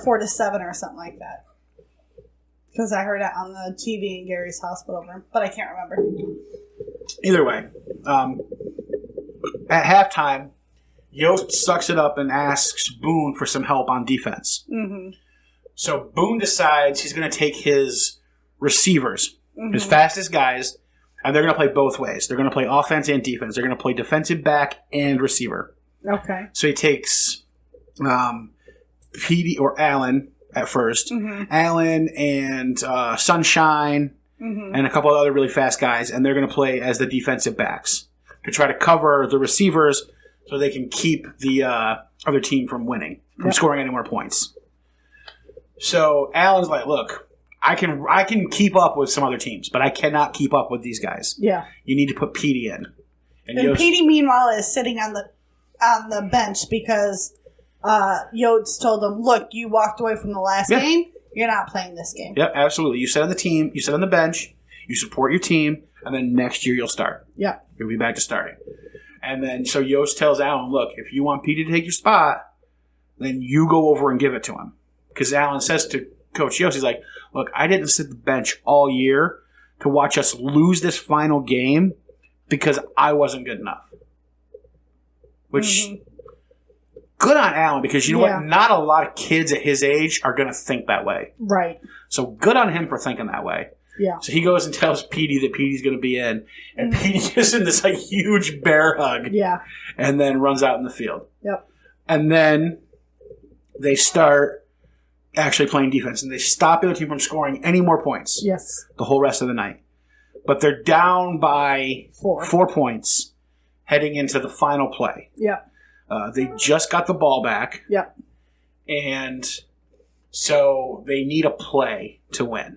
4 to 7 or something like that. Because I heard it on the TV in Gary's hospital room, but I can't remember. Either way, at halftime, Yost sucks it up and asks Boone for some help on defense. Mm-hmm. So Boone decides he's going to take his receivers, his fastest guys, and they're going to play both ways. They're going to play offense and defense. They're going to play defensive back and receiver. Okay. So he takes Petey or Allen at first. Mm-hmm. Allen and Sunshine and a couple of other really fast guys, and they're going to play as the defensive backs to try to cover the receivers so they can keep the other team from winning, from scoring any more points. So Allen's like, look, I can keep up with some other teams, but I cannot keep up with these guys. Yeah. You need to put Petey in. And Petey, meanwhile, is sitting on the bench because Yost told him, look, you walked away from the last game. You're not playing this game. Yep, absolutely. You sit on the team. You sit on the bench. You support your team. And then next year you'll start. Yep. You'll be back to starting. And then so Yost tells Allen, look, if you want Petey to take your spot, then you go over and give it to him. Because Allen says to Coach Yost, he's like, look, I didn't sit the bench all year to watch us lose this final game because I wasn't good enough. Which... Good on Allen, because you know what? Not a lot of kids at his age are going to think that way. Right. So good on him for thinking that way. Yeah. So he goes and tells Petey that Petey's going to be in, and Petey gives him this huge bear hug. Yeah. And then runs out in the field. Yep. And then they start actually playing defense, and they stop the other team from scoring any more points. Yes. The whole rest of the night. But they're down by 4 points heading into the final play. Yep. They just got the ball back. Yep. And so they need a play to win.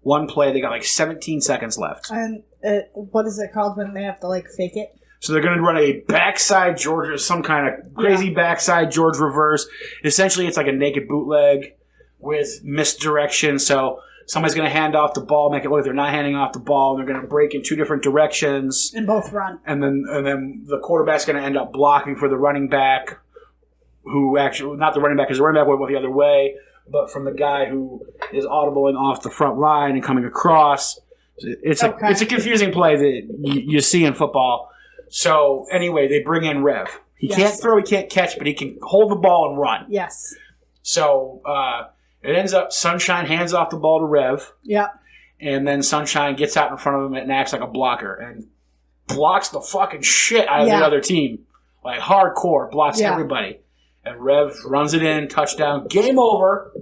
One play, they got 17 seconds left. And what is it called when they have to fake it? So they're going to run a backside George, some kind of crazy backside George reverse. Essentially, it's like a naked bootleg with misdirection. So somebody's going to hand off the ball, make it look like they're not handing off the ball, and they're going to break in 2 different directions. And both run. And then the quarterback's going to end up blocking for the running back, who actually, not the running back, because the running back went the other way, but from the guy who is audibling off the front line and coming across. It's a confusing play that you see in football. So anyway, they bring in Rev. He can't throw, he can't catch, but he can hold the ball and run. Yes. So it ends up Sunshine hands off the ball to Rev. Yep. And then Sunshine gets out in front of him and acts like a blocker and blocks the fucking shit out of the other team. Hardcore. Blocks everybody. And Rev runs it in. Touchdown. Game over.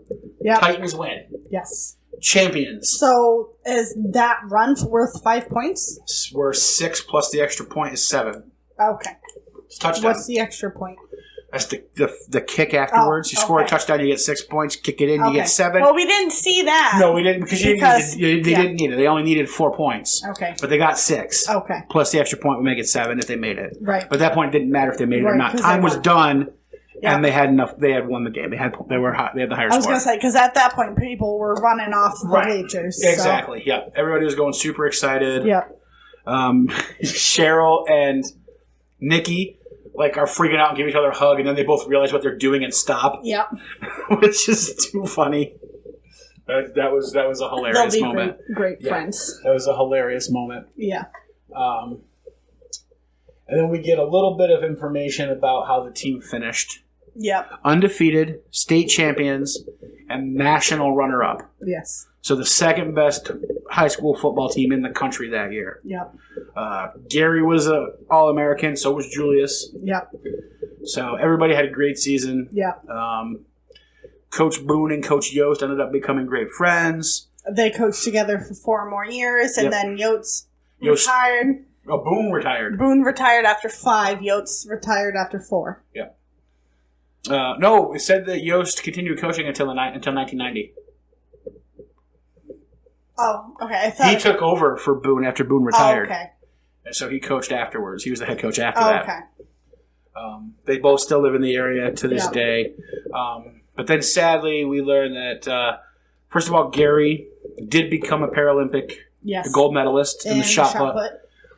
Yep. Titans win. Yes. Champions. So is that run worth 5 points? We're 6 plus the extra point is 7. Okay. It's touchdown. What's the extra point? That's the kick afterwards. You score a touchdown, you get 6 points. Kick it in, you get 7. Well, we didn't see that. No, we didn't because they didn't need it. They only needed 4 points. Okay. But they got 6. Okay. Plus the extra point would make it 7 if they made it. Right. But at that point, it didn't matter if they made it or not. Time was done, Yeah. And they had enough. They had won the game. They had the higher score. I was going to say, because at that point, people were running off the bleachers. Exactly. So. Yeah. Everybody was going super excited. Yeah. Cheryl and Nikki are freaking out and give each other a hug, and then they both realize what they're doing and stop. Yep. Which is too funny. That was a hilarious moment. Great friends. That was a hilarious moment. Yeah. And then we get a little bit of information about how the team finished. Yep. Undefeated, state champions, and national runner-up. Yes. So the second best high school football team in the country that year. Yep. Gary was an All-American, so was Julius. Yep. So everybody had a great season. Yep. Coach Boone and Coach Yost ended up becoming great friends. They coached together for 4 more years, and then Yost retired. Oh, Boone retired. Boone retired after 5. Yost retired after 4. Yep. No, it said that Yost continued coaching until 1990. Oh, okay. I thought he took over for Boone after Boone retired. Oh, okay. And so he coached afterwards. He was the head coach after that. Okay. They both still live in the area to this day. But then sadly, we learned that, first of all, Gary did become a Paralympic gold medalist in the shot put.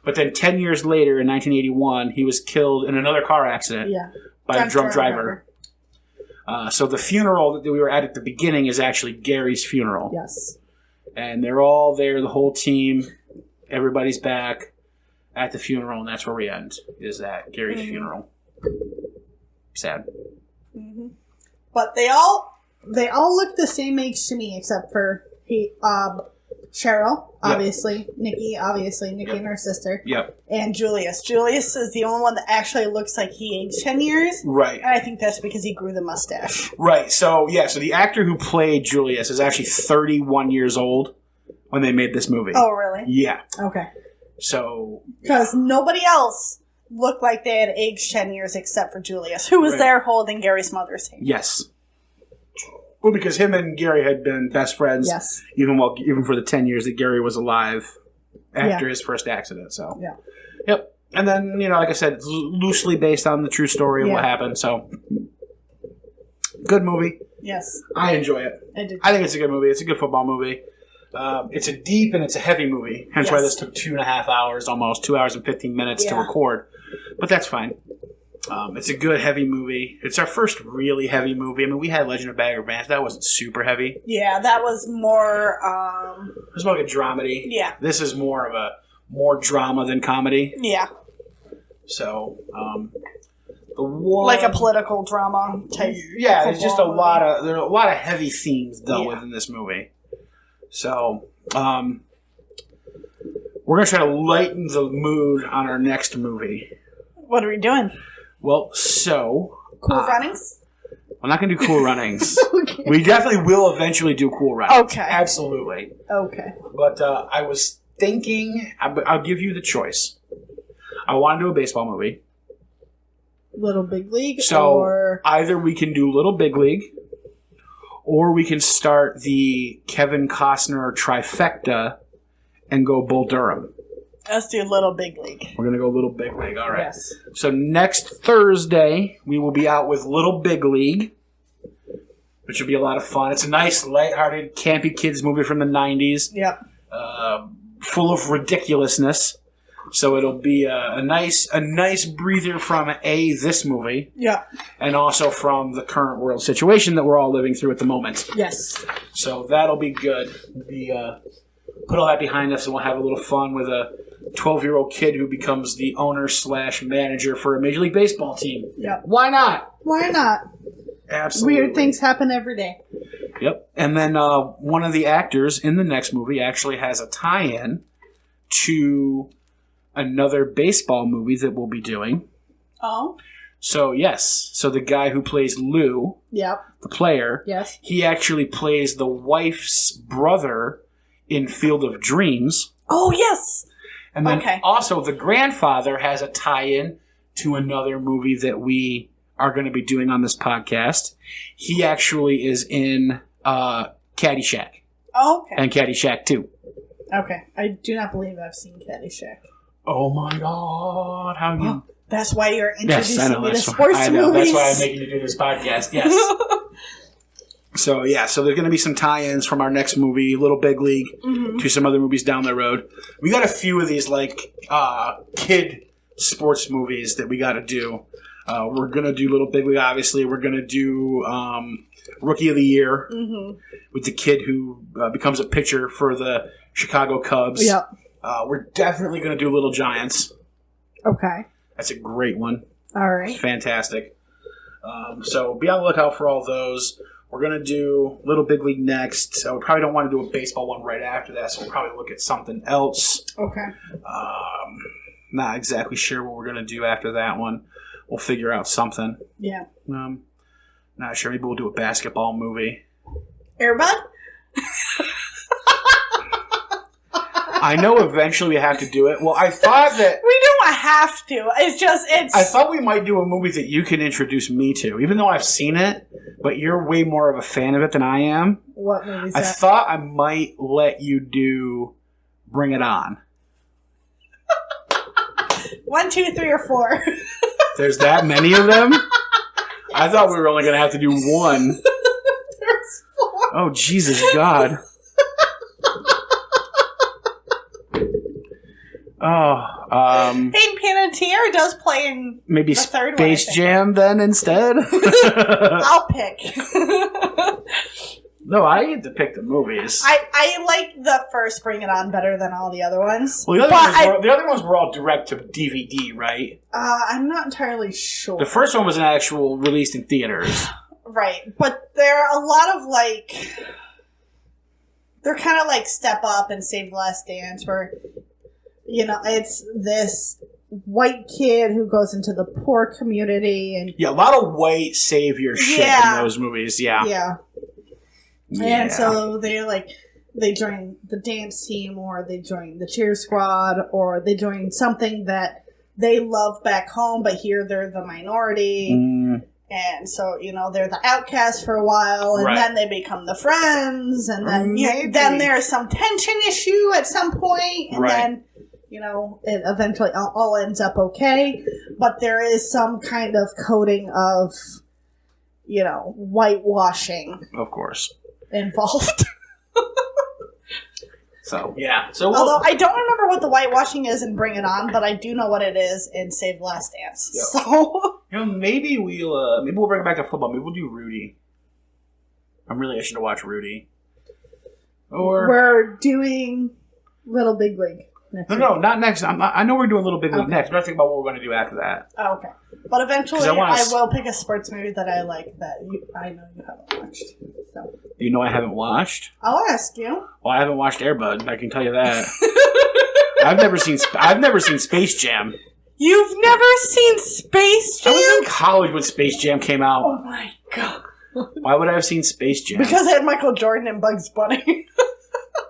But then 10 years later, in 1981, he was killed in another car accident by a drunk driver. So the funeral that we were at the beginning is actually Gary's funeral. Yes. And they're all there, the whole team. Everybody's back at the funeral, and that's where we end, is at Gary's funeral. Sad. Mm-hmm. But they all look the same age to me, except for Cheryl, obviously, Nikki and her sister, and Julius. Julius is the only one that actually looks like he aged 10 years. Right. And I think that's because he grew the mustache. Right. So the actor who played Julius is actually 31 years old when they made this movie. Oh, really? Yeah. Okay. So... Because nobody else looked like they had aged 10 years except for Julius, who was there holding Gary's mother's hand. Yes. Well, because him and Gary had been best friends, even for the 10 years that Gary was alive after his first accident. So, yep. And then like I said, it's loosely based on the true story of what happened. So, good movie. Yes, I enjoy it. I think it's a good movie. It's a good football movie. It's a deep and it's a heavy movie. Hence why this took 2.5 hours, almost 2 hours and 15 minutes to record. But that's fine. It's a good, heavy movie. It's our first really heavy movie. I mean, we had Legend of Bagger Vance. That wasn't super heavy. Yeah, that was more... it was more like a dramedy. Yeah. This is more of more drama than comedy. Yeah. So, the one... Like a political drama type. Yeah, there's just there are a lot of heavy themes dealt with in this movie. So, we're going to try to lighten the mood on our next movie. What are we doing? Well, so... Cool Runnings? I'm not going to do Cool Runnings. Okay. We definitely will eventually do Cool Runnings. Okay. Absolutely. Okay. But I was thinking... I'll give you the choice. I want to do a baseball movie. Little Big League? So, either we can do Little Big League, or we can start the Kevin Costner trifecta and go Bull Durham. Let's do Little Big League. We're going to go Little Big League. All right. Yes. So next Thursday, we will be out with Little Big League, which will be a lot of fun. It's a nice, lighthearted, campy kids movie from the 90s. Yep. Full of ridiculousness. So it'll be a nice breather from this movie. Yeah. And also from the current world situation that we're all living through at the moment. Yes. So that'll be good. Put all that behind us, and we'll have a little fun with a 12-year-old kid who becomes the owner/manager for a Major League Baseball team. Yep. Why not? Why not? Absolutely. Weird things happen every day. Yep. And then one of the actors in the next movie actually has a tie-in to another baseball movie that we'll be doing. Oh. So, yes. So the guy who plays Lou, the player, he actually plays the wife's brother in Field of Dreams. Oh, yes. And then also the grandfather has a tie-in to another movie that we are going to be doing on this podcast. He actually is in Caddyshack. Oh, okay. And Caddyshack 2. Okay. I do not believe I've seen Caddyshack. Oh my God. That's why you're Yes, I introducing know. me to That's why, sports I know. movies. That's why I'm making you do this podcast. Yes. So there's going to be some tie-ins from our next movie, Little Big League, to some other movies down the road. We got a few of these kid sports movies that we got to do. We're going to do Little Big League, obviously. We're going to do Rookie of the Year with the kid who becomes a pitcher for the Chicago Cubs. Yep. We're definitely going to do Little Giants. Okay. That's a great one. All right. Fantastic. So be on the lookout for all those. We're going to do Little Big League next. We probably don't want to do a baseball one right after that, so we'll probably look at something else. Okay. Not exactly sure what we're going to do after that one. We'll figure out something. Yeah. Not sure. Maybe we'll do a basketball movie. Airbud? I know eventually we have to do it. Well, I thought that... We don't have to. It's... I thought we might do a movie that you can introduce me to, even though I've seen it, but you're way more of a fan of it than I am. What movie is I that? thought I might let you do Bring It On. 1, 2, 3, or 4. There's that many of them? I thought we were only going to have to do one. There's 4. Oh, Jesus God. Hayden Panettiere does play in maybe the third one, I Space think. Jam then instead? I'll pick. No, I get to pick the movies. I like the first Bring It On better than all the other ones. Well, the other ones were all direct to DVD, right? I'm not entirely sure. The first one was an actual released in theaters. Right, but there are a lot of they're kind of like Step Up and Save the Last Dance, where it's this white kid who goes into the poor community and Yeah, a lot of white savior shit in those movies. Yeah. And so they join the dance team, or they join the cheer squad, or they join something that they love back home, but here they're the minority. And so, they're the outcast for a while, and then they become the friends, and then then there's some tension issue at some point, and then, it eventually all ends up okay. But there is some kind of coating of, whitewashing. Of course. Involved. So, yeah. So although I don't remember what the whitewashing is in Bring It On, but I do know what it is in Save the Last Dance. Yep. So maybe we'll bring it back to football. Maybe we'll do Rudy. I'm really itching to watch Rudy. Or we're doing Little Big League. No, not next. I know we're doing Little Big League next, but I think about what we're going to do after that. Oh, okay. But eventually, I will pick a sports movie that I like that I know you haven't watched. So. You know I haven't watched? I'll ask you. Well, I haven't watched Air Bud. I can tell you that. I've never seen Space Jam. You've never seen Space Jam? I was in college when Space Jam came out. Oh my god. Why would I have seen Space Jam? Because it had Michael Jordan and Bugs Bunny.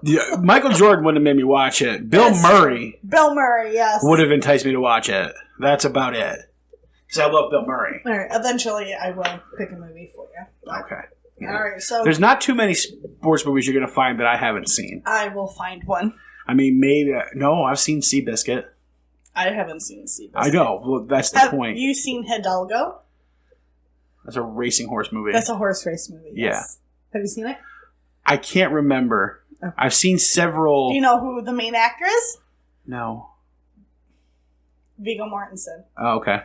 Yeah, Michael Jordan wouldn't have made me watch it. Bill Murray, yes. would have enticed me to watch it. That's about it. Because I love Bill Murray. All right. Eventually, I will pick a movie for you. Okay. All right. So there's not too many sports movies you're going to find that I haven't seen. I will find one. I mean, maybe no. I've seen Seabiscuit. I haven't seen Seabiscuit. I know. Well, that's the point. Have you seen Hidalgo? That's a racing horse movie. That's a horse race movie. Yes. Yeah. Have you seen it? I can't remember. Okay. I've seen several. Do you know who the main actor is? No. Viggo Mortensen. Oh, okay.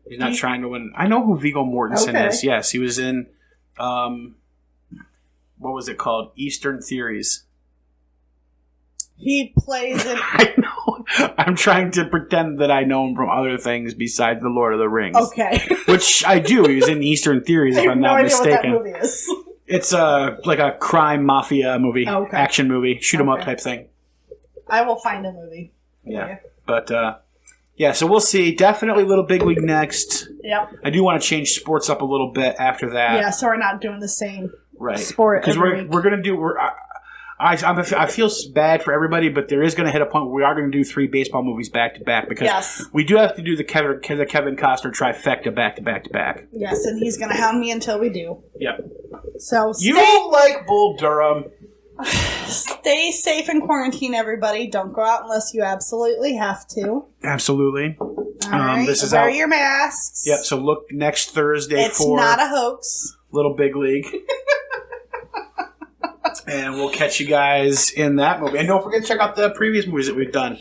He's not trying to win. I know who Viggo Mortensen is. Yes, he was in. What was it called? Eastern Theories. He plays in. I know. I'm trying to pretend that I know him from other things besides The Lord of the Rings. Okay. Which I do. He was in Eastern Theories, if I'm not mistaken. I have no idea what that movie is. It's like a crime mafia movie, action movie, shoot 'em up type thing. I will find a movie. Yeah, but so we'll see. Definitely Little Big League next. Yep. I do want to change sports up a little bit after that. Yeah, so we're not doing the same sport because we're gonna do. I feel bad for everybody, but there is going to hit a point where we are going to do 3 baseball movies back to back because we do have to do the Kevin Costner trifecta back to back to back. Yes, and he's going to hound me until we do. Yep. So you don't like Bull Durham. Stay safe in quarantine, everybody. Don't go out unless you absolutely have to. Absolutely. All right. This is Wear out. your masks. Yep. So look next Thursday It's for not a hoax. Little Big League. And we'll catch you guys in that movie. And don't forget to check out the previous movies that we've done.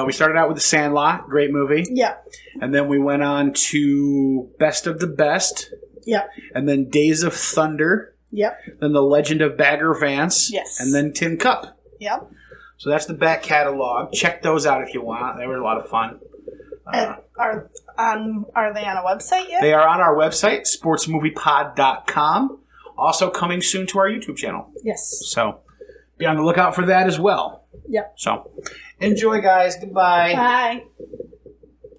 We started out with The Sandlot, great movie. Yep. And then we went on to Best of the Best. Yep. And then Days of Thunder. Yep. Then The Legend of Bagger Vance. Yes. And then Tin Cup. Yep. So that's the back catalog. Check those out if you want. They were a lot of fun. And are they on a website yet? They are on our website, sportsmoviepod.com. Also coming soon to our YouTube channel. Yes. So be on the lookout for that as well. Yep. So enjoy, guys. Goodbye. Bye.